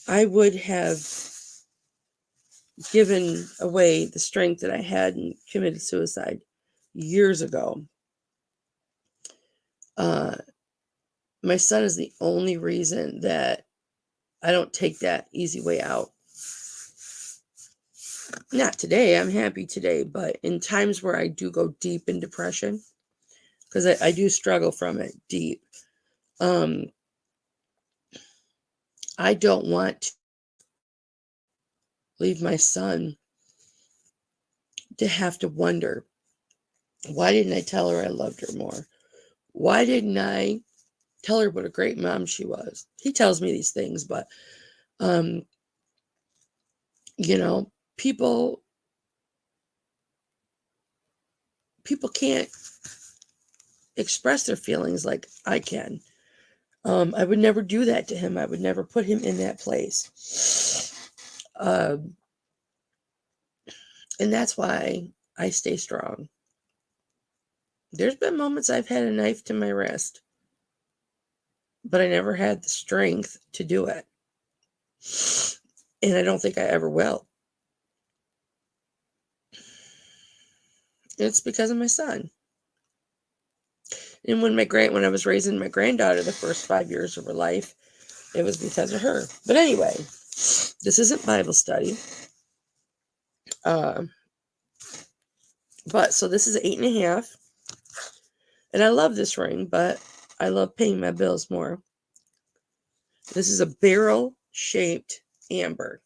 I would have given away the strength that I had and committed suicide years ago. My son is the only reason that I don't take that easy way out. Not today, I'm happy today, but in times where I do go deep in depression, because I do struggle from it deep, I don't want to leave my son to have to wonder, why didn't I tell her I loved her more? Why didn't I tell her what a great mom she was? He tells me these things, but, people can't express their feelings like I can. I would never do that to him. I would never put him in that place. And that's why I stay strong. There's been moments I've had a knife to my wrist, but I never had the strength to do it. And I don't think I ever will. It's because of my son. And when I was raising my granddaughter the first 5 years of her life, it was because of her. But anyway, this isn't Bible study. But so this is 8.5. And I love this ring, but I love paying my bills more. This is a barrel-shaped amber.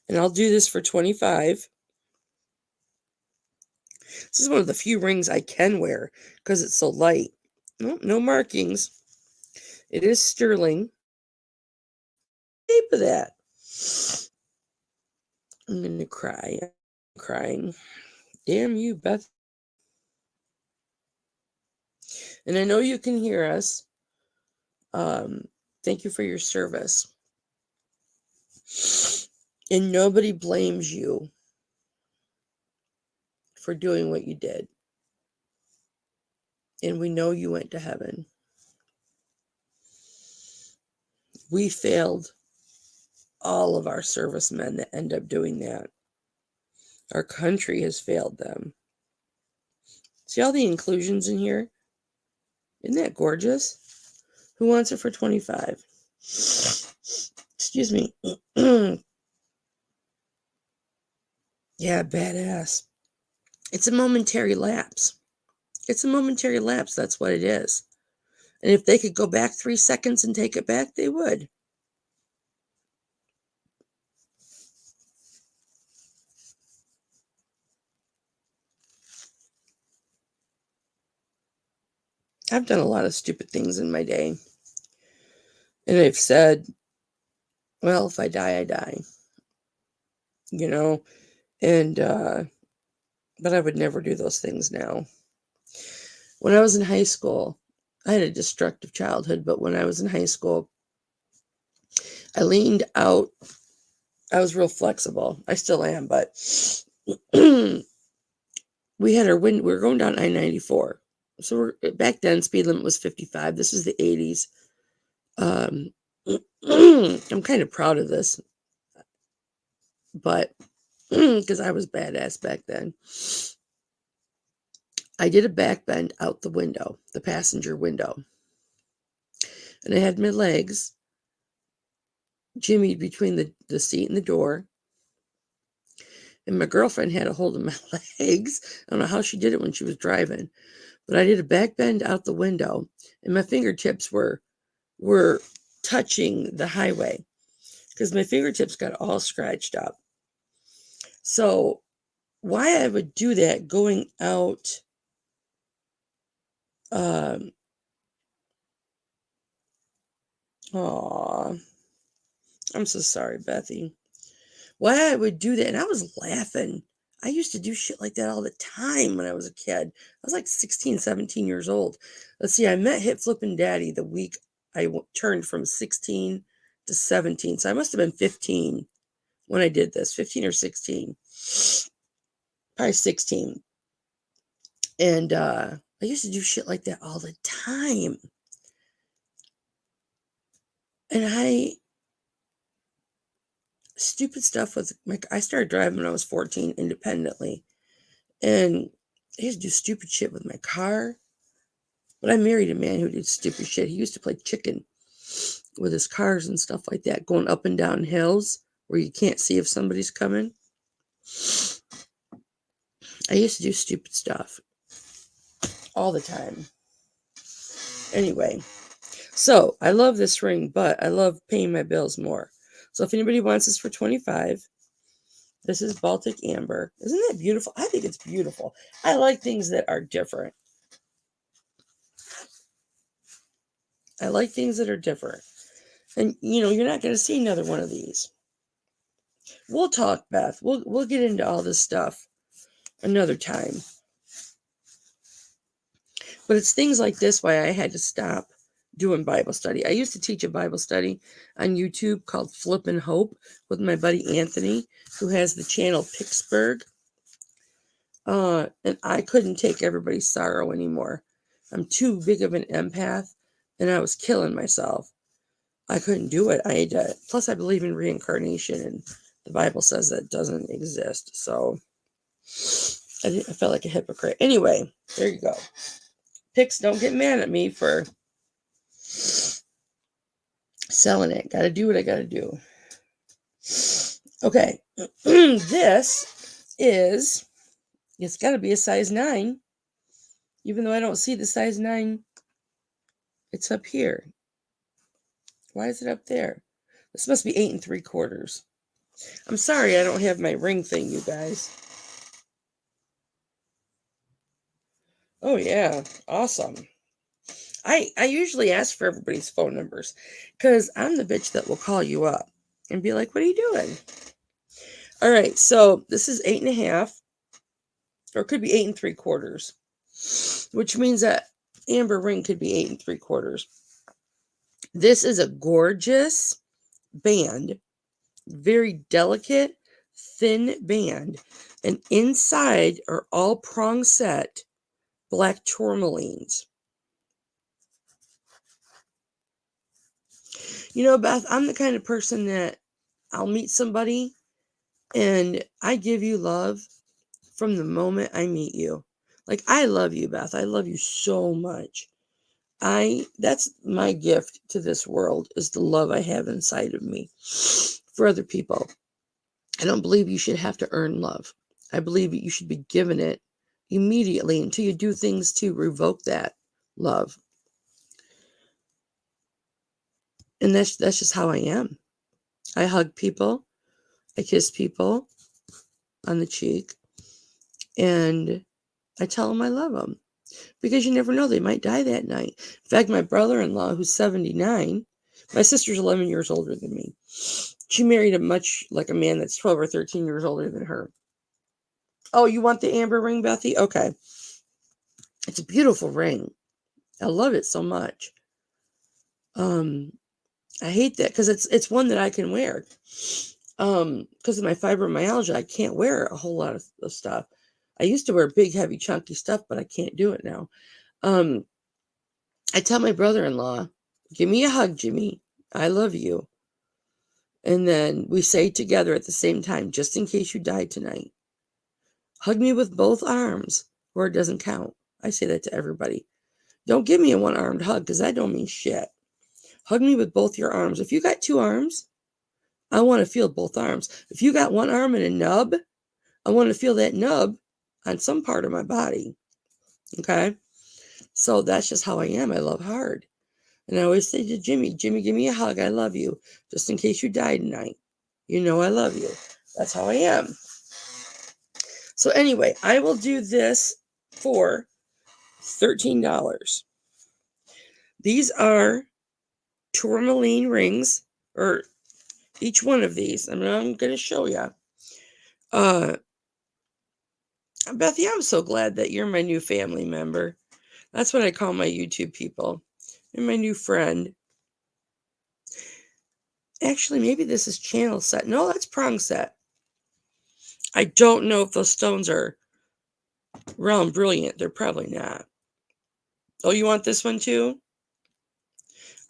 And I'll do this for $25. This is one of the few rings I can wear because it's so light. No markings. It is sterling. Shape of that. I'm going to cry. I'm crying. Damn you, Beth. And I know you can hear us. Thank you for your service. And nobody blames you for doing what you did. And we know you went to heaven. We failed all of our servicemen that end up doing that. Our country has failed them. See all the inclusions in here? Isn't that gorgeous? Who wants it for $25? Excuse me. Yeah, badass. It's a momentary lapse. It's a momentary lapse. That's what it is. And if they could go back 3 seconds and take it back, they would. I've done a lot of stupid things in my day. And I've said, well, if I die, I die. You know? And, but I would never do those things now. When I was in high school, I had a destructive childhood, but when I was in high school, I leaned out. I was real flexible. I still am, but we had our wind. We were going down I-94. So back then, speed limit was 55. This was the 80s. I'm kind of proud of this, but because I was badass back then. I did a back bend out the window, the passenger window. And I had my legs jimmied between the seat and the door. And my girlfriend had a hold of my legs. I don't know how she did it when she was driving. But I did a back bend out the window. And my fingertips were touching the highway. Because my fingertips got all scratched up. So why I would do that going out... Aw, I'm so sorry, Bethy. Why I would do that, and I was laughing. I used to do shit like that all the time when I was a kid. I was like 16, 17 years old. Let's see, I met Hipflippin Daddy the week I turned from 16 to 17. So I must have been 15 when I did this, 15 or 16. Probably 16. And I used to do shit like that all the time. And stupid stuff with I started driving when I was 14 independently. And I used to do stupid shit with my car. But I married a man who did stupid shit. He used to play chicken with his cars and stuff like that, going up and down hills where you can't see if somebody's coming. I used to do stupid stuff all the time. Anyway, so I love this ring, but I love paying my bills more. So if anybody wants this for $25, this is Baltic Amber. Isn't that beautiful? I think it's beautiful. I like things that are different. I like things that are different. And, you know, you're not going to see another one of these. We'll talk, Beth. We'll get into all this stuff another time. But it's things like this why I had to stop doing Bible study. I used to teach a Bible study on YouTube called Flippin' Hope with my buddy Anthony, who has the channel Pittsburgh. And I couldn't take everybody's sorrow anymore. I'm too big of an empath, and I was killing myself. I couldn't do it. Plus I believe in reincarnation, and the Bible says that doesn't exist. So I felt like a hypocrite. Anyway, there you go. Picks, don't get mad at me for selling it. Gotta do what I gotta do. Okay. It's gotta be a size 9. Even though I don't see the size 9, it's up here. Why is it up there? This must be 8 3/4. I'm sorry I don't have my ring thing, you guys. Oh, yeah. Awesome. I usually ask for everybody's phone numbers because I'm the bitch that will call you up and be like, what are you doing? All right, so this is 8.5, or it could be 8 3/4, which means that amber ring could be 8 3/4. This is a gorgeous band, very delicate, thin band, and inside are all prong set black tourmalines. You know, Beth, I'm the kind of person that I'll meet somebody and I give you love from the moment I meet you. Like, I love you, Beth. I love you so much. That's my gift to this world, is the love I have inside of me for other people. I don't believe you should have to earn love. I believe you should be given it immediately until you do things to revoke that love. And that's just how I am. I hug people, I kiss people on the cheek, and I tell them I love them. Because you never know, they might die that night. In fact, my brother-in-law, who's 79, my sister's 11 years older than me. She married a man that's 12 or 13 years older than her. Oh, you want the amber ring, Bethy? Okay. It's a beautiful ring. I love it so much. I hate that because it's one that I can wear. Because of my fibromyalgia, I can't wear a whole lot of stuff. I used to wear big, heavy, chunky stuff, but I can't do it now. I tell my brother-in-law, give me a hug, Jimmy. I love you. And then we say together at the same time, just in case you die tonight, hug me with both arms, or it doesn't count. I say that to everybody. Don't give me a one-armed hug, because that don't mean shit. Hug me with both your arms. If you got 2 arms, I want to feel both arms. If you got 1 arm and a nub, I want to feel that nub on some part of my body. Okay? So that's just how I am. I love hard. And I always say to Jimmy, give me a hug. I love you. Just in case you die tonight. You know I love you. That's how I am. So anyway, I will do this for $13. These are tourmaline rings, or each one of these. I'm going to show you. Bethy, I'm so glad that you're my new family member. That's what I call my YouTube people. You're my new friend. Actually, maybe this is channel set. No, that's prong set. I don't know if those stones are round brilliant. They're probably not. Oh, you want this one too?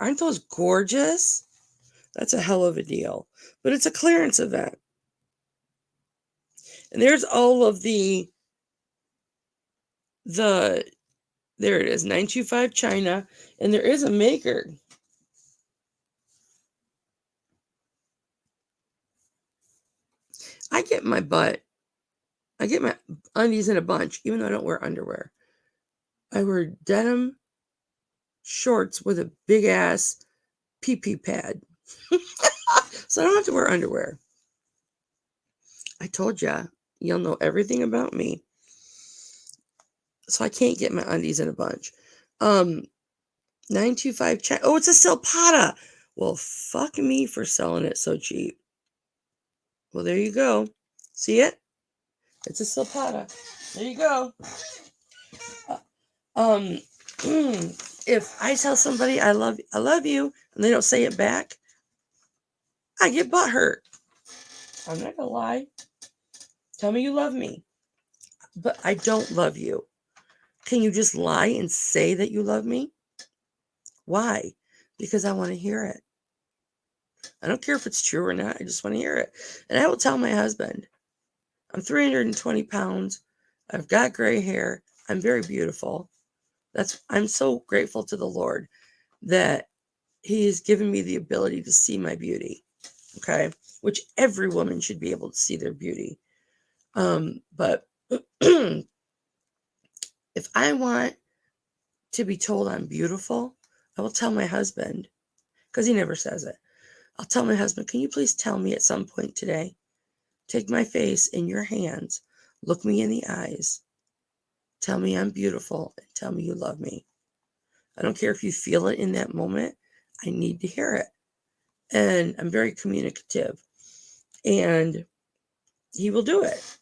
Aren't those gorgeous? That's a hell of a deal. But it's a clearance event. And there's all of the there it is, 925 China. And there is a maker. I get my undies in a bunch, even though I don't wear underwear. I wear denim shorts with a big ass pee-pee pad. So I don't have to wear underwear. I told ya, you'll know everything about me. So I can't get my undies in a bunch. 925 China. Oh, it's a Silpata. Well, fuck me for selling it so cheap. Well, there you go. See it? It's a Silpata. There you go. If I tell somebody I love you, and they don't say it back, I get butthurt. I'm not gonna lie. Tell me you love me, but I don't love you. Can you just lie and say that you love me? Why? Because I want to hear it. I don't care if it's true or not. I just want to hear it. And I will tell my husband, I'm 320 pounds. I've got gray hair. I'm very beautiful. I'm so grateful to the Lord that He has given me the ability to see my beauty. Okay. Which every woman should be able to see their beauty. But if I want to be told I'm beautiful, I will tell my husband. because he never says it. I'll tell my husband, can you please tell me at some point today, take my face in your hands, look me in the eyes, tell me I'm beautiful, and tell me you love me. I don't care if you feel it in that moment. I need to hear it. And I'm very communicative. And he will do it.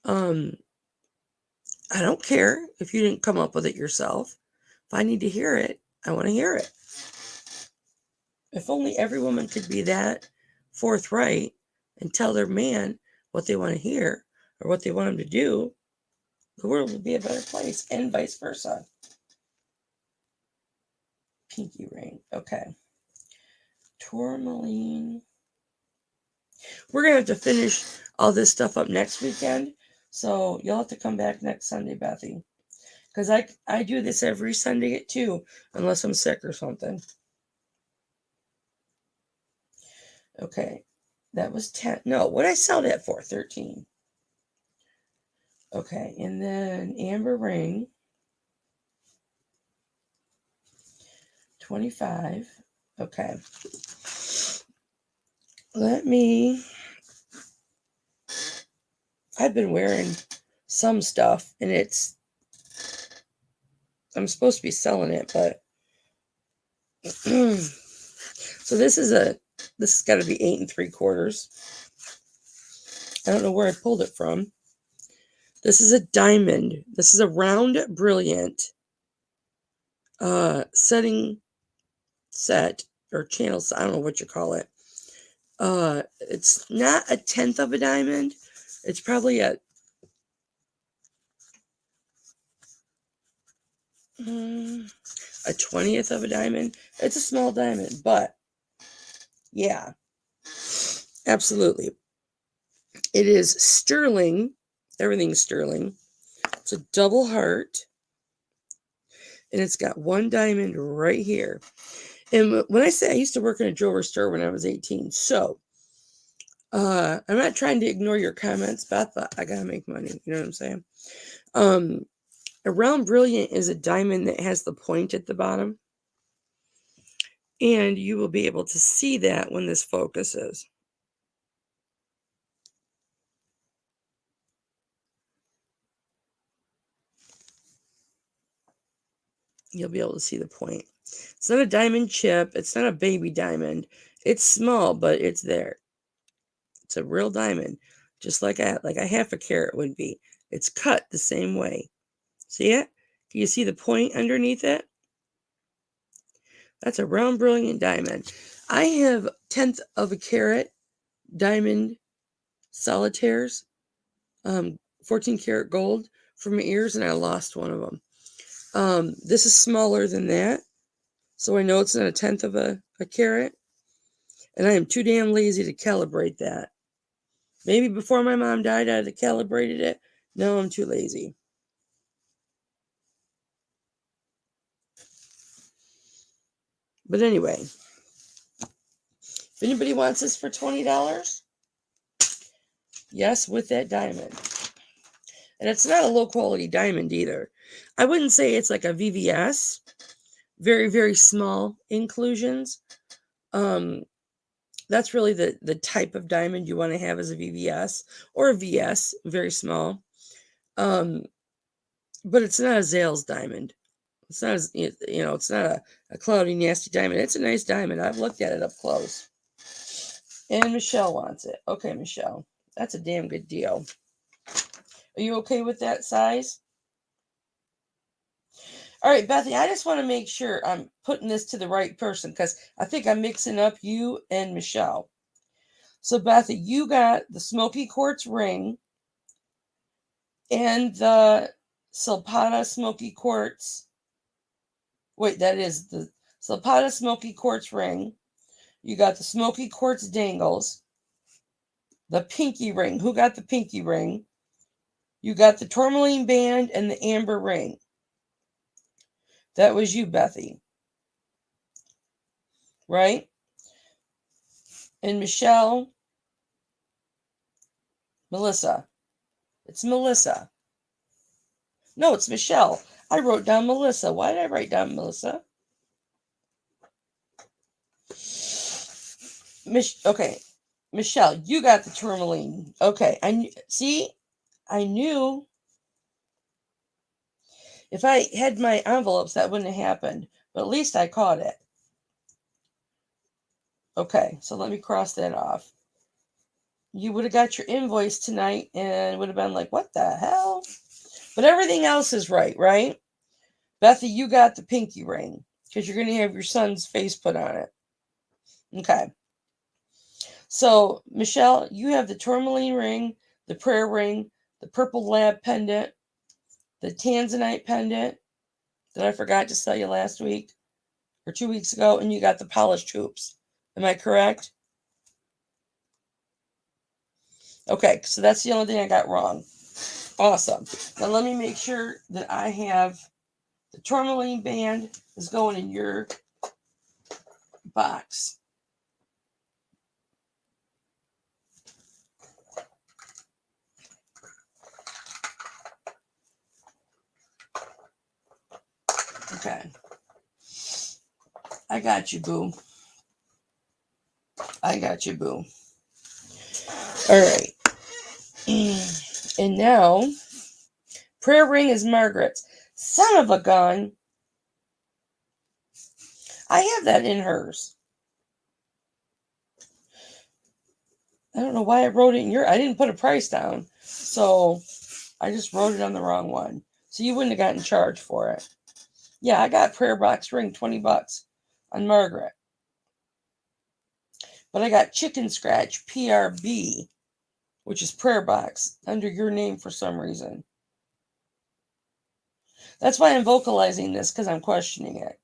I don't care if you didn't come up with it yourself. If I need to hear it, I want to hear it. If only every woman could be that forthright and tell their man what they want to hear or what they want him to do, the world would be a better place, and vice versa. Pinky ring. Okay. Tourmaline. We're going to have to finish all this stuff up next weekend. So you'll have to come back next Sunday, Bethy. Because I do this every Sunday at 2, unless I'm sick or something. Okay. That was 10. No, what did I sell that for? 13. Okay. And then amber ring. 25. Okay. I've been wearing some stuff, and I'm supposed to be selling it, but so this has got to be 8 3/4. I don't know where I pulled it from. This is a diamond. This is a round brilliant setting set or channel. I don't know what you call it. It's not 1/10 of a diamond. It's probably a 20th of a diamond. It's a small diamond, but yeah, absolutely. It is sterling. Everything's sterling. It's a double heart. And it's got one diamond right here. And when I say I used to work in a jewelry store when I was 18, so I'm not trying to ignore your comments, Beth, but I gotta make money. You know what I'm saying? A round brilliant is a diamond that has the point at the bottom. And you will be able to see that when this focuses. You'll be able to see the point. It's not a diamond chip. It's not a baby diamond. It's small, but it's there. It's a real diamond, just like a 1/2 carat would be. It's cut the same way. See it? Can you see the point underneath it? That's a round brilliant diamond. I have 1/10 of a carat diamond solitaires, 14 karat gold for my ears, and I lost one of them. This is smaller than that, so I know it's not 1/10 of a carat, and I am too damn lazy to calibrate that. Maybe before my mom died, I'd have calibrated it. No, I'm too lazy. But anyway, if anybody wants this for $20, yes, with that diamond. And it's not a low quality diamond either. I wouldn't say it's like a VVS. Very, very small inclusions. That's really the type of diamond you want to have as a VVS or a VS, very small. But it's not a Zales diamond. It's not it's not a cloudy, nasty diamond. It's a nice diamond. I've looked at it up close. And Michelle wants it. Okay, Michelle. That's a damn good deal. Are you okay with that size? All right, Bethy, I just want to make sure I'm putting this to the right person because I think I'm mixing up you and Michelle. So, Bethy, you got the smoky quartz ring and the Silpata smoky quartz. Wait, that is the Silpata smoky quartz ring. You got the smoky quartz dangles. The pinky ring. Who got the pinky ring? You got the tourmaline band and the amber ring. That was you, Bethy. Right? And Michelle, Melissa. It's Melissa. No, it's Michelle. I wrote down Melissa. Why did I write down Melissa? Okay, Michelle, you got the tourmaline. Okay, see. I knew if I had my envelopes, that wouldn't have happened. But at least I caught it. Okay, so let me cross that off. You would have got your invoice tonight and would have been like, what the hell? But everything else is right, right? Bethy, you got the pinky ring because you're going to have your son's face put on it. Okay. So, Michelle, you have the tourmaline ring, the prayer ring, the purple lab pendant, the tanzanite pendant that I forgot to sell you last week or 2 weeks ago, and you got the polished hoops. Am I correct? Okay, so that's the only thing I got wrong. Awesome. Now let me make sure that I have the tourmaline band is going in your box. Okay. I got you, boo. I got you, boo. All right. And now, prayer ring is Margaret's. Son of a gun. I have that in hers. I don't know why I wrote it in your. I didn't put a price down. So I just wrote it on the wrong one. So you wouldn't have gotten charged for it. Yeah, I got prayer box ring, $20 on Margaret. But I got chicken scratch PRB, which is prayer box, under your name for some reason. That's why I'm vocalizing this, because I'm questioning it.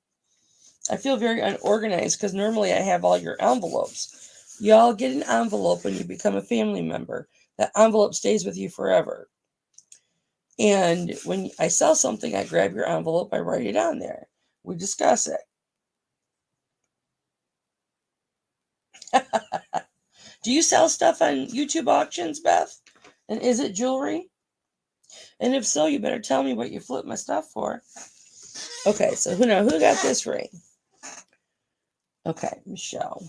I feel very unorganized because normally I have all your envelopes. Y'all get an envelope when you become a family member. That envelope stays with you forever. And when I sell something, I grab your envelope, I write it on there. We discuss it. Do you sell stuff on YouTube auctions, Beth? And is it jewelry? And if so, you better tell me what you flip my stuff for. Okay, so who got this ring? Okay, Michelle.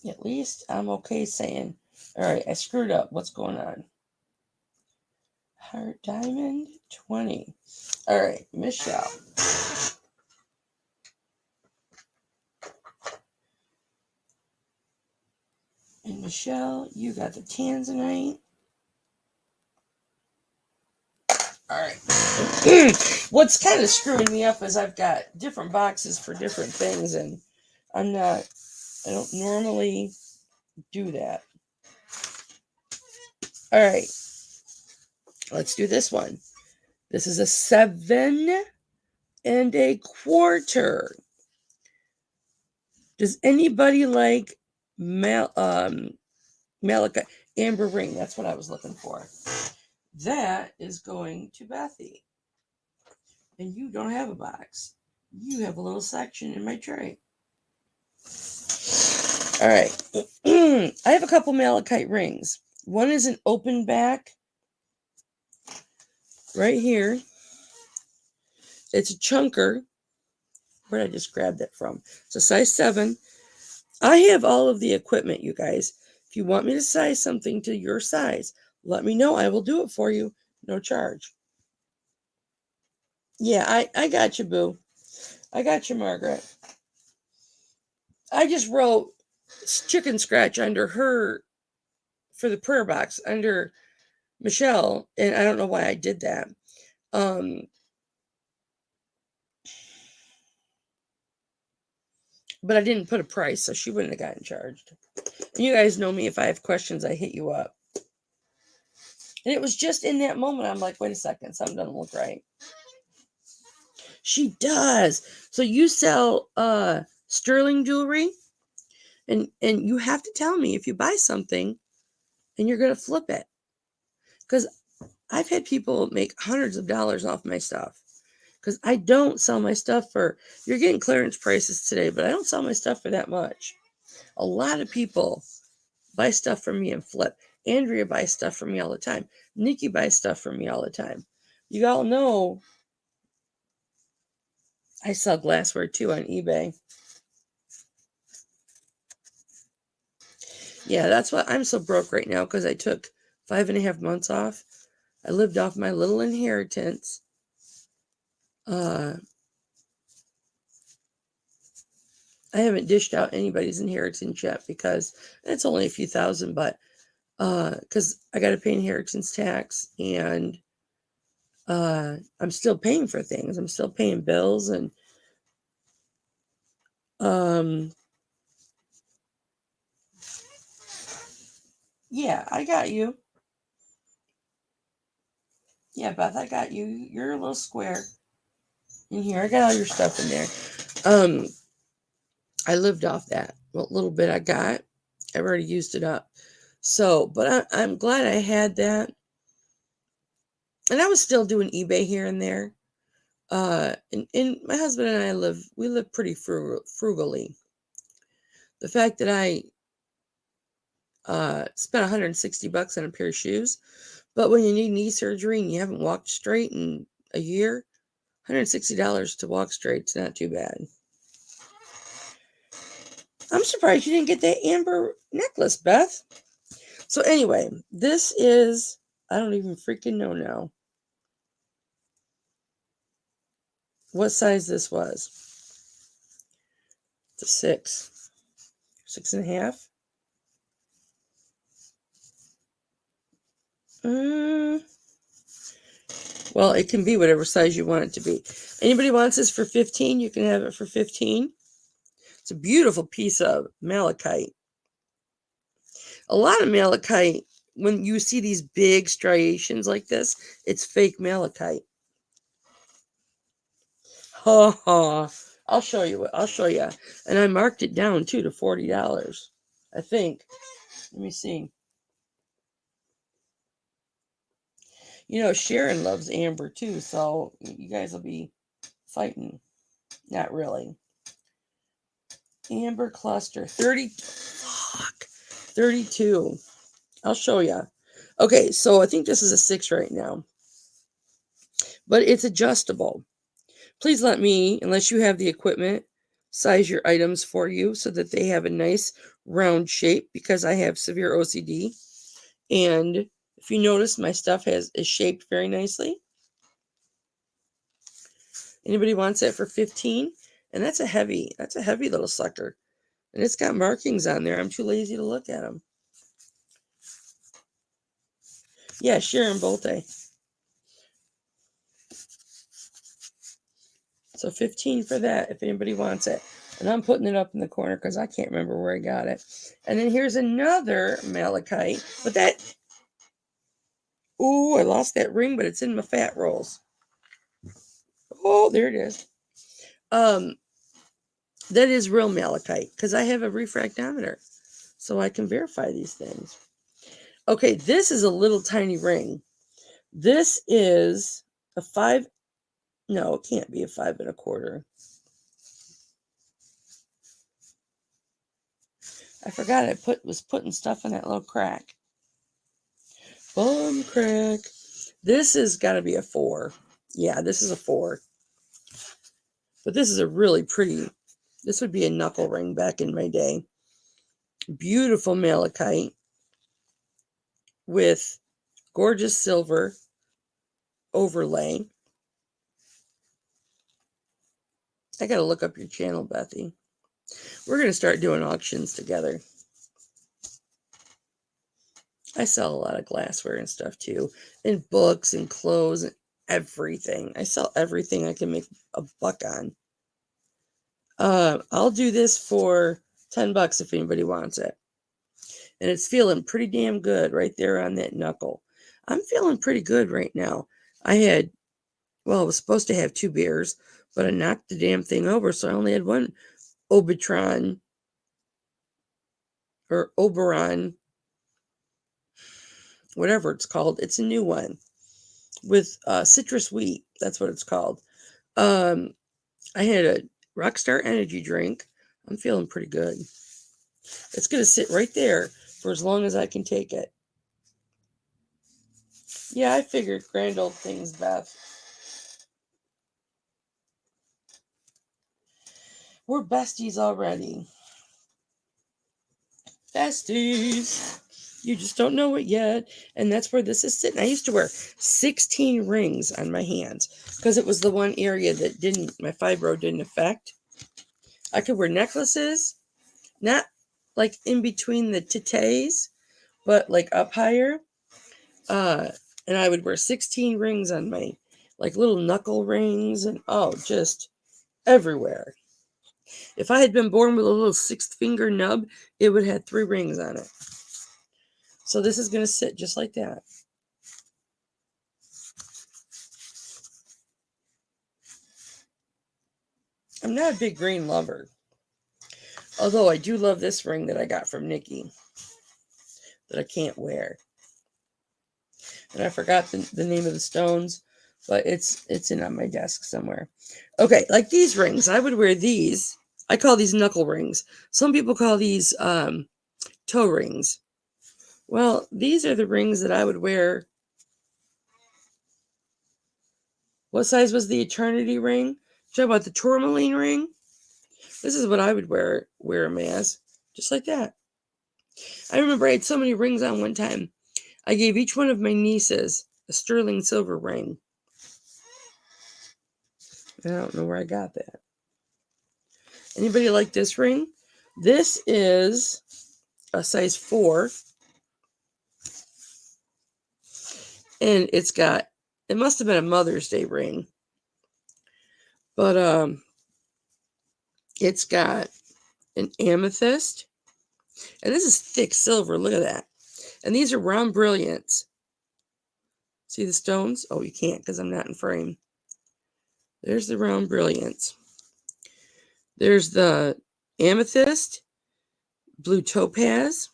At least I'm okay saying, all right, I screwed up. What's going on? Heart diamond 20. All right, Michelle. And Michelle, you got the tanzanite. All right. What's kind of screwing me up is I've got different boxes for different things, and I don't normally do that. All right. Let's do this one. This is a 7 1/4. Does anybody like malachite amber ring? That's what I was looking for. That is going to Bethy. And you don't have a box. You have a little section in my tray. All right. I have a couple malachite rings. One is an open back right here. It's a chunker. Where did I just grab that from? It's a size 7. I have all of the equipment, you guys. If you want me to size something to your size, let me know. I will do it for you. No charge. Yeah, I got you, boo. I got you, Margaret. I just wrote chicken scratch under her for the prayer box under Michelle, and I don't know why I did that. But I didn't put a price, so she wouldn't have gotten charged. And you guys know me. If I have questions, I hit you up. And it was just in that moment, I'm like, wait a second, something doesn't look right. She does. So you sell sterling jewelry, and you have to tell me if you buy something and you're going to flip it. Because I've had people make hundreds of dollars off my stuff. Because I don't sell my stuff for, you're getting clearance prices today, but I don't sell my stuff for that much. A lot of people buy stuff from me and flip. Andrea buys stuff from me all the time. Nikki buys stuff from me all the time. You all know I sell glassware too on eBay. Yeah, that's why I'm so broke right now, because I took 5.5 months off. I lived off my little inheritance. I haven't dished out anybody's inheritance yet because it's only a few thousand, but because I got to pay inheritance tax, and I'm still paying for things. I'm still paying bills, and yeah, I got you. Yeah, Beth, I got you. You're a little square in here. I got all your stuff in there. Um, I lived off that. What little bit I got, I've already used it up. So, but I'm glad I had that. And I was still doing eBay here and there. And my husband and I we live pretty frugally. The fact that I spent $160 on a pair of shoes, but when you need knee surgery and you haven't walked straight in a year, $160 to walk straight's not too bad. I'm surprised you didn't get that amber necklace, Beth. So anyway, this is, I don't even freaking know now what size this was. It's a 6.5. Well, it can be whatever size you want it to be. Anybody wants this for 15, you can have it for 15. It's a beautiful piece of malachite. A lot of malachite, when you see these big striations like this, it's fake malachite. Ha ha. I'll show you. And I marked it down too to $40. I think. Let me see. You know, Sharon loves amber too, so you guys will be fighting. Not really. Amber cluster 32. I'll show you. Okay, so I think this is a 6 right now, but it's adjustable. Please let me, unless you have the equipment, size your items for you so that they have a nice round shape, because I have severe OCD. And if you notice, my stuff is shaped very nicely. Anybody wants it for 15? And that's a heavy little sucker. And it's got markings on there. I'm too lazy to look at them. Yeah, Sharon Bolte. So 15 for that if anybody wants it. And I'm putting it up in the corner because I can't remember where I got it. And then here's another malachite. But that, ooh, I lost that ring, but it's in my fat rolls. Oh, there it is. That is real malachite because I have a refractometer, so I can verify these things. Okay, this is a little tiny ring. This is a 5. No, it can't be a 5.25. I forgot I was putting stuff in that little crack. Bum crack. This has got to be a 4. Yeah, this is a 4. But this is a really pretty. This would be a knuckle ring back in my day. Beautiful malachite with gorgeous silver overlay. I got to look up your channel, Bethy. We're going to start doing auctions together. I sell a lot of glassware and stuff too, and books and clothes and everything. I sell everything I can make a buck on. I'll do this for $10 if anybody wants it. And it's feeling pretty damn good right there on that knuckle. I'm feeling pretty good right now. I was supposed to have 2 beers, but I knocked the damn thing over, so I only had one Obitron or Oberon, whatever it's called. It's a new one with citrus wheat. That's what it's called. I had a Rockstar energy drink. I'm feeling pretty good. It's going to sit right there for as long as I can take it. Yeah, I figured grand old things, Beth. We're besties already. Besties. You just don't know it yet. And that's where this is sitting. I used to wear 16 rings on my hands because it was the one area that my fibro didn't affect. I could wear necklaces, not like in between the titties, but like up higher. And I would wear 16 rings on my, like little knuckle rings and just everywhere. If I had been born with a little 6th finger nub, it would have 3 rings on it. So this is going to sit just like that. I'm not a big green lover. Although I do love this ring that I got from Nikki that I can't wear. And I forgot the name of the stones, but it's in on my desk somewhere. Okay, like these rings. I would wear these. I call these knuckle rings. Some people call these toe rings. Well, these are the rings that I would wear. What size was the eternity ring? Talk about the tourmaline ring. This is what I would wear them as, just like that. I remember I had so many rings on one time. I gave each one of my nieces a sterling silver ring. I don't know where I got that. Anybody like this ring? This is a size 4. And it must have been a Mother's Day ring. But it's got an amethyst. And this is thick silver. Look at that. And these are round brilliants. See the stones? Oh, you can't because I'm not in frame. There's the round brilliants. There's the amethyst, blue topaz.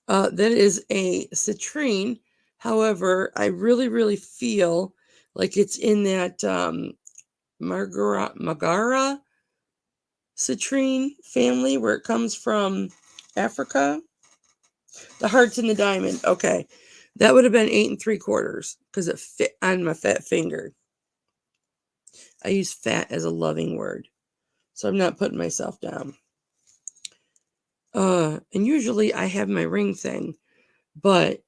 That is a citrine. However, I really, really feel like it's in that Magara citrine family where it comes from Africa. The hearts and the diamond. Okay. That would have been 8 3/4 because it fit on my fat finger. I use fat as a loving word. So I'm not putting myself down. And usually I have my ring thing, but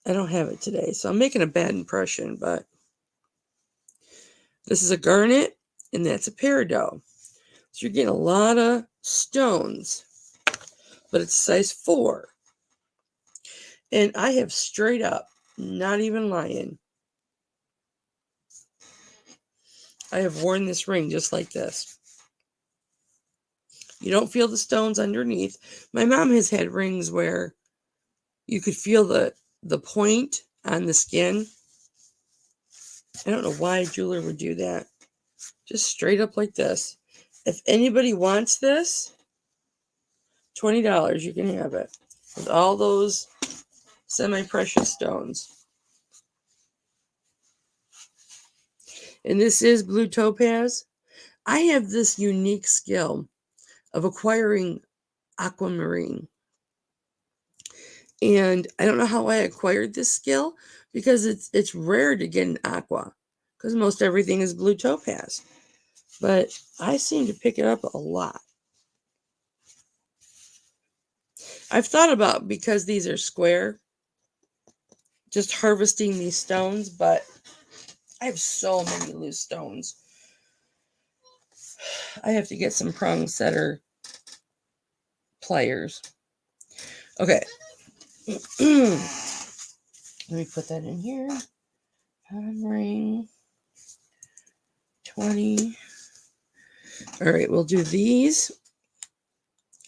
I don't have it today. So I'm making a bad impression, but this is a garnet and that's a peridot. So you're getting a lot of stones, but it's size 4. And I have straight up, not even lying, I have worn this ring just like this. You don't feel the stones underneath. My mom has had rings where you could feel the point on the skin. I don't know why a jeweler would do that. Just straight up like this. If anybody wants this, $20, you can have it. With all those semi-precious stones. And this is blue topaz. I have this unique skill of acquiring aquamarine. And I don't know how I acquired this skill because it's rare to get an aqua because most everything is blue topaz. But I seem to pick it up a lot. I've thought about, because these are square, just harvesting these stones, but I have so many loose stones. I have to get some prong setter pliers. Okay. Let me put that in here. Ring 20. All right, we'll do these.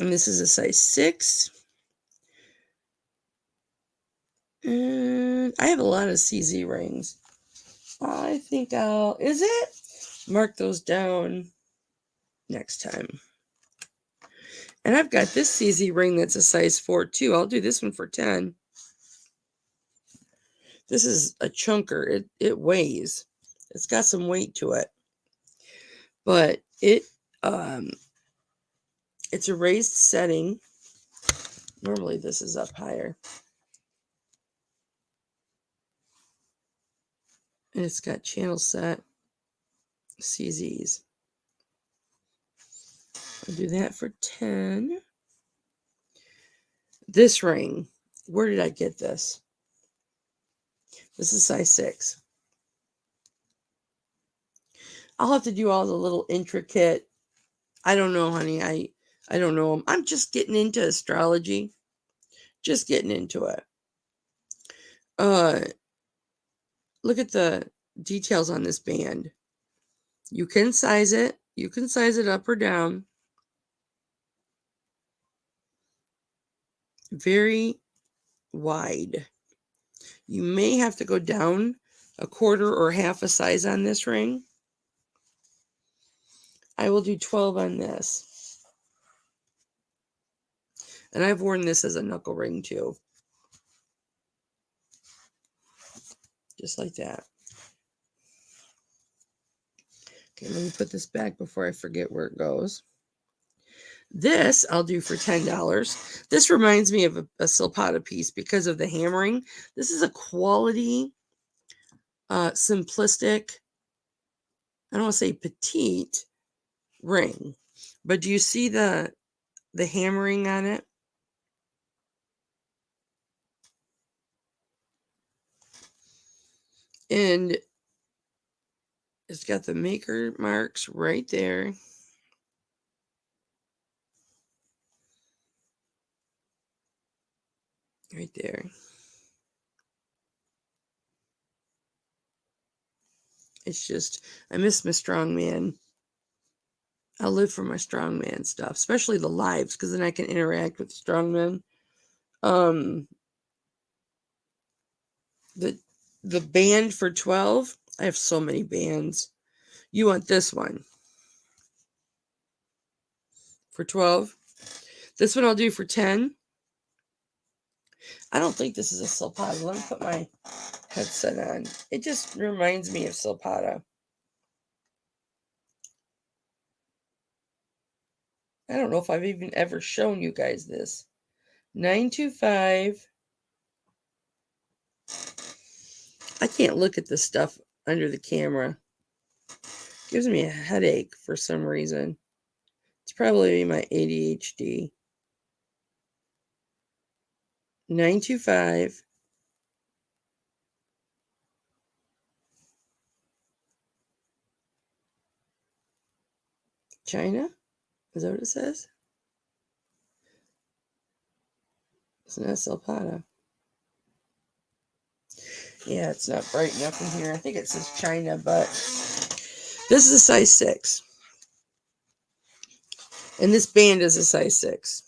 And this is a size 6. And I have a lot of CZ rings. I think is it? Mark those down next time. And I've got this CZ ring that's a size 4 too. I'll do this one for 10. This is a chunker. It weighs. It's got some weight to it. But it's a raised setting. Normally this is up higher. And it's got channel set CZs. I'll do that for 10. This ring, where did I get this? This is size 6. I'll have to do all the little intricate, I don't know, honey. I don't know. I'm just getting into astrology. Just getting into it. Look at the details on this band. You can size it. You can size it up or down. Very wide. You may have to go down a quarter or half a size on this ring. I will do 12 on this. And I've worn this as a knuckle ring too. Just like that. Okay, let me put this back before I forget where it goes. This I'll do for $10. This reminds me of a Silpata piece because of the hammering. This is a quality, simplistic, I don't want to say petite ring. But do you see the hammering on it? And it's got the maker marks right there. Right there. It's just, I miss my strongman. I live for my strongman stuff, especially the lives, because then I can interact with strongmen. The band for 12, I have so many bands. You want this one for 12? This one I'll do for 10. I don't think this is a Silpata. Let me put my headset on. It just reminds me of Silpata. I don't know if I've even ever shown you guys this. 925. I can't look at this stuff under the camera. It gives me a headache for some reason. It's probably my ADHD. 925. China? Is that what it says? It's not Silpata. Yeah, it's not bright enough in here. I think it says China, but this is a size 6. And this band is a size 6.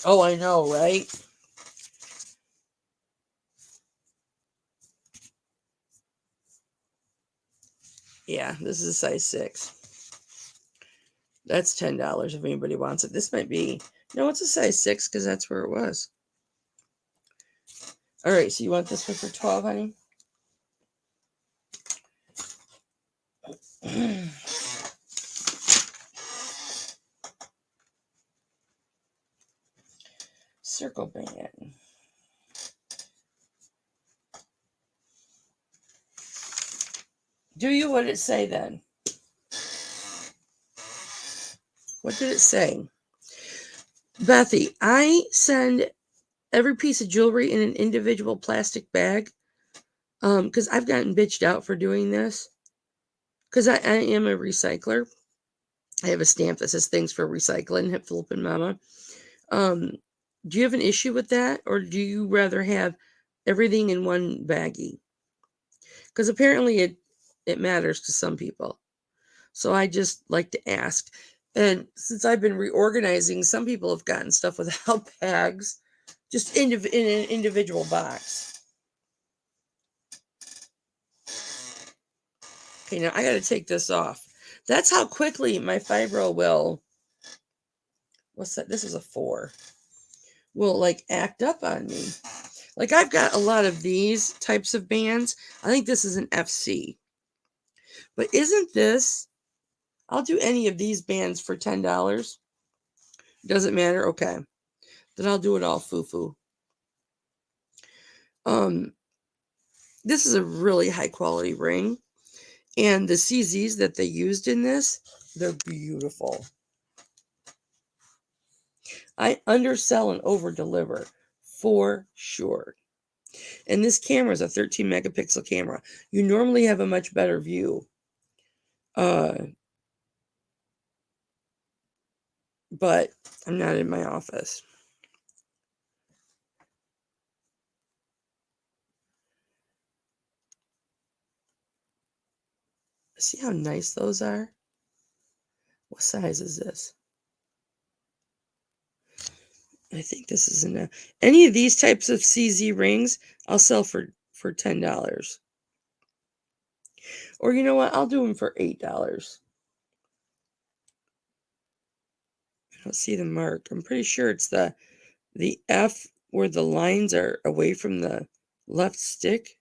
Oh, I know, right? Yeah, this is a size 6. That's $10 if anybody wants it. This might be, no, it's a size 6 because that's where it was. All right, so you want this one for 12, honey? Circle band. Do you? What did it say then? What did it say? Bethy, I send every piece of jewelry in an individual plastic bag because I've gotten bitched out for doing this because I am a recycler. I have a stamp that says thanks for recycling, Hipflippinmamma. Do you have an issue with that, or do you rather have everything in one baggie? Because apparently it matters to some people. So I just like to ask. And since I've been reorganizing, some people have gotten stuff without bags, just in an individual box. Okay, now I got to take this off. That's how quickly my fibro will, what's that? This is a 4. Will like act up on me. Like I've got a lot of these types of bands. I think this is an FC. But isn't this, I'll do any of these bands for $10. Doesn't matter. Okay. Then I'll do it all foo-foo. This is a really high quality ring. And the CZs that they used in this, they're beautiful. I undersell and over deliver for sure. And this camera is a 13 megapixel camera. You normally have a much better view. But I'm not in my office. See how nice those are? What size is this? I think this is enough. Any of these types of CZ rings, I'll sell for $10. Or you know what? I'll do them for $8. I don't see the mark. I'm pretty sure it's the F where the lines are away from the left stick.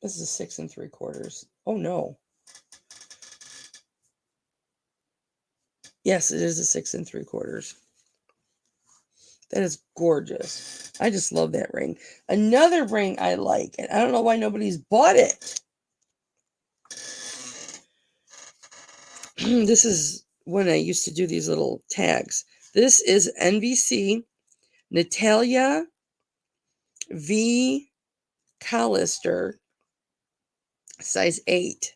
This is a 6 3/4. Oh no. Yes, it is a 6 3/4. That is gorgeous. I just love that ring. Another ring I like, and I don't know why nobody's bought it. This is when I used to do these little tags. This is NVC Natalia V. Callister, size 8.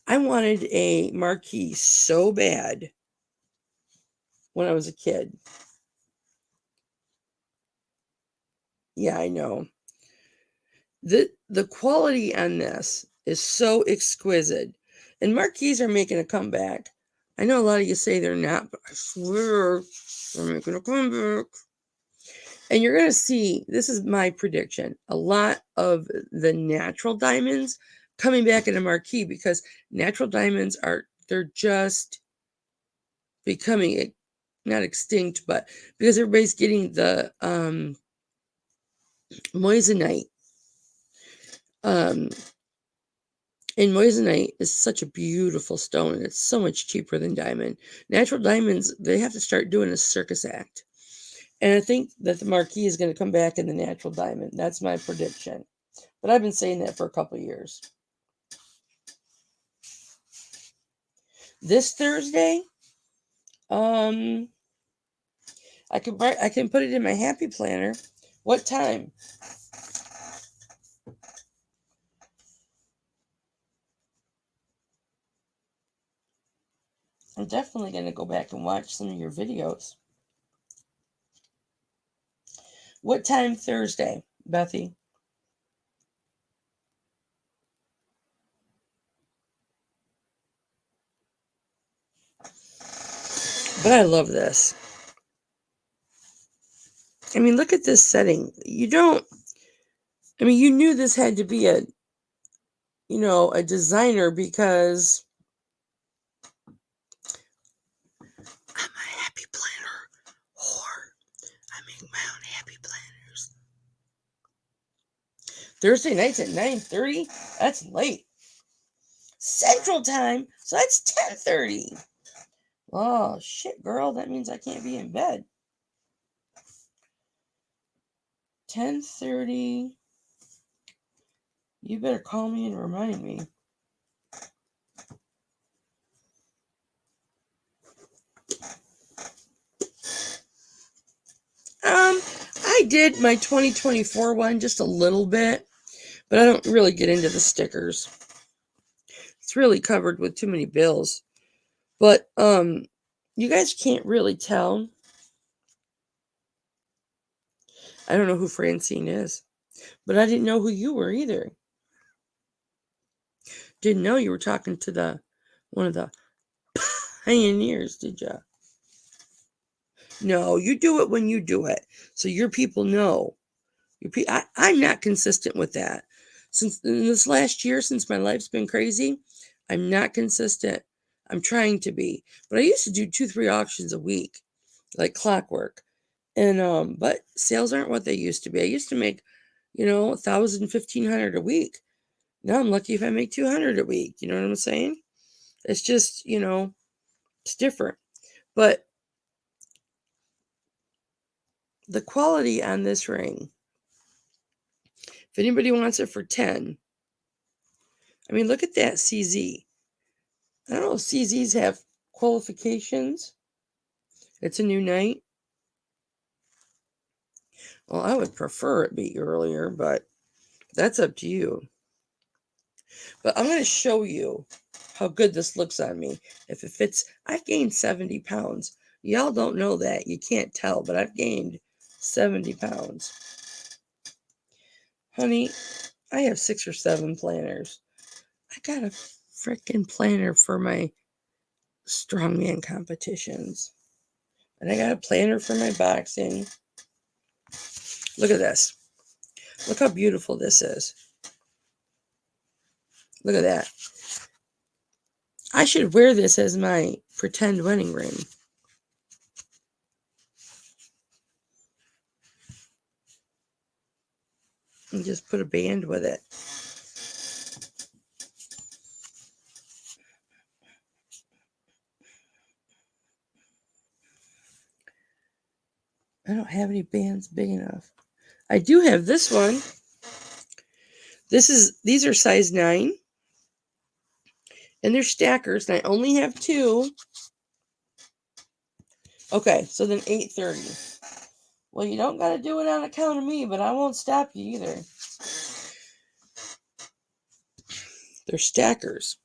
I wanted a marquee so bad when I was a kid. Yeah, I know. The quality on this is so exquisite. And marquees are making a comeback. I know a lot of you say they're not, but I swear they're making a comeback. And you're going to see, this is my prediction, a lot of the natural diamonds coming back in a marquee because natural diamonds they're just becoming, not extinct, but because everybody's getting the moissanite. And moissanite is such a beautiful stone. It's so much cheaper than diamond. Natural diamonds, they have to start doing a circus act. And I think that the marquee is going to come back in the natural diamond. That's my prediction. But I've been saying that for a couple of years. This Thursday, I can put it in my happy planner. What time? I'm definitely going to go back and watch some of your videos. What time Thursday, Bethy? But I love this. I mean, look at this setting. You knew this had to be a designer because I'm a happy planner whore. I make my own happy planners. Thursday nights at 9:30? That's late. Central time, so that's 10:30. Oh, shit, girl. That means I can't be in bed. 10:30. You better call me and remind me. I did my 2024 one just a little bit, but I don't really get into the stickers. It's really covered with too many bills. But you guys can't really tell. I don't know who Francine is, but I didn't know who you were either. Didn't know you were talking to one of the pioneers, did you? No, you do it when you do it, so your people know. I'm not consistent with that. Since in this last year, since my life's been crazy, I'm not consistent. I'm trying to be, but I used to do 2-3 auctions a week, like clockwork. And but sales aren't what they used to be. I used to make, 1,000, 1,500 a week. Now I'm lucky if I make 200 a week. You know what I'm saying? It's just, it's different. But the quality on this ring If anybody wants it for 10. I mean, look at that CZ. I don't know if CZs have qualifications. It's a new night. Well, I would prefer it be earlier, but that's up to you. But I'm going to show you how good this looks on me. If it fits, I've gained 70 pounds. Y'all don't know that. You can't tell, but I've gained 70 pounds. Honey, I have 6 or 7 planners. I got a freaking planner for my strongman competitions. And I got a planner for my boxing. Look at this. Look how beautiful this is. Look at that. I should wear this as my pretend wedding ring. And just put a band with it. I don't have any bands big enough. I do have this one. These are size 9. And they're stackers, and I only have 2. Okay, so then 8:30. Well, you don't got to do it on account of me, but I won't stop you either. They're stackers.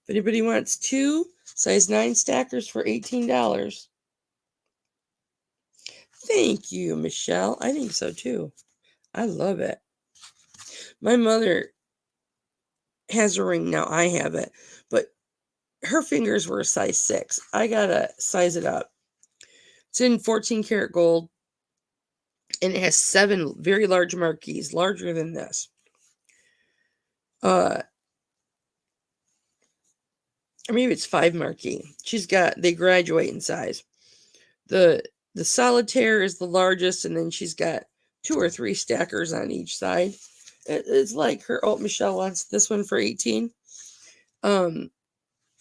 If anybody wants 2 size 9 stackers for $18. Thank you, Michelle. I think so too. I love it. My mother has a ring now. I have it. But her fingers were a size 6. I got to size it up. It's in 14 karat gold. And it has 7 very large marquees, larger than this. Or maybe it's 5 marquee. They graduate in size. The solitaire is the largest, and then she's got 2 or 3 stackers on each side. It's like Michelle wants this one for 18. And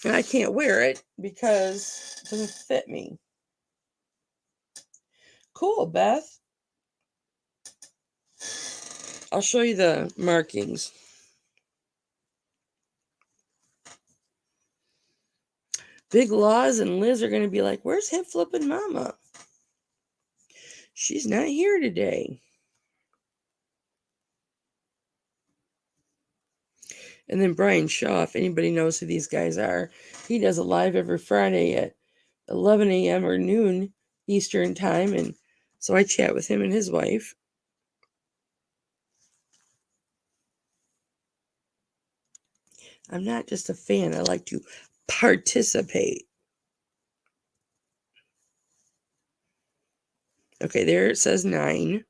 I can't wear it because it doesn't fit me. Cool, Beth. I'll show you the markings. Big Laws and Liz are going to be like, where's Hipflippinmamma? She's not here today. And then Brian Shaw, if anybody knows who these guys are, he does a live every Friday at 11 a.m. or noon Eastern time. And so I chat with him and his wife. I'm not just a fan. I like to participate. Okay, there it says 9.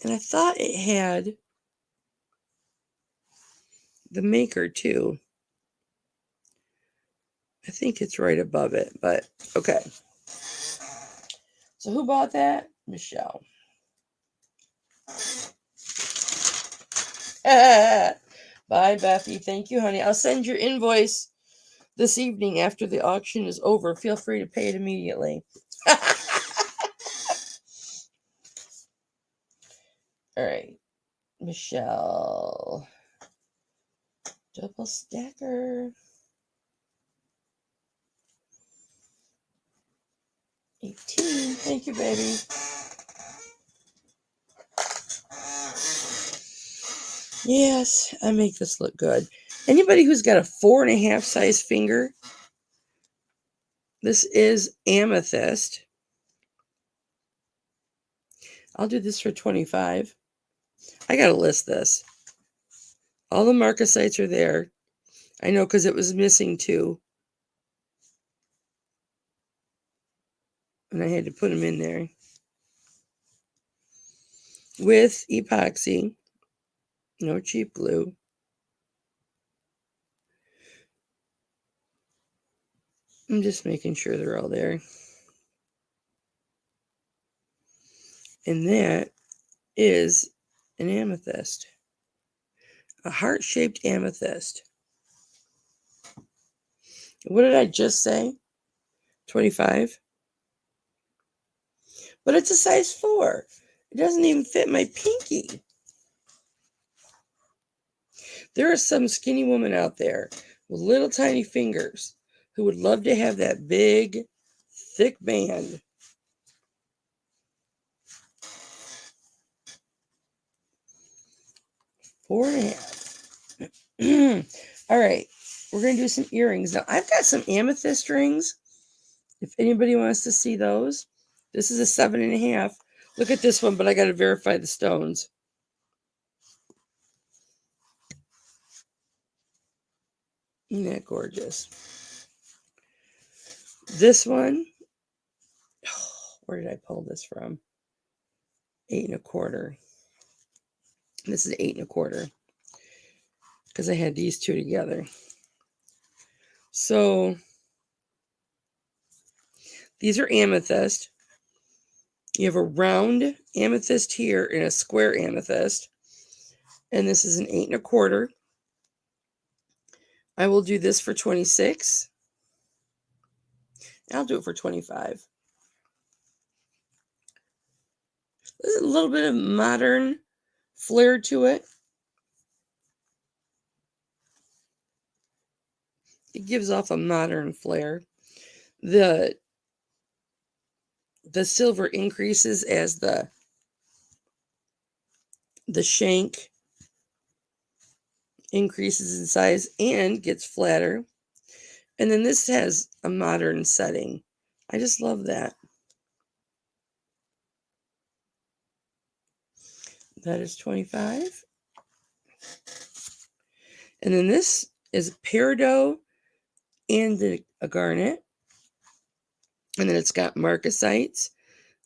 And I thought it had the maker too. I think it's right above it, but okay. So who bought that? Michelle. Bye, Bethy. Thank you, honey. I'll send your invoice this evening after the auction is over. Feel free to pay it immediately. All right. Michelle. Double stacker. 18. Thank you, baby. Yes, I make this look good. Anybody who's got a 4.5 size finger, this is amethyst. I'll do this for 25. I got to list this. All the marcasites are there. I know because it was missing 2. And I had to put them in there. With epoxy. No cheap glue. I'm just making sure they're all there. And that is an amethyst. A heart-shaped amethyst. What did I just say? 25? But it's a size 4. It doesn't even fit my pinky. There are some skinny women out there with little tiny fingers who would love to have that big, thick band. Four and a half. All right, we're going to do some earrings. Now, I've got some amethyst rings. If anybody wants to see those, this is a 7.5. Look at this one, but I got to verify the stones. Isn't that gorgeous? This one, where did I pull this from? 8.25. This is 8.25 because I had these two together. So these are amethyst. You have a round amethyst here and a square amethyst. And this is an 8.25. I will do this for 26. I'll do it for 25. There's a little bit of modern flair to it. It gives off a modern flair. The silver increases as the shank increases in size and gets flatter. And then this has a modern setting. I just love that. That is 25. And then this is a peridot and a garnet. And then it's got marcasites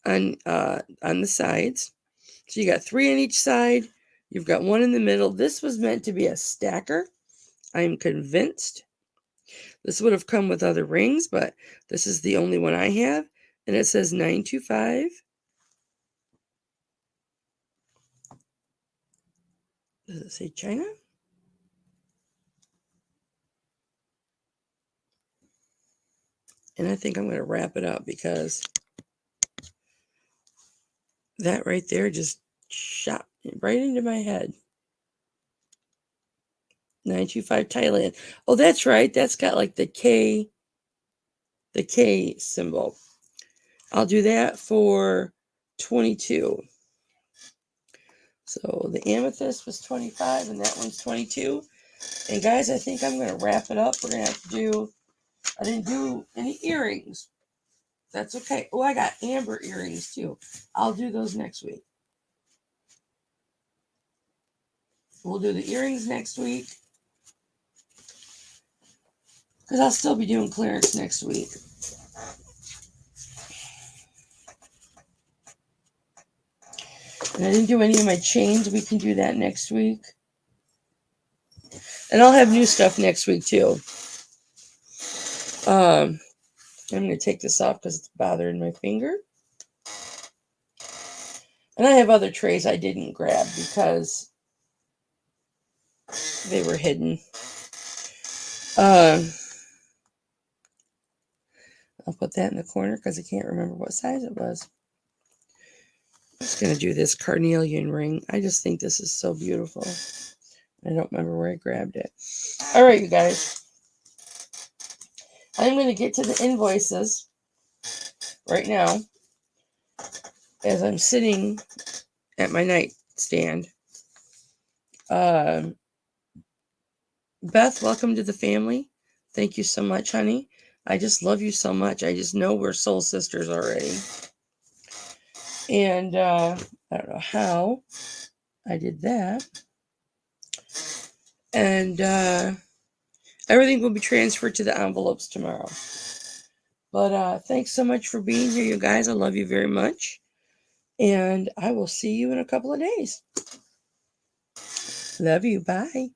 on the sides. So you got 3 on each side. You've got 1 in the middle. This was meant to be a stacker. I'm convinced. This would have come with other rings, but this is the only one I have. And it says 925. Does it say China? And I think I'm going to wrap it up because that right there just shot right into my head. 925 Thailand. Oh, that's right. That's got like the K symbol. I'll do that for 22. So the amethyst was 25 and that one's 22. And guys, I think I'm going to wrap it up. We're going to have to do, I didn't do any earrings. That's okay. Oh, I got amber earrings too. I'll do those next week. We'll do the earrings next week. Because I'll still be doing clearance next week. And I didn't do any of my chains. We can do that next week. And I'll have new stuff next week too. I'm going to take this off because it's bothering my finger. And I have other trays I didn't grab because they were hidden. I'll put that in the corner because I can't remember what size it was. I'm just going to do this carnelian ring. I just think this is so beautiful. I don't remember where I grabbed it. All right, you guys. I'm going to get to the invoices right now as I'm sitting at my nightstand. Beth, welcome to the family. Thank you so much, honey. I just love you so much. I just know we're soul sisters already. And I don't know how I did that. And everything will be transferred to the envelopes tomorrow. But thanks so much for being here, you guys. I love you very much. And I will see you in a couple of days. Love you. Bye.